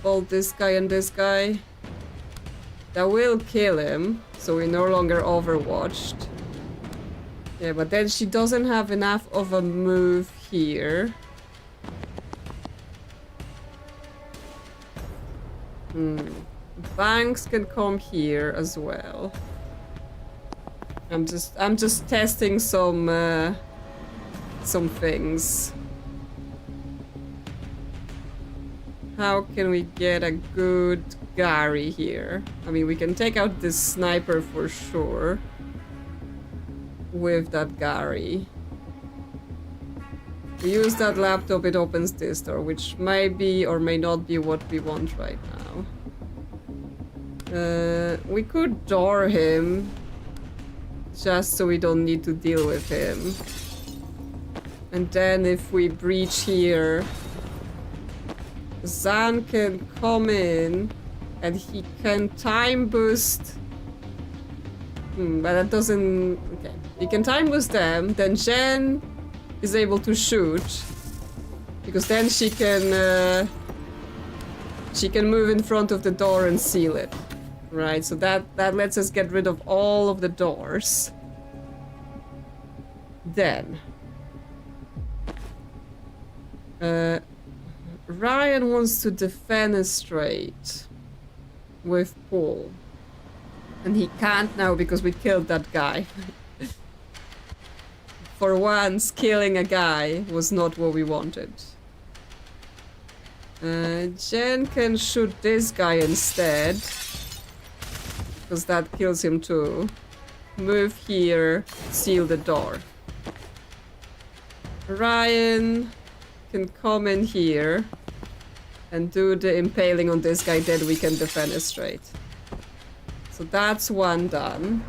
Bolt this guy and this guy. That will kill him, so we're no longer overwatched. Yeah, but then she doesn't have enough of a move here. Banks can come here as well. I'm just testing some things. How can we get a good Gary here? I mean, we can take out this sniper for sure. With that Gary. We use that laptop, it opens this door, which may be or may not be what we want right now. We could door him. Just so we don't need to deal with him. And then if we breach here, Zan can come in and he can time boost. But that doesn't... Okay. He can time boost them, then Jen is able to shoot. Because then she can move in front of the door and seal it. Right, so that lets us get rid of all of the doors. Then Ryan wants to defenestrate with Paul. And he can't now because we killed that guy. For once, killing a guy was not what we wanted. Jen can shoot this guy instead. Because that kills him too. Move here, seal the door. Ryan can come in here and do the impaling on this guy, then we can defenestrate. So that's one done.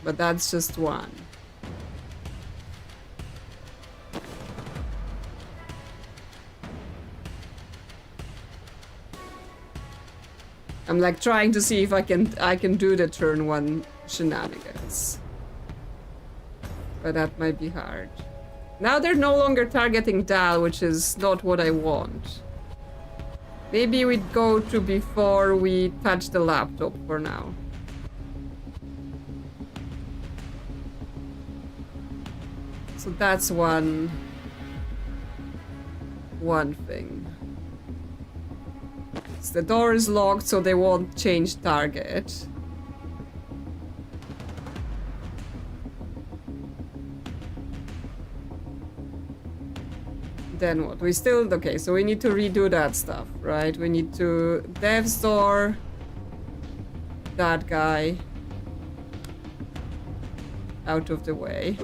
But that's just one. I'm like trying to see if I can do the turn 1 shenanigans. But that might be hard. Now they're no longer targeting Dal, which is not what I want. Maybe we'd go to before we touch the laptop for now. So that's one thing. The door is locked, so they won't change target. Then what? We still... Okay, so we need to redo that stuff, right? We need to... Dev's door. That guy. Out of the way.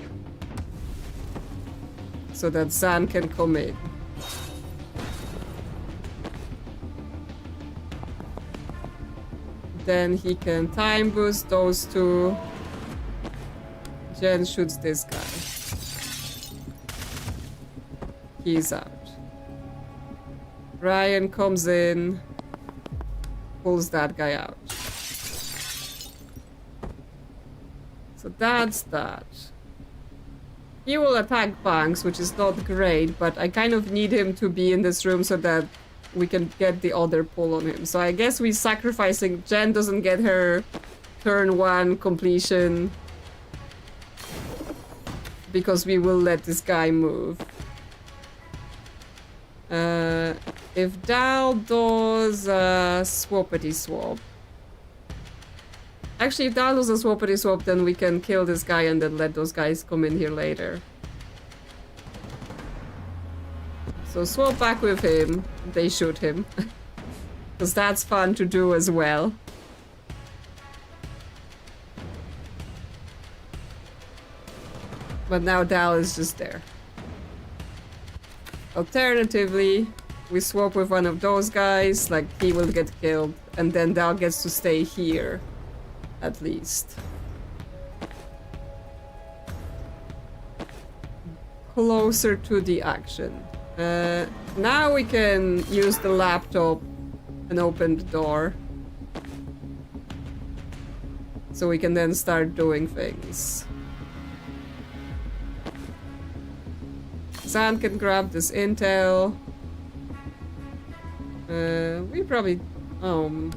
So that Zan can come in. Then he can time boost those two. Jen shoots this guy. He's out. Ryan comes in, pulls that guy out. So that's that. He will attack Banks, which is not great, but I kind of need him to be in this room so that we can get the other pull on him. So I guess we're sacrificing... Jen doesn't get her turn 1 completion because we will let this guy move. If Dal does a swappity swap. Actually, if Dal does a swappity swap, then we can kill this guy and then let those guys come in here later. So swap back with him. They shoot him. Because that's fun to do as well. But now Dal is just there. Alternatively, we swap with one of those guys, like he will get killed, and then Dal gets to stay here, at least. Closer to the action. Now we can use the laptop and open the door. So we can then start doing things. Zan can grab this intel. We probably... oh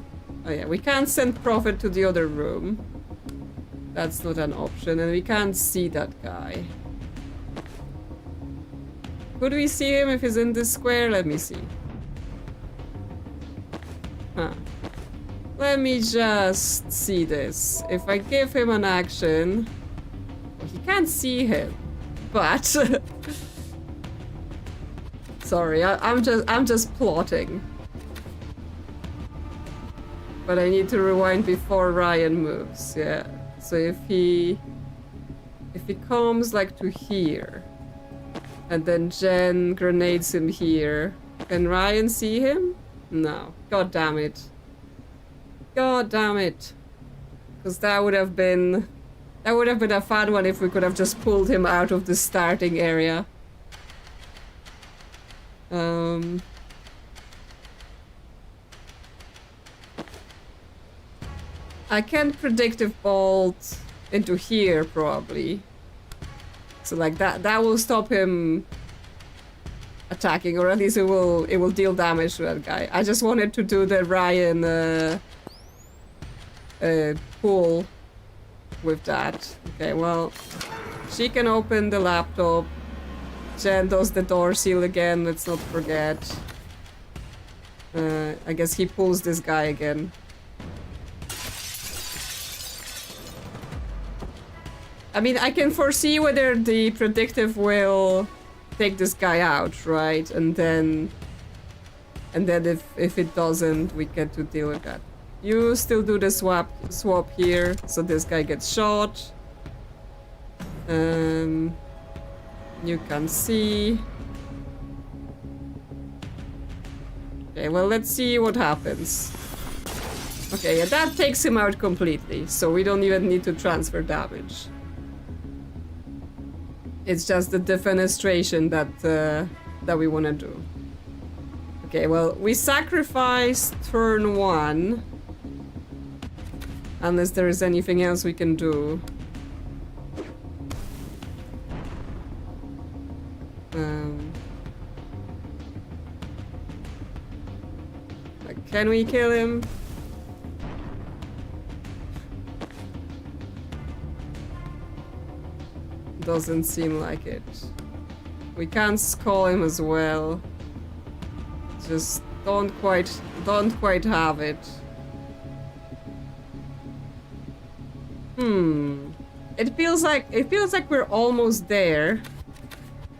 yeah, we can't send Prophet to the other room. That's not an option, and we can't see that guy. Could we see him if he's in this square? Let me see. Huh. Let me just see this. If I give him an action... he can't see him, but... sorry, I'm just plotting. But I need to rewind before Ryan moves, yeah. So if he comes like to here, and then Jen grenades him here, can Ryan see him? No. God damn it. God damn it. Because that would have been a fun one if we could have just pulled him out of the starting area. I can predictive bolt into here probably. So like that will stop him attacking, or at least it will deal damage to that guy. I just wanted to do the Ryan pull with that. Okay, well, she can open the laptop. Jen does the door seal again, let's not forget. I guess he pulls this guy again. I mean, I can foresee whether the predictive will take this guy out, right? And then if it doesn't, we get to deal with that. You still do the swap here, so this guy gets shot. You can see. Okay, well, let's see what happens. Okay, yeah, that takes him out completely, so we don't even need to transfer damage. It's just the defenestration that we want to do. Okay, well, we sacrificed turn 1. Unless there is anything else we can do. Can we kill him? Doesn't seem like it. We can't call him as well. Just don't quite have it. It feels like we're almost there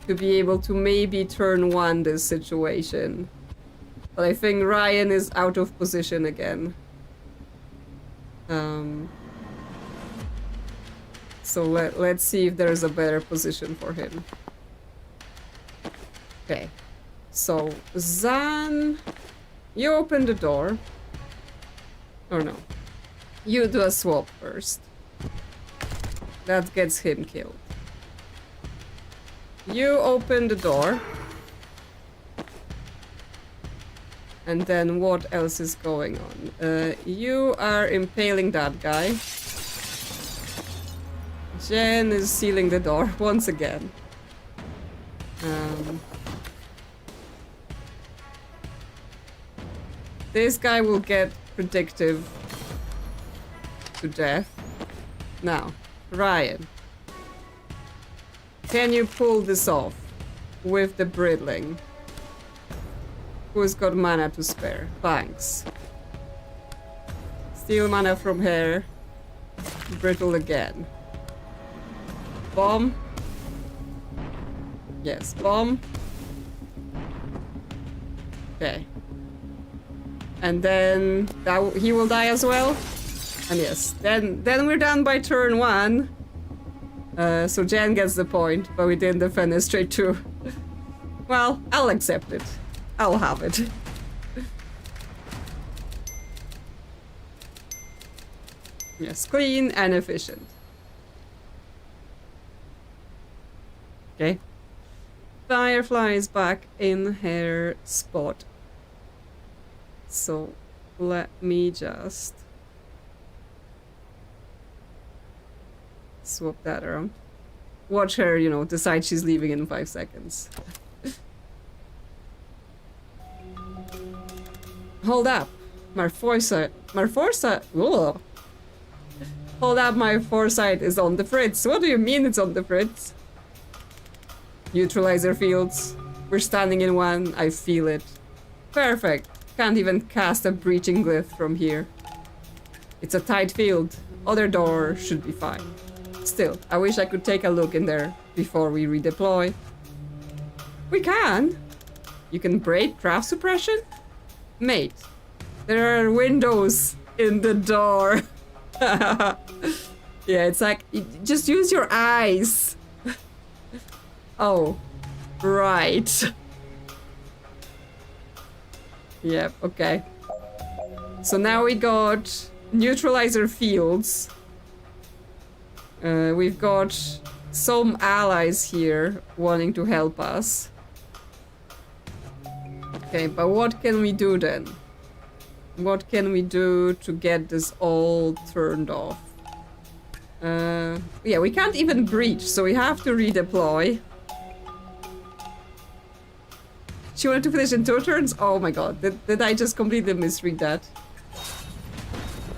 to be able to maybe turn 1 this situation. But I think Ryan is out of position again. So let's see if there's a better position for him. Okay. So, Zan, you open the door. Or no. You do a swap first. That gets him killed. You open the door. And then what else is going on? You are impaling that guy. Jen is sealing the door once again. This guy will get predictive to death. Now, Ryan. Can you pull this off with the Bridling? Who's got mana to spare? Thanks. Steal mana from here. Brittle again. Bomb. Yes, bomb. Okay. And then that he will die as well. And yes, then we're done by turn 1. So Jen gets the point, but we didn't defend it straight 2. Well, I'll accept it. I'll have it. Yes, clean and efficient. Okay. Firefly is back in her spot. So let me just swap that around. Watch her, you know, decide she's leaving in 5 seconds. Hold up. My foresight. Ugh. Hold up, my foresight is on the fritz. What do you mean it's on the fritz? Neutralizer fields. We're standing in one. I feel it. Perfect. Can't even cast a breaching glyph from here. It's a tight field. Other door should be fine. Still, I wish I could take a look in there before we redeploy. We can. You can break craft suppression? Mate, there are windows in the door. Yeah, it's like, just use your eyes. Oh, right. Yep, okay. So now we got neutralizer fields. We've got some allies here wanting to help us. Okay, but what can we do then? What can we do to get this all turned off? Yeah, we can't even breach, so we have to redeploy. She wanted to finish in 2 turns? Oh my god, did I just completely misread that?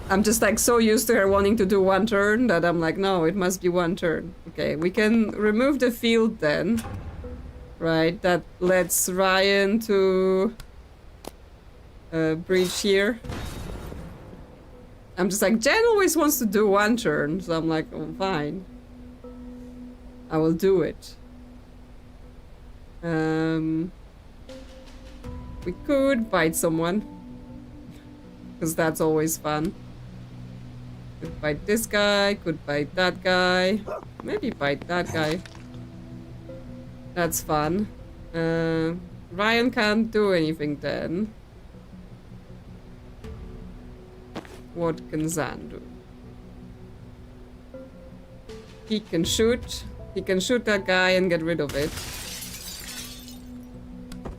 I'm just like so used to her wanting to do 1 turn that I'm like, no, it must be 1 turn. Okay, we can remove the field then. Right, that lets Ryan to breach here. I'm just like, Jen always wants to do 1 turn, so I'm like, oh, fine. I will do it. We could bite someone, because that's always fun. Could bite this guy, could bite that guy. Maybe bite that guy. That's fun. Ryan can't do anything then. What can Zan do? He can shoot. He can shoot that guy and get rid of it.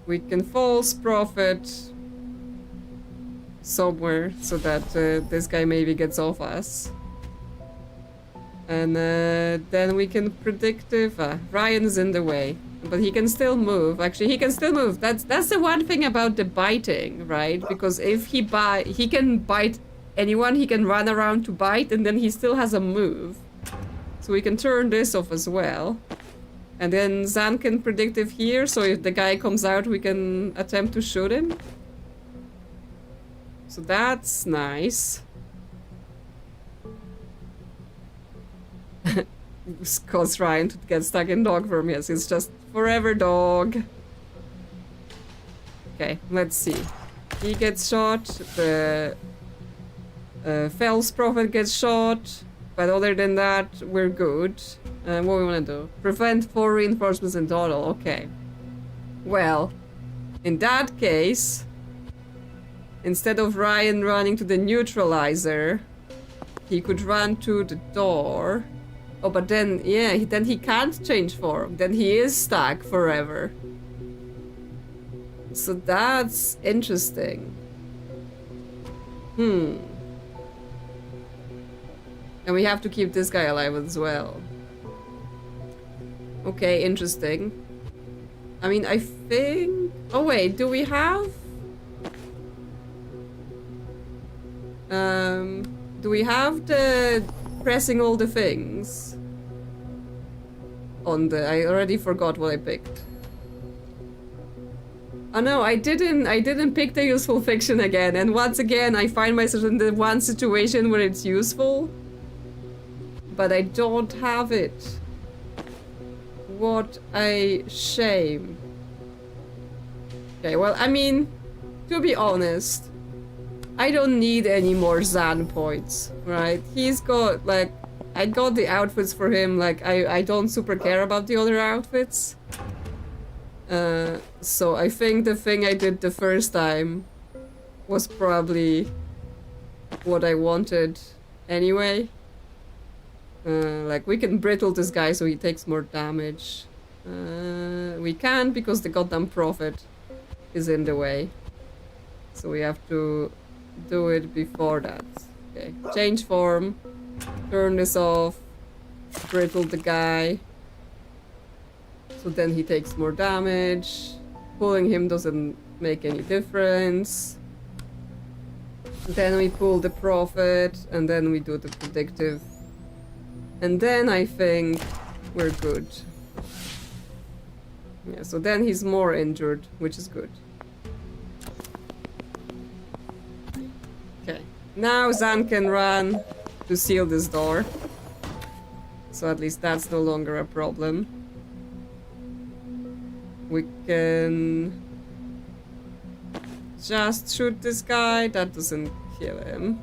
We can false prophet somewhere so that this guy maybe gets off us. And then we can predict if Ryan's in the way, but he can still move. Actually, he can still move. That's the one thing about the biting, right? Because if he can bite anyone, he can run around to bite, and then he still has a move. So we can turn this off as well. And then Zan can predict if here, so if the guy comes out, we can attempt to shoot him. So that's nice. Cause Ryan to get stuck in dog form. Yes, it's just forever dog. Okay, let's see. He gets shot. The Fel's Prophet gets shot. But other than that, we're good. What we want to do? Prevent 4 reinforcements in total. Okay. Well, in that case, instead of Ryan running to the neutralizer, he could run to the door. Oh, but then, yeah, then he can't change form. Then he is stuck forever. So that's interesting. And we have to keep this guy alive as well. Okay, interesting. I mean, I think... Oh wait, do we have... Do we have the pressing all the things? on the... I already forgot what I picked. Oh no, I didn't pick the useful fiction again, and once again I find myself in the one situation where it's useful, but I don't have it. What a shame. Okay, well, I mean, to be honest, I don't need any more Zan points, right? He's got, like, I got the outfits for him, like, I don't super care about the other outfits. So I think the thing I did the first time was probably what I wanted anyway. Like, we can brittle this guy so he takes more damage. We can't because the goddamn prophet is in the way. So we have to do it before that. Okay, change form, turn this off, brittle the guy. So then he takes more damage. Pulling him doesn't make any difference. Then we pull the prophet, and then we do the predictive. And then I think we're good. Yeah, so then he's more injured, which is good. Okay, now Zan can run to seal this door. So at least that's no longer a problem. We can just shoot this guy, that doesn't kill him.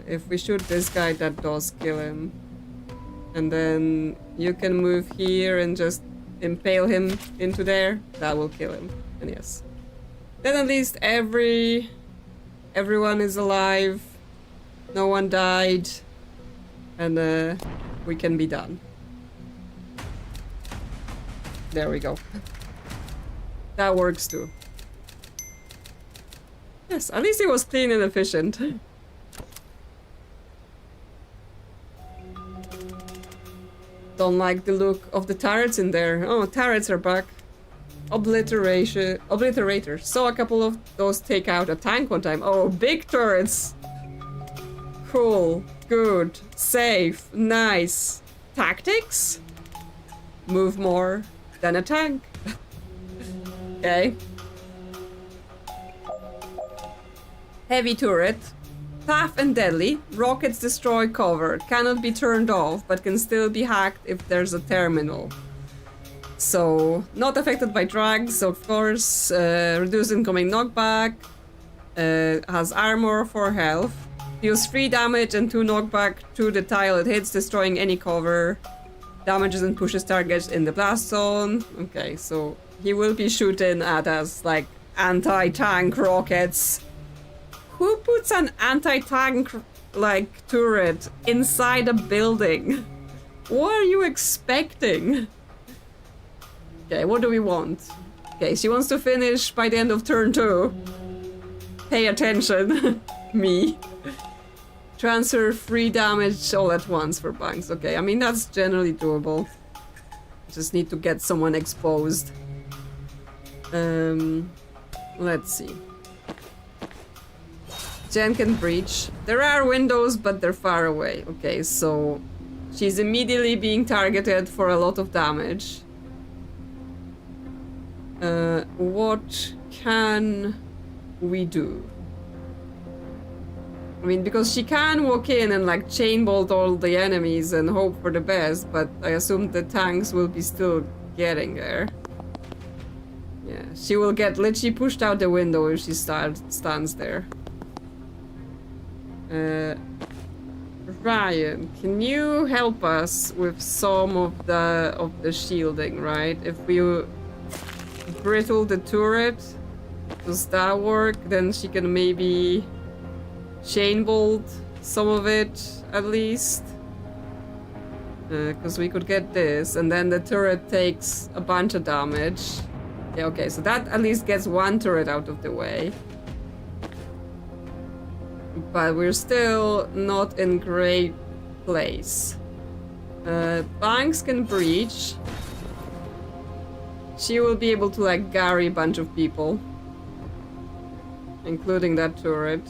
If we shoot this guy, that does kill him. And then you can move here and just impale him into there, that will kill him. And yes. Then at least everyone is alive, no one died, and we can be done. There we go. That works too. Yes, at least it was clean and efficient. Don't like the look of the turrets in there. Oh, turrets are back. Obliterator. Saw a couple of those take out a tank one time. Oh, big turrets. Cool. Good. Safe. Nice. Tactics? Move more than a tank. Okay. Heavy turret. Tough and deadly. Rockets destroy cover. Cannot be turned off, but can still be hacked if there's a terminal. So, not affected by drags, of course. Reduce incoming knockback. Has armor for health. Deals 3 damage and 2 knockback to the tile it hits, destroying any cover. Damages and pushes targets in the blast zone. Okay, so he will be shooting at us like anti-tank rockets. Who puts an anti-tank like turret inside a building? What are you expecting? Okay, what do we want? Okay, she wants to finish by the end of turn 2. Pay attention. Me. Transfer 3 damage all at once for banks. Okay, I mean, that's generally doable. Just need to get someone exposed. Let's see. Jen can breach. There are windows, but they're far away. Okay, so she's immediately being targeted for a lot of damage. What can we do? I mean, because she can walk in and like chain bolt all the enemies and hope for the best, but I assume the tanks will be still getting there. Yeah, she will get literally pushed out the window if she stands there. Ryan, can you help us with some of the shielding, right? If we brittle the turret, does that work? Then she can maybe chain bolt some of it at least. Because we could get this, and then the turret takes a bunch of damage. Yeah, okay, so that at least gets one turret out of the way. But we're still not in great place. Banks can breach. She will be able to like Gary a bunch of people, including that turret.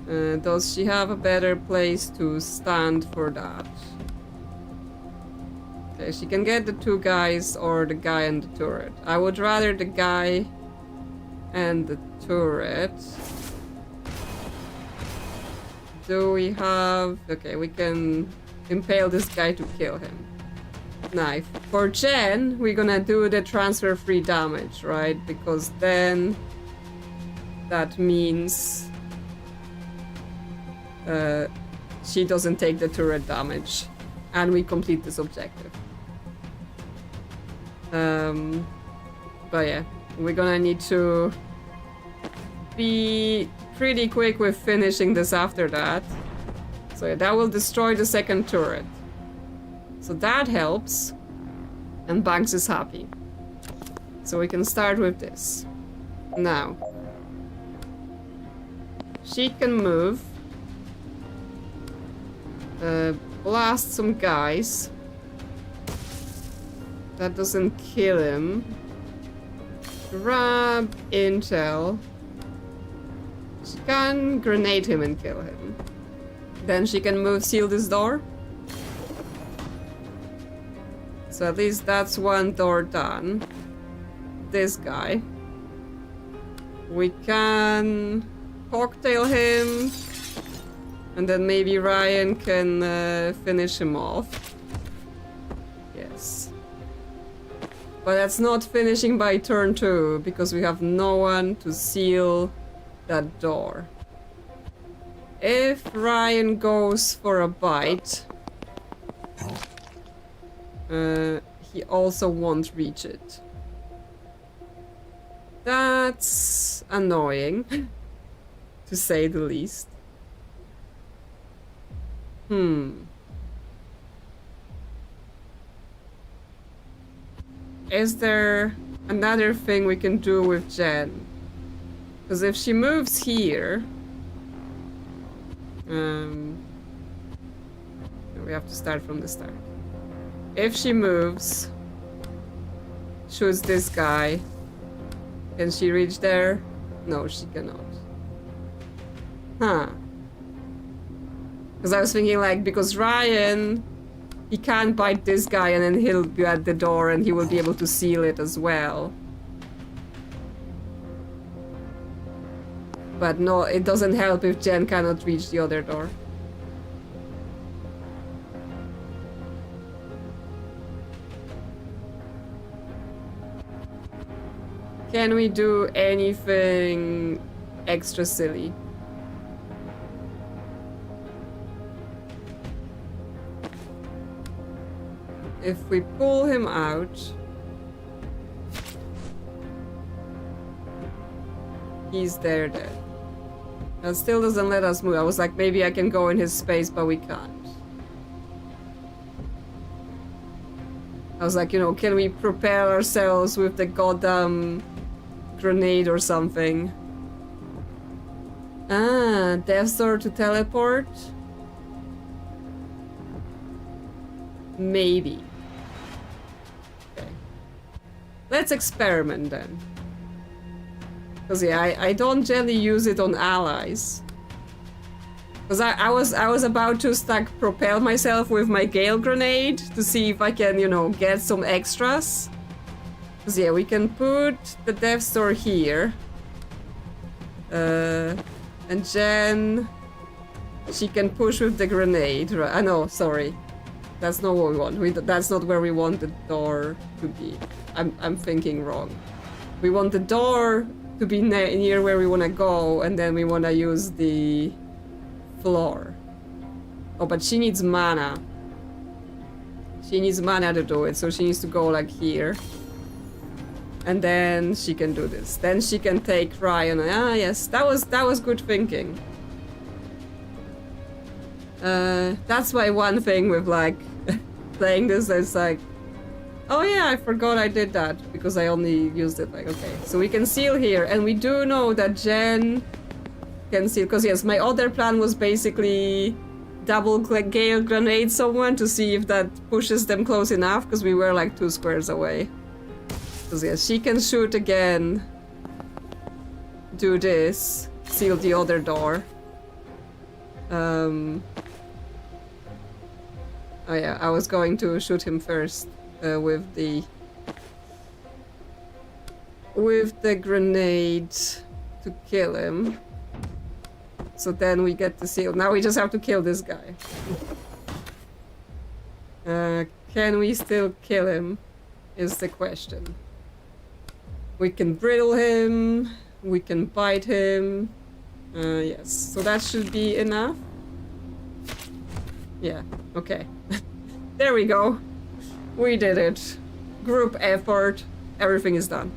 Does she have a better place to stand for that? Okay, she can get the two guys or the guy and the turret. I would rather the guy and the turret. Do we have... Okay, we can impale this guy to kill him. Now, for Jen, we're gonna do the transfer free damage, right? Because then that means she doesn't take the turret damage and we complete this objective. But yeah, we're gonna need to be pretty quick with finishing this after that. So yeah, that will destroy the second turret. So that helps. And Banks is happy. So we can start with this. Now. She can move. Blast some guys. That doesn't kill him. Grab intel. She can grenade him and kill him. Then she can move, seal this door. So at least that's one door done. This guy. We can cocktail him. And then maybe Ryan can finish him off. Yes. But that's not finishing by turn 2 because we have no one to seal that door. If Ryan goes for a bite, he also won't reach it. That's annoying, to say the least. Is there another thing we can do with Jen? Because if she moves here... we have to start from the start. If she moves, shoots this guy, can she reach there? No, she cannot. Huh. Because I was thinking, like, because Ryan, he can't bite this guy and then he'll be at the door and he will be able to seal it as well. But no, it doesn't help if Jen cannot reach the other door. Can we do anything extra silly? If we pull him out, he's there then. That still doesn't let us move. I was like, maybe I can go in his space, but we can't. I was like, you know, can we propel ourselves with the goddamn grenade or something? Ah, Death Door to teleport? Maybe. Okay. Let's experiment then. Because yeah, I don't generally use it on allies. Because I was about to propel myself with my Gale Grenade to see if I can, you know, get some extras. Because yeah, we can put the Death Store here. And Jen, she can push with the grenade. Right? No, sorry. That's not what we want. That's not where we want the door to be. I'm thinking wrong. We want the door to be near where we want to go, and then we want to use the floor. Oh, but she needs mana. She needs mana to do it, so she needs to go like here. And then she can do this. Then she can take Ryan. Ah, yes, that was good thinking. That's my one thing with like playing this. It's like, oh yeah, I forgot I did that because I only used it like, okay. So we can seal here, and we do know that Jen can seal, because yes, my other plan was basically double Gale Grenade someone to see if that pushes them close enough, because we were like 2 squares away. Because yes, she can shoot again, do this, seal the other door. Oh yeah, I was going to shoot him first with the grenade to kill him. So then we get the seal. Now we just have to kill this guy. Can we still kill him? Is the question. We can brittle him. We can bite him. Yes. So that should be enough. Yeah. Okay. There we go. We did it. Group effort. Everything is done.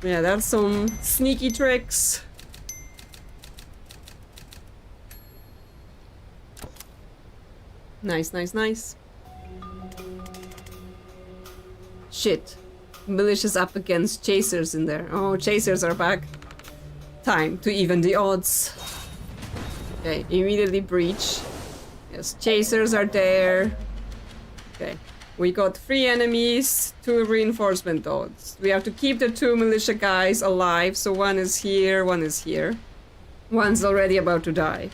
Yeah, that's some sneaky tricks. Nice, nice, nice. Shit. Militia's up against chasers in there. Oh, chasers are back. Time to even the odds. Okay, immediately breach. Yes, chasers are there. Okay. We got 3 enemies, 2 reinforcement odds. We have to keep the 2 militia guys alive, so one is here, one is here. One's already about to die.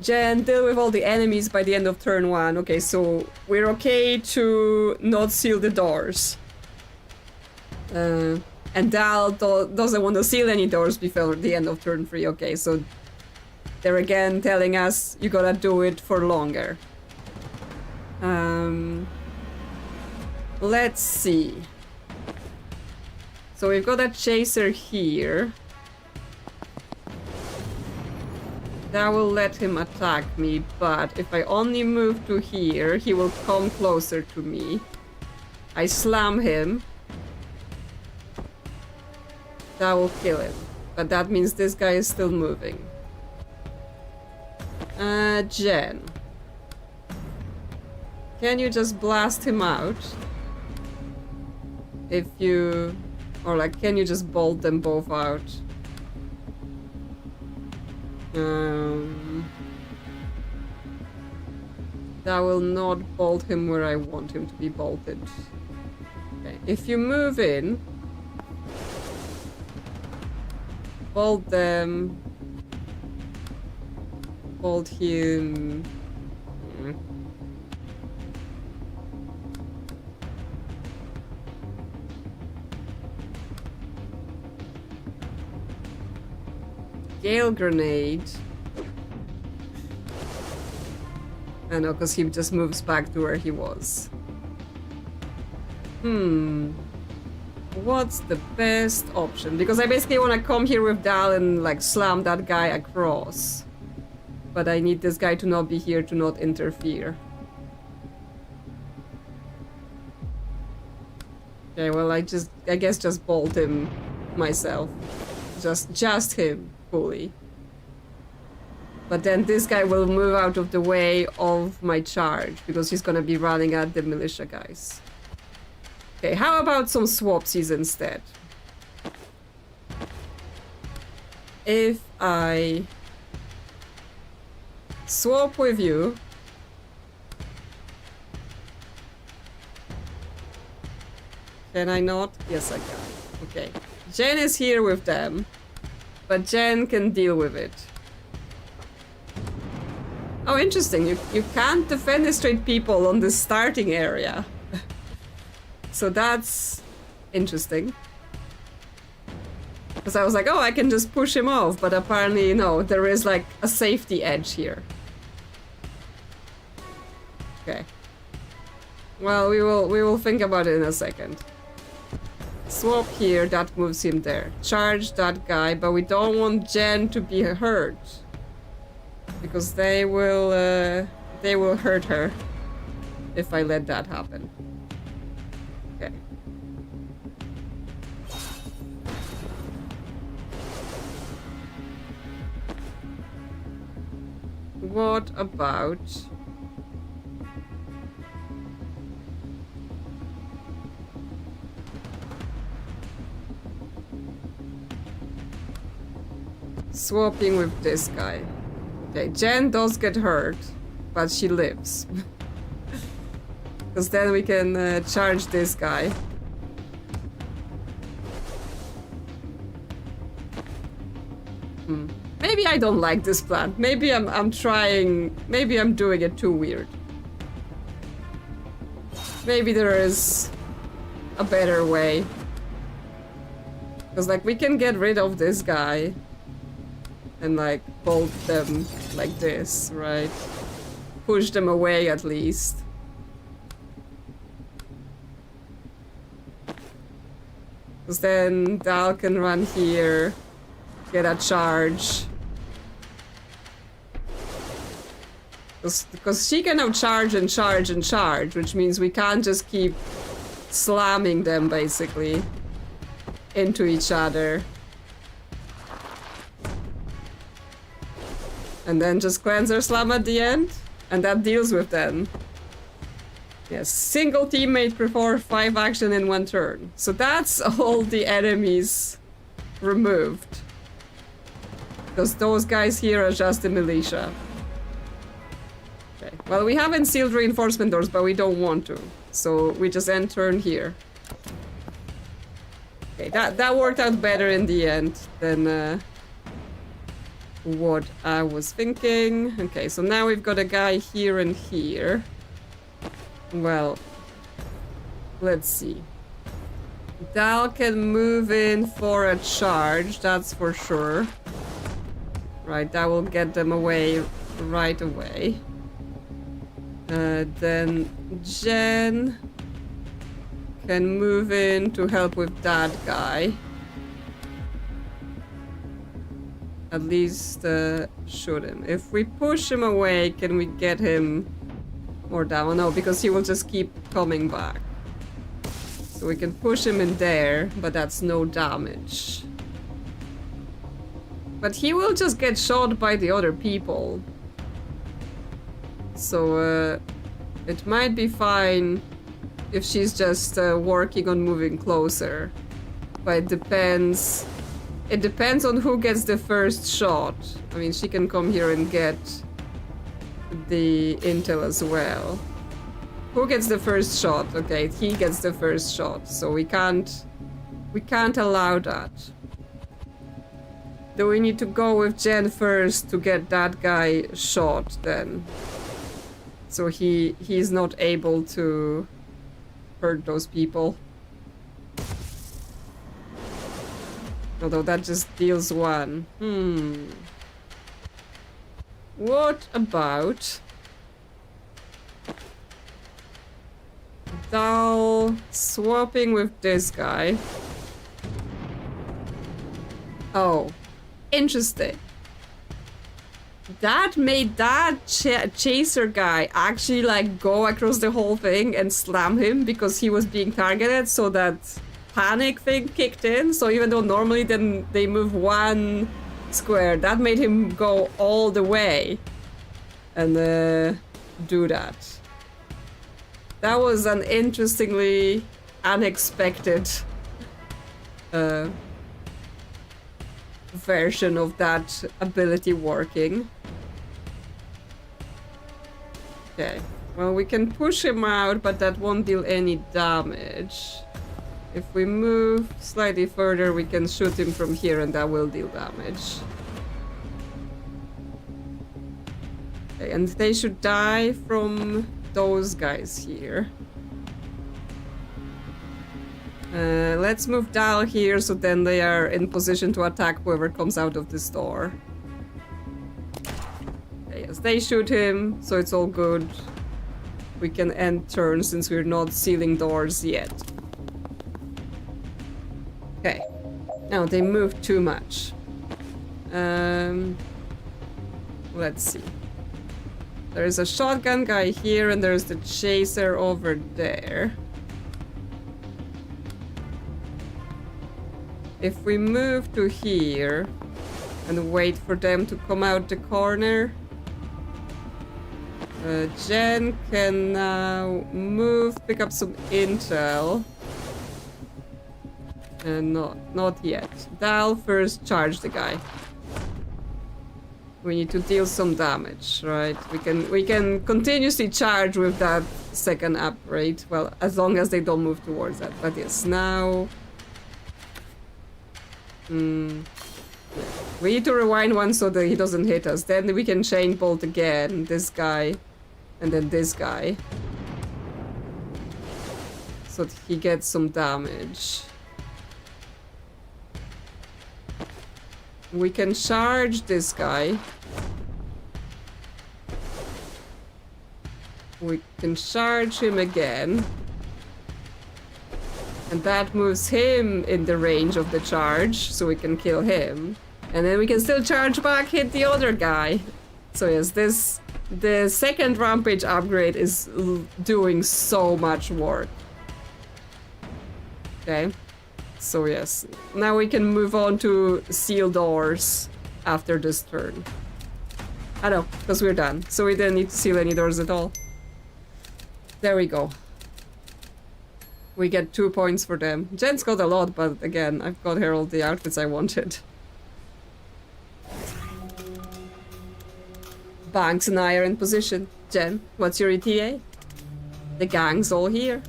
Jen, deal with all the enemies by the end of turn 1. Okay, so we're okay to not seal the doors. And Dal doesn't want to seal any doors before the end of turn 3. Okay, so they're again telling us you gotta do it for longer. Let's see. So we've got a chaser here. That will let him attack me, but if I only move to here, he will come closer to me. I slam him. That will kill him. But that means this guy is still moving. Jen. Can you just blast him out? If you... Or like, can you just bolt them both out? That will not bolt him where I want him to be bolted. Okay. If you move in, bolt them, bolt him. Gale grenade. I know, because he just moves back to where he was. What's the best option? Because I basically want to come here with Dal and like slam that guy across. But I need this guy to not be here to not interfere. Okay, well I guess just bolt him myself. Just him. Fully. But then this guy will move out of the way of my charge because he's gonna be running at the militia guys. Okay, how about some swapsies instead? If I swap with you, can I not? Yes, I can. Okay. Jen is here with them. But Jen can deal with it. Oh, interesting. You can't defenestrate people on the starting area. So that's interesting. Because I was like, oh, I can just push him off. But apparently, no, there is like a safety edge here. Okay. Well, we will think about it in a second. Swap here, that moves him there. Charge that guy, but we don't want Jen to be hurt. Because they will hurt her if I let that happen. Okay. What about... swapping with this guy. Okay, Jen does get hurt, but she lives. Because then we can charge this guy. Maybe I don't like this plan. Maybe I'm trying... Maybe I'm doing it too weird. Maybe there is a better way. Because, like, we can get rid of this guy. And, like, bolt them like this, right? Push them away, at least. Because then Dal can run here. Get a charge. Because she can now charge and charge and charge, which means we can't just keep slamming them, basically, into each other. And then just cleanser slam at the end, and that deals with them. Yes, single teammate perform 5 action in 1 turn. So that's all the enemies removed. Because those guys here are just the militia. Okay, well, we haven't sealed reinforcement doors, but we don't want to. So we just end turn here. Okay, that worked out better in the end than what I was thinking. Okay, so now we've got a guy here and here. Well, let's see. Dal can move in for a charge, that's for sure. Right, that will get them away right away. Then Jen can move in to help with that guy. At least shoot him. If we push him away, can we get him more down? No, because he will just keep coming back. So we can push him in there, but that's no damage. But he will just get shot by the other people. So it might be fine if she's just working on moving closer. But it depends. It depends on who gets the first shot. I mean, she can come here and get the intel as well. Who gets the first shot? Okay, he gets the first shot. So we can't allow that. Do we need to go with Jen first to get that guy shot then? So he's not able to hurt those people. Although that just deals 1. What about Dal swapping with this guy? Oh, interesting. That made that chaser guy actually like go across the whole thing and slam him because he was being targeted, so that panic thing kicked in. So even though normally then they move 1 square, that made him go all the way and do that. That was an interestingly unexpected version of that ability working. Okay, well, we can push him out, but that won't deal any damage. If we move slightly further, we can shoot him from here and that will deal damage. Okay, and they should die from those guys here. Let's move Dal here so then they are in position to attack whoever comes out of this door. Okay, yes, they shoot him, so it's all good. We can end turn since we're not sealing doors yet. Okay, now they moved too much. Let's see. There's a shotgun guy here and there's the chaser over there. If we move to here and wait for them to come out the corner, Jen can now move, pick up some intel. Not yet. Dal first charge the guy. We need to deal some damage, right? We can continuously charge with that second upgrade. Well, as long as they don't move towards that. But yes, now. We need to rewind one so that he doesn't hit us. Then we can chain bolt again. This guy. And then this guy. So that he gets some damage. We can charge this guy. We can charge him again. And that moves him in the range of the charge, so we can kill him. And then we can still charge back, hit the other guy. So yes, the second rampage upgrade is doing so much work. Okay. So yes, now we can move on to seal doors after this turn. I know, because we're done. So we didn't need to seal any doors at all. There we go. We get 2 points for them. Jen's got a lot, but again, I've got her all the outfits I wanted. Banks and I are in position. Jen, what's your ETA? The gang's all here.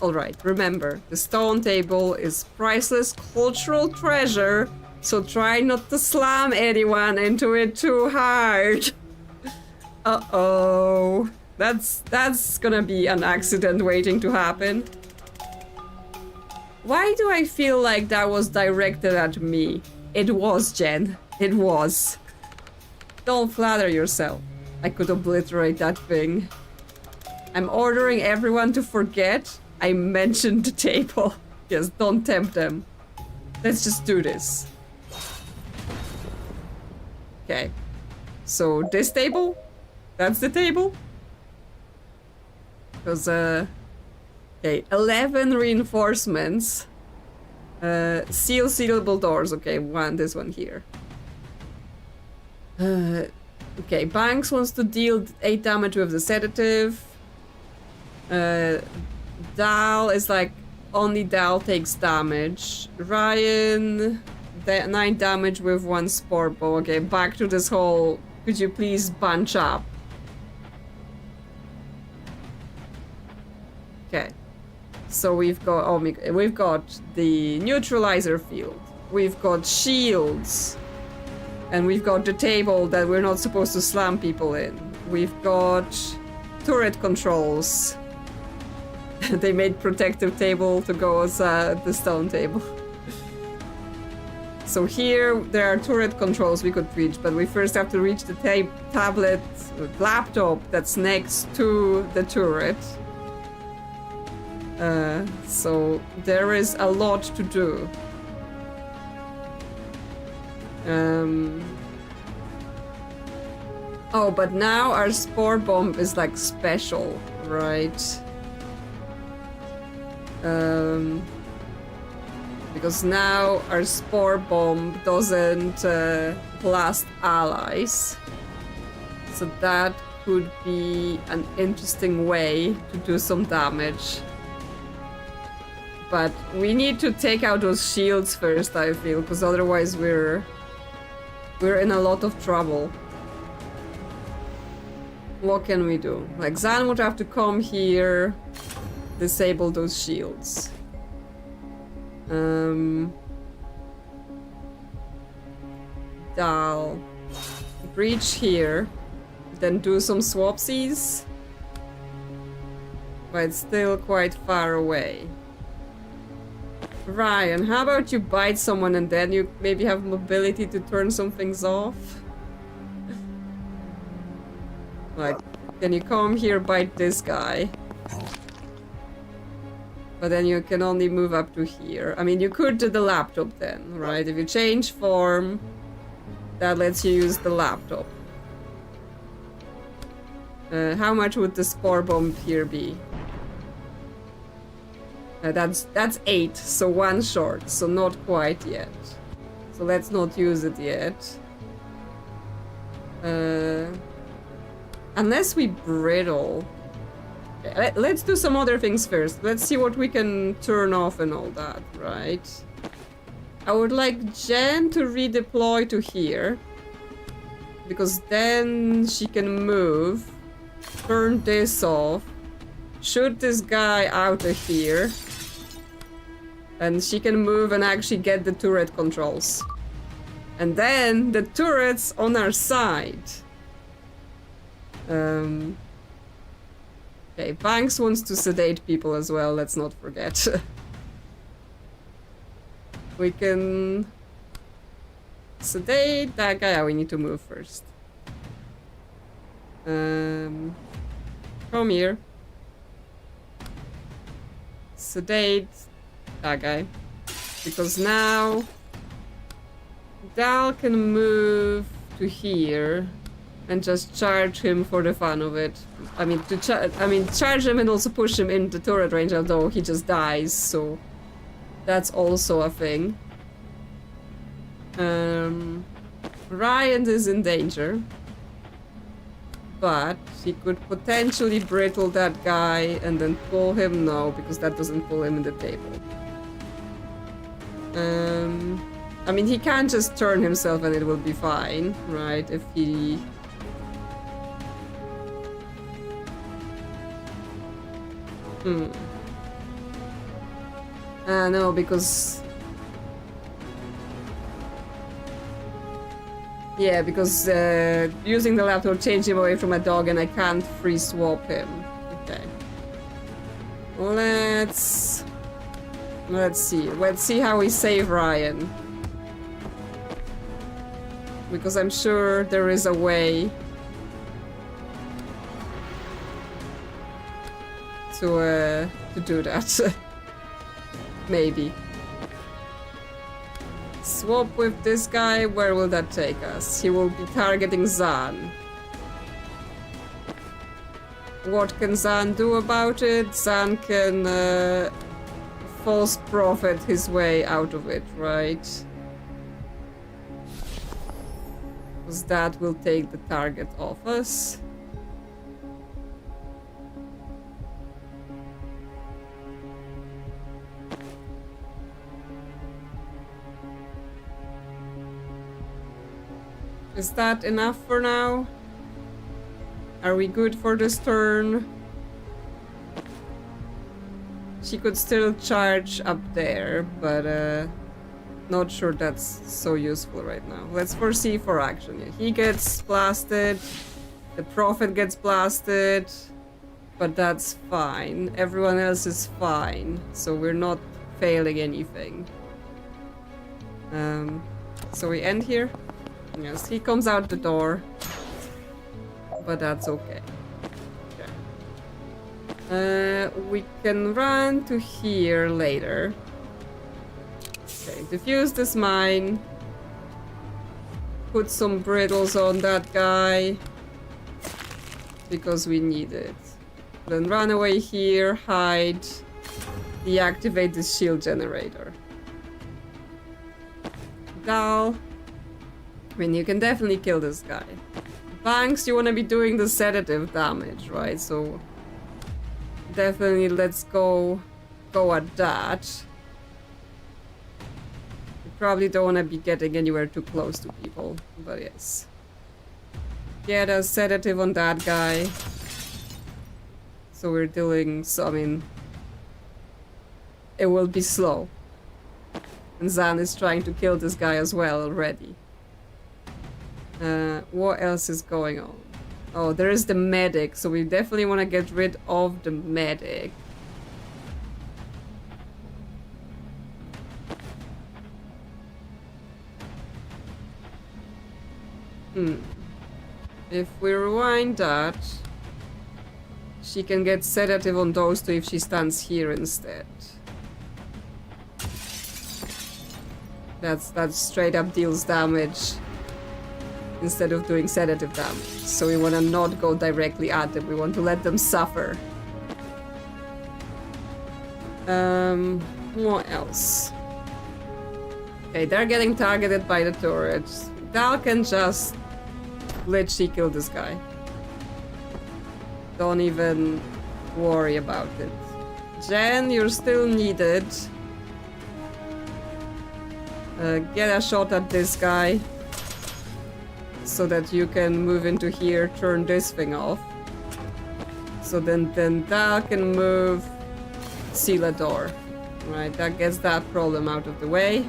Alright, remember, the stone table is priceless cultural treasure, so try not to slam anyone into it too hard. Uh-oh. That's gonna be an accident waiting to happen. Why do I feel like that was directed at me? It was, Jen. It was. Don't flatter yourself. I could obliterate that thing. I'm ordering everyone to forget I mentioned the table. Yes, don't tempt them. Let's just do this. Okay. So this table? That's the table? Because, okay, 11 reinforcements. Sealable doors. Okay, this one here. Okay, Banks wants to deal 8 damage with the sedative. Dal is like, only Dal takes damage. Ryan, 9 damage with 1 spore bow. Okay, back to this whole, could you please bunch up? Okay, so we've got the neutralizer field, we've got shields, and we've got the table that we're not supposed to slam people in. We've got turret controls. They made protective table to go as the stone table. So here there are turret controls we could reach, but we first have to reach the tablet laptop that's next to the turret. So there is a lot to do. Oh, but now our spore bomb is like special, right? Because now our spore bomb doesn't blast allies. So that could be an interesting way to do some damage. But we need to take out those shields first, I feel, because otherwise we're in a lot of trouble. What can we do? Like, Zan would have to come here, disable those shields. Dal. Breach here, then do some swapsies. But it's still quite far away. Ryan, how about you bite someone and then you maybe have mobility to turn some things off? Like, can you come here, bite this guy? But then you can only move up to here. I mean, you could do the laptop then, right? If you change form, that lets you use the laptop. How much would the spore bomb here be? That's 8, so 1 short, so not quite yet. So let's not use it yet. Unless we brittle. Let's do some other things first. Let's see what we can turn off and all that, right? I would like Jen to redeploy to here. Because then she can move. Turn this off. Shoot this guy out of here. And she can move and actually get the turret controls. And then the turret's on our side. Okay, Banks wants to sedate people as well, let's not forget. We can sedate that guy. We need to move first. Come here. Sedate that guy. Because now Dal can move to here and just charge him for the fun of it. I mean, charge him and also push him in the turret range, although he just dies, so that's also a thing. Ryan is in danger, but he could potentially brittle that guy and then pull him. No, because that doesn't pull him in the table. I mean, he can't just turn himself and it will be fine, right? If he... no, because... Yeah, because using the laptop will change him away from a dog and I can't free swap him. Okay. Let's see. Let's see how we save Ryan. Because I'm sure there is a way to do that. Maybe. Swap with this guy, where will that take us? He will be targeting Zan. What can Zan do about it? Zan can false prophet his way out of it, right? Because that will take the target off us. Is that enough for now? Are we good for this turn? She could still charge up there, but not sure that's so useful right now. Let's foresee for action. Yeah, he gets blasted, the Prophet gets blasted, but that's fine. Everyone else is fine, so we're not failing anything. So we end here. Yes, he comes out the door, but that's okay. We can run to here later. Okay, defuse this mine. Put some brittles on that guy. Because we need it. Then run away here, hide. Deactivate this shield generator. Dal. I mean, you can definitely kill this guy. Banks, you want to be doing the sedative damage, right? So definitely let's go at that. You probably don't want to be getting anywhere too close to people, but yes. Get a sedative on that guy. So we're dealing, so I mean, it will be slow. And Zan is trying to kill this guy as well already. What else is going on? Oh, there is the medic, so we definitely want to get rid of the medic. If we rewind that, she can get sedative on those two if she stands here instead. That straight up deals damage instead of doing sedative damage. So we want to not go directly at them. We want to let them suffer. What else? Okay, they're getting targeted by the turrets. Dal can just literally kill this guy. Don't even worry about it. Jen, you're still needed. Get a shot at this guy. So that you can move into here, turn this thing off. So then Dal can move, seal a door. Right, that gets that problem out of the way.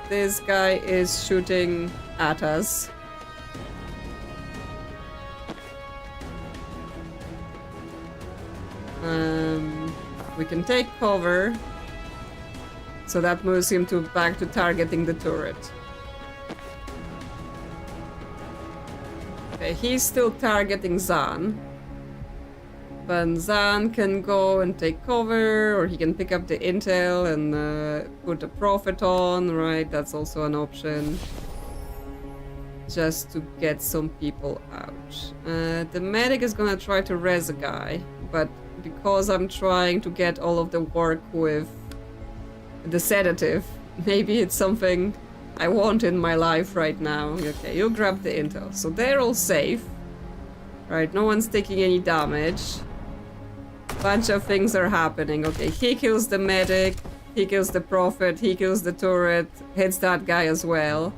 This guy is shooting at us. We can take cover. So that moves him back to targeting the turret. Okay, he's still targeting Zan. But Zan can go and take cover, or he can pick up the intel and put a prophet on, right? That's also an option. Just to get some people out. The medic is gonna try to res a guy, but because I'm trying to get all of the work with the sedative, maybe it's something I want in my life right now. Okay, you grab the intel. So they're all safe. Right, no one's taking any damage. Bunch of things are happening. Okay, he kills the medic, he kills the prophet, he kills the turret, hits that guy as well.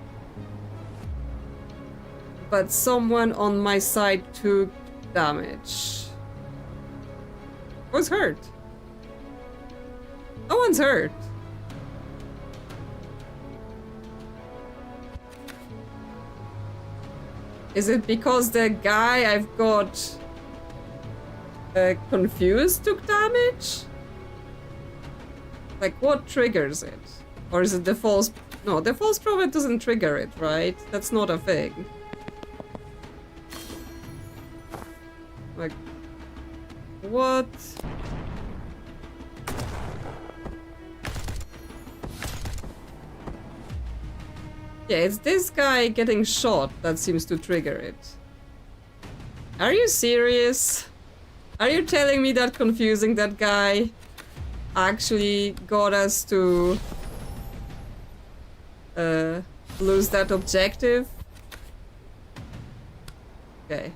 But someone on my side took damage. Who's hurt? No one's hurt. Is it because the guy I've got confused took damage? Like, what triggers it? Or is it the false... No, the false prophet doesn't trigger it, right? That's not a thing. Like... What? Yeah, it's this guy getting shot that seems to trigger it. Are you serious? Are you telling me that confusing that guy actually got us to lose that objective? Okay.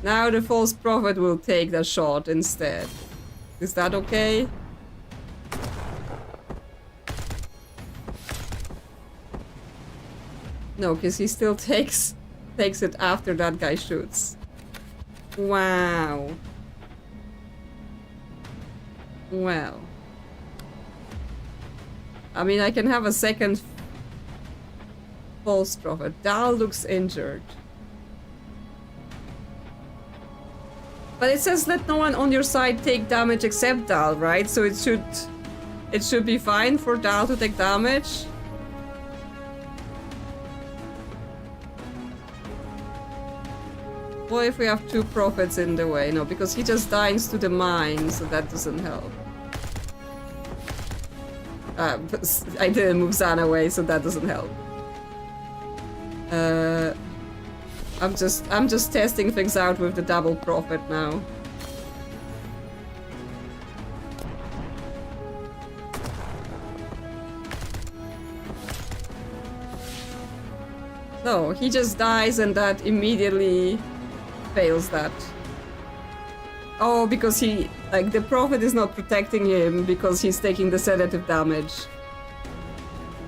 Now the false prophet will take the shot instead. Is that okay? No, because he still takes it after that guy shoots. Wow. Well. I mean, I can have a second false prophet. Dal looks injured. But it says let no one on your side take damage except Dal, right? So it should be fine for Dal to take damage. What if we have two prophets in the way? No, because he just dives to the mine, so that doesn't help. I didn't move Zan away, so that doesn't help. I'm just testing things out with the double prophet now. No, he just dies and that immediately fails that. Oh, because he... Like, the prophet is not protecting him because he's taking the sedative damage.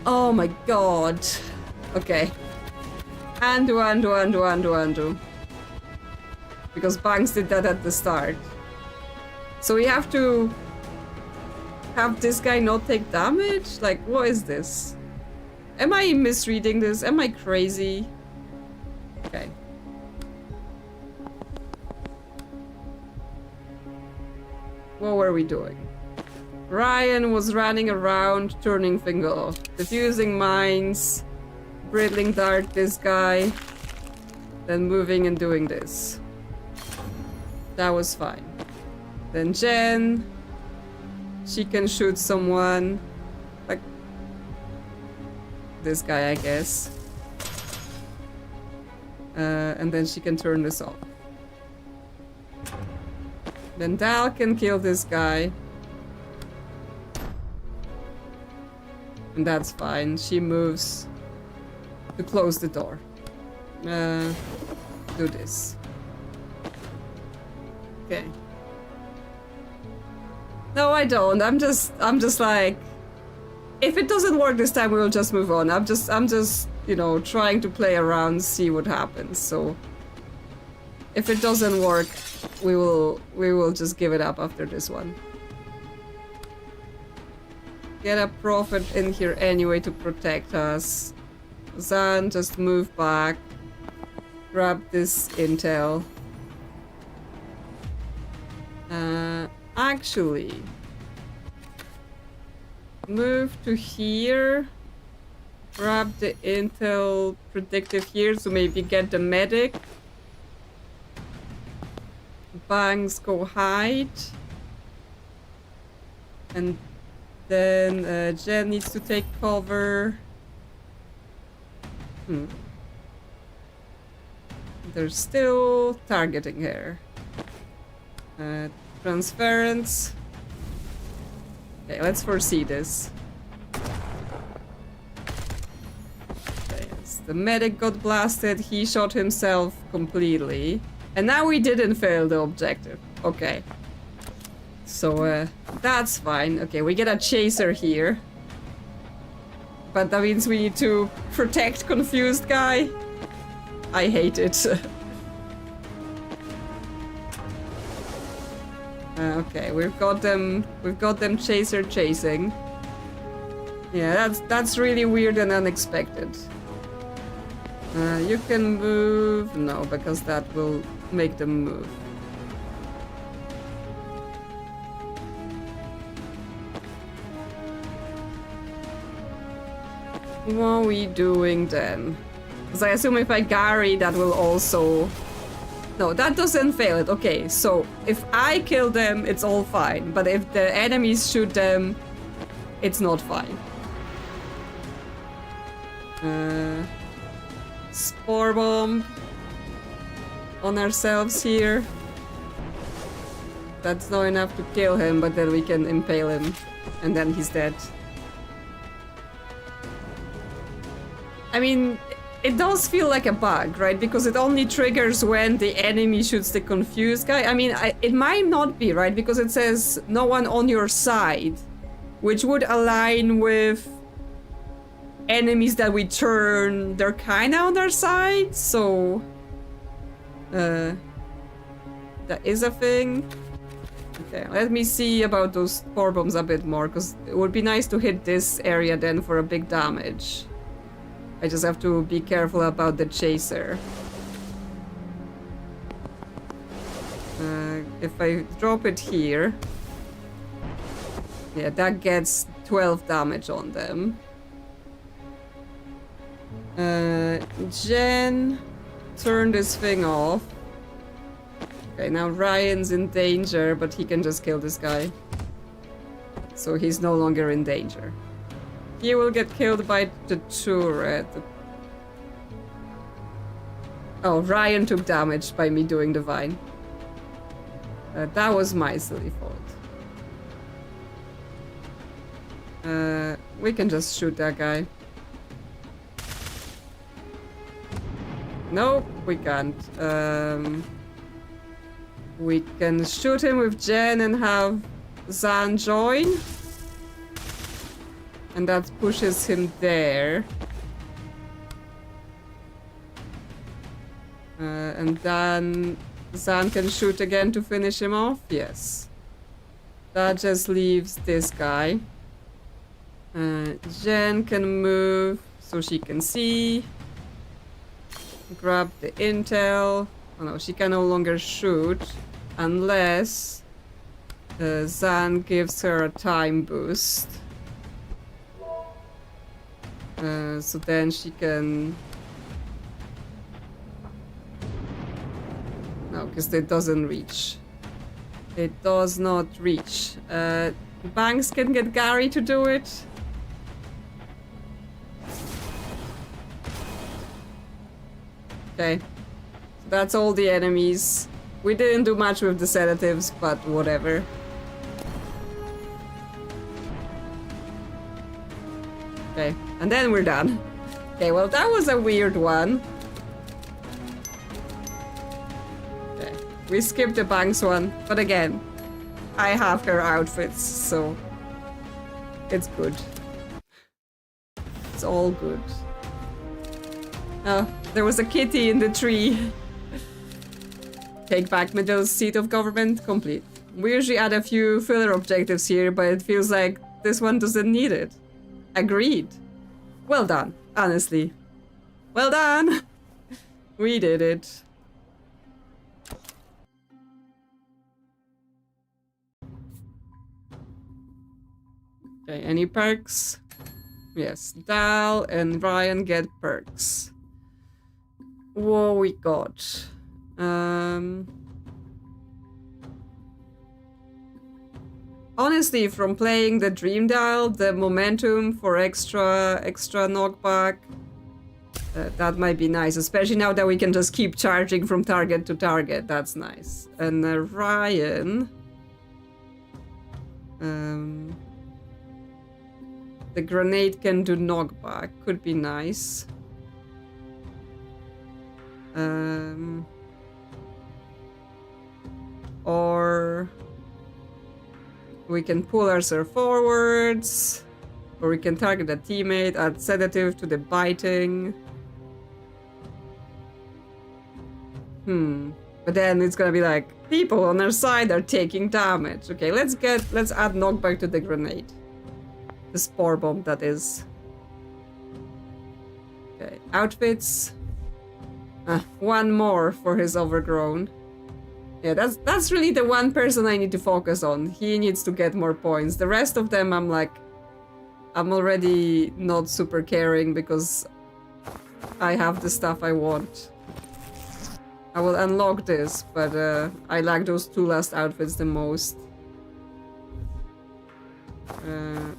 Oh my god. Okay. Undo. Because Banks did that at the start. So we have to... have this guy not take damage? Like, what is this? Am I misreading this? Am I crazy? Okay. What were we doing? Ryan was running around, turning things off. Diffusing mines. Brittling dart this guy. Then moving and doing this. That was fine. Then Jen. She can shoot someone. Like... this guy, I guess. And then she can turn this off. Then Dal can kill this guy. And that's fine. She moves to close the door. Do this. Okay. No, I don't. I'm just like... if it doesn't work this time, we'll just move on. I'm just, you know, trying to play around, see what happens. So if it doesn't work, we will just give it up after this one. get a prophet in here anyway to protect us. Zan, just move back. Grab this intel. Actually, move to here. Grab the intel predictive here to maybe get the medic. Bangs, go hide. And then Jen needs to take cover. They're still targeting her. Transference. Okay, let's foresee this. Okay, yes. The medic got blasted, he shot himself completely. And now we didn't fail the objective. Okay. So, that's fine. Okay, we get a chaser here. But that means we need to protect confused guy. I hate it. Okay, we've got them chaser chasing. Yeah, that's really weird and unexpected. You can move. No, because that will make them move. What are we doing then? Because I assume if I Gary, that will also... No, that doesn't fail it. Okay, so if I kill them, it's all fine. But if the enemies shoot them, it's not fine. Spore bomb on ourselves here. That's not enough to kill him, but then we can impale him. And then he's dead. I mean... It does feel like a bug, right? Because it only triggers when the enemy shoots the confused guy. I mean, it might not be, right? Because it says no one on your side, which would align with enemies that we turn. They're kind of on our side, so that is a thing. Okay, let me see about those spore bombs a bit more, because it would be nice to hit this area then for a big damage. I just have to be careful about the chaser. If I drop it here... Yeah, that gets 12 damage on them. Jen... Turn this thing off. Okay, now Ryan's in danger, but he can just kill this guy. So he's no longer in danger. He will get killed by the turret. Oh, Ryan took damage by me doing the vine. That was my silly fault. We can just shoot that guy. Nope, we can't. We can shoot him with Jen and have Zan join. And that pushes him there. And then Zan can shoot again to finish him off. Yes. That just leaves this guy. Jen can move so she can see. Grab the intel. Oh no, she can no longer shoot unless Zan gives her a time boost. So then she can... No, because it doesn't reach. It does not reach. Banks can get Gary to do it. Okay. That's all the enemies. We didn't do much with the sedatives, but whatever. Okay, and then we're done. Okay, well that was a weird one. Okay, we skipped the Banks one, but again, I have her outfits, so it's good. It's all good. Oh, there was a kitty in the tree. Take back Medil's seat of government, complete. We usually add a few filler objectives here, but it feels like this one doesn't need it. Agreed. Well done, honestly. Well done! We did it. Okay, any perks? Yes, Dal and Ryan get perks. What we got? Honestly, from playing the Dream Dial, the momentum for extra knockback, that might be nice, especially now that we can just keep charging from target to target. That's nice. And Ryan, the grenade can do knockback, could be nice. Or we can pull ourselves forwards, or we can target a teammate, add sedative to the biting. But then it's gonna be like, people on our side are taking damage. Okay, let's add knockback to the grenade. The spore bomb, that is. Okay, outfits. One more for his overgrown. Yeah, that's really the one person I need to focus on. He needs to get more points. The rest of them, I'm like, I'm already not super caring because I have the stuff I want. I will unlock this, but I like those two last outfits the most.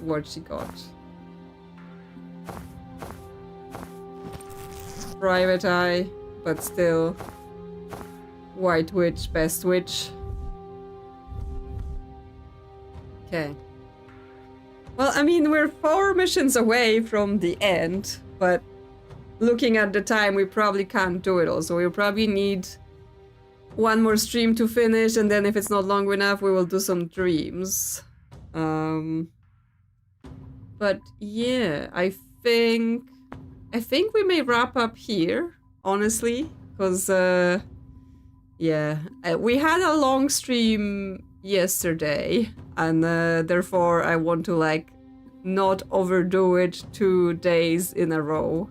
What she got? Private Eye, but still. White Witch, Best Witch. Okay. Well, I mean, we're 4 missions away from the end, but looking at the time, we probably can't do it all. So we'll probably need one more stream to finish, and then if it's not long enough, we will do some dreams. But yeah, I think we may wrap up here, honestly, because yeah, we had a long stream yesterday, and therefore I want to like not overdo it 2 days in a row,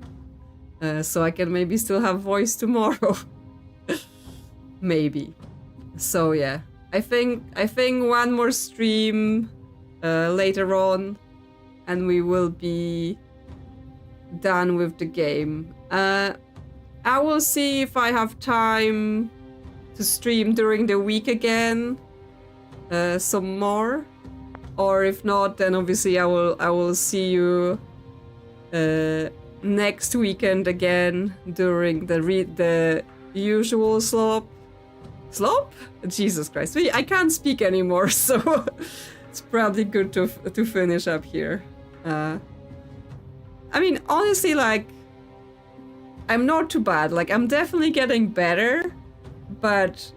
so I can maybe still have voice tomorrow. Maybe. So yeah, I think one more stream later on, and we will be done with the game. I will see if I have time to stream during the week again, some more, or if not, then obviously I will see you next weekend again during the usual slop. Jesus Christ, I can't speak anymore, so it's probably good to finish up here. I mean, honestly, like, I'm not too bad. Like, I'm definitely getting better, but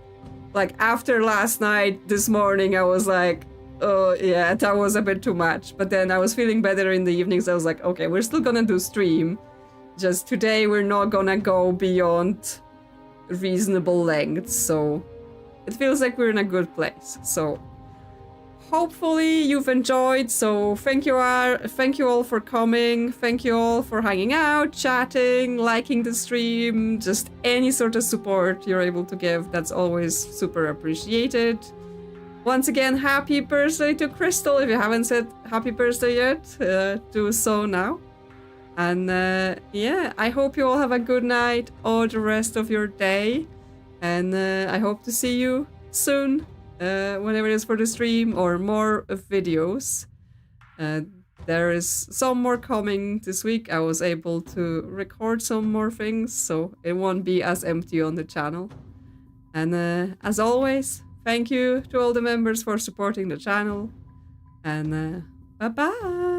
like after last night, this morning, I was like, oh yeah, that was a bit too much. But then I was feeling better in the evenings. I was like, okay, we're still gonna do stream. Just today, we're not gonna go beyond reasonable lengths, so it feels like we're in a good place. So hopefully you've enjoyed. So thank you all for coming. Thank you all for hanging out, chatting, liking the stream, just any sort of support you're able to give. That's always super appreciated. Once again, happy birthday to Crystal. If you haven't said happy birthday yet, do so now. And yeah, I hope you all have a good night or the rest of your day. And I hope to see you soon, whenever it is for the stream or more videos. There is some more coming this week. I was able to record some more things, so it won't be as empty on the channel. And as always, thank you to all the members for supporting the channel. And bye-bye!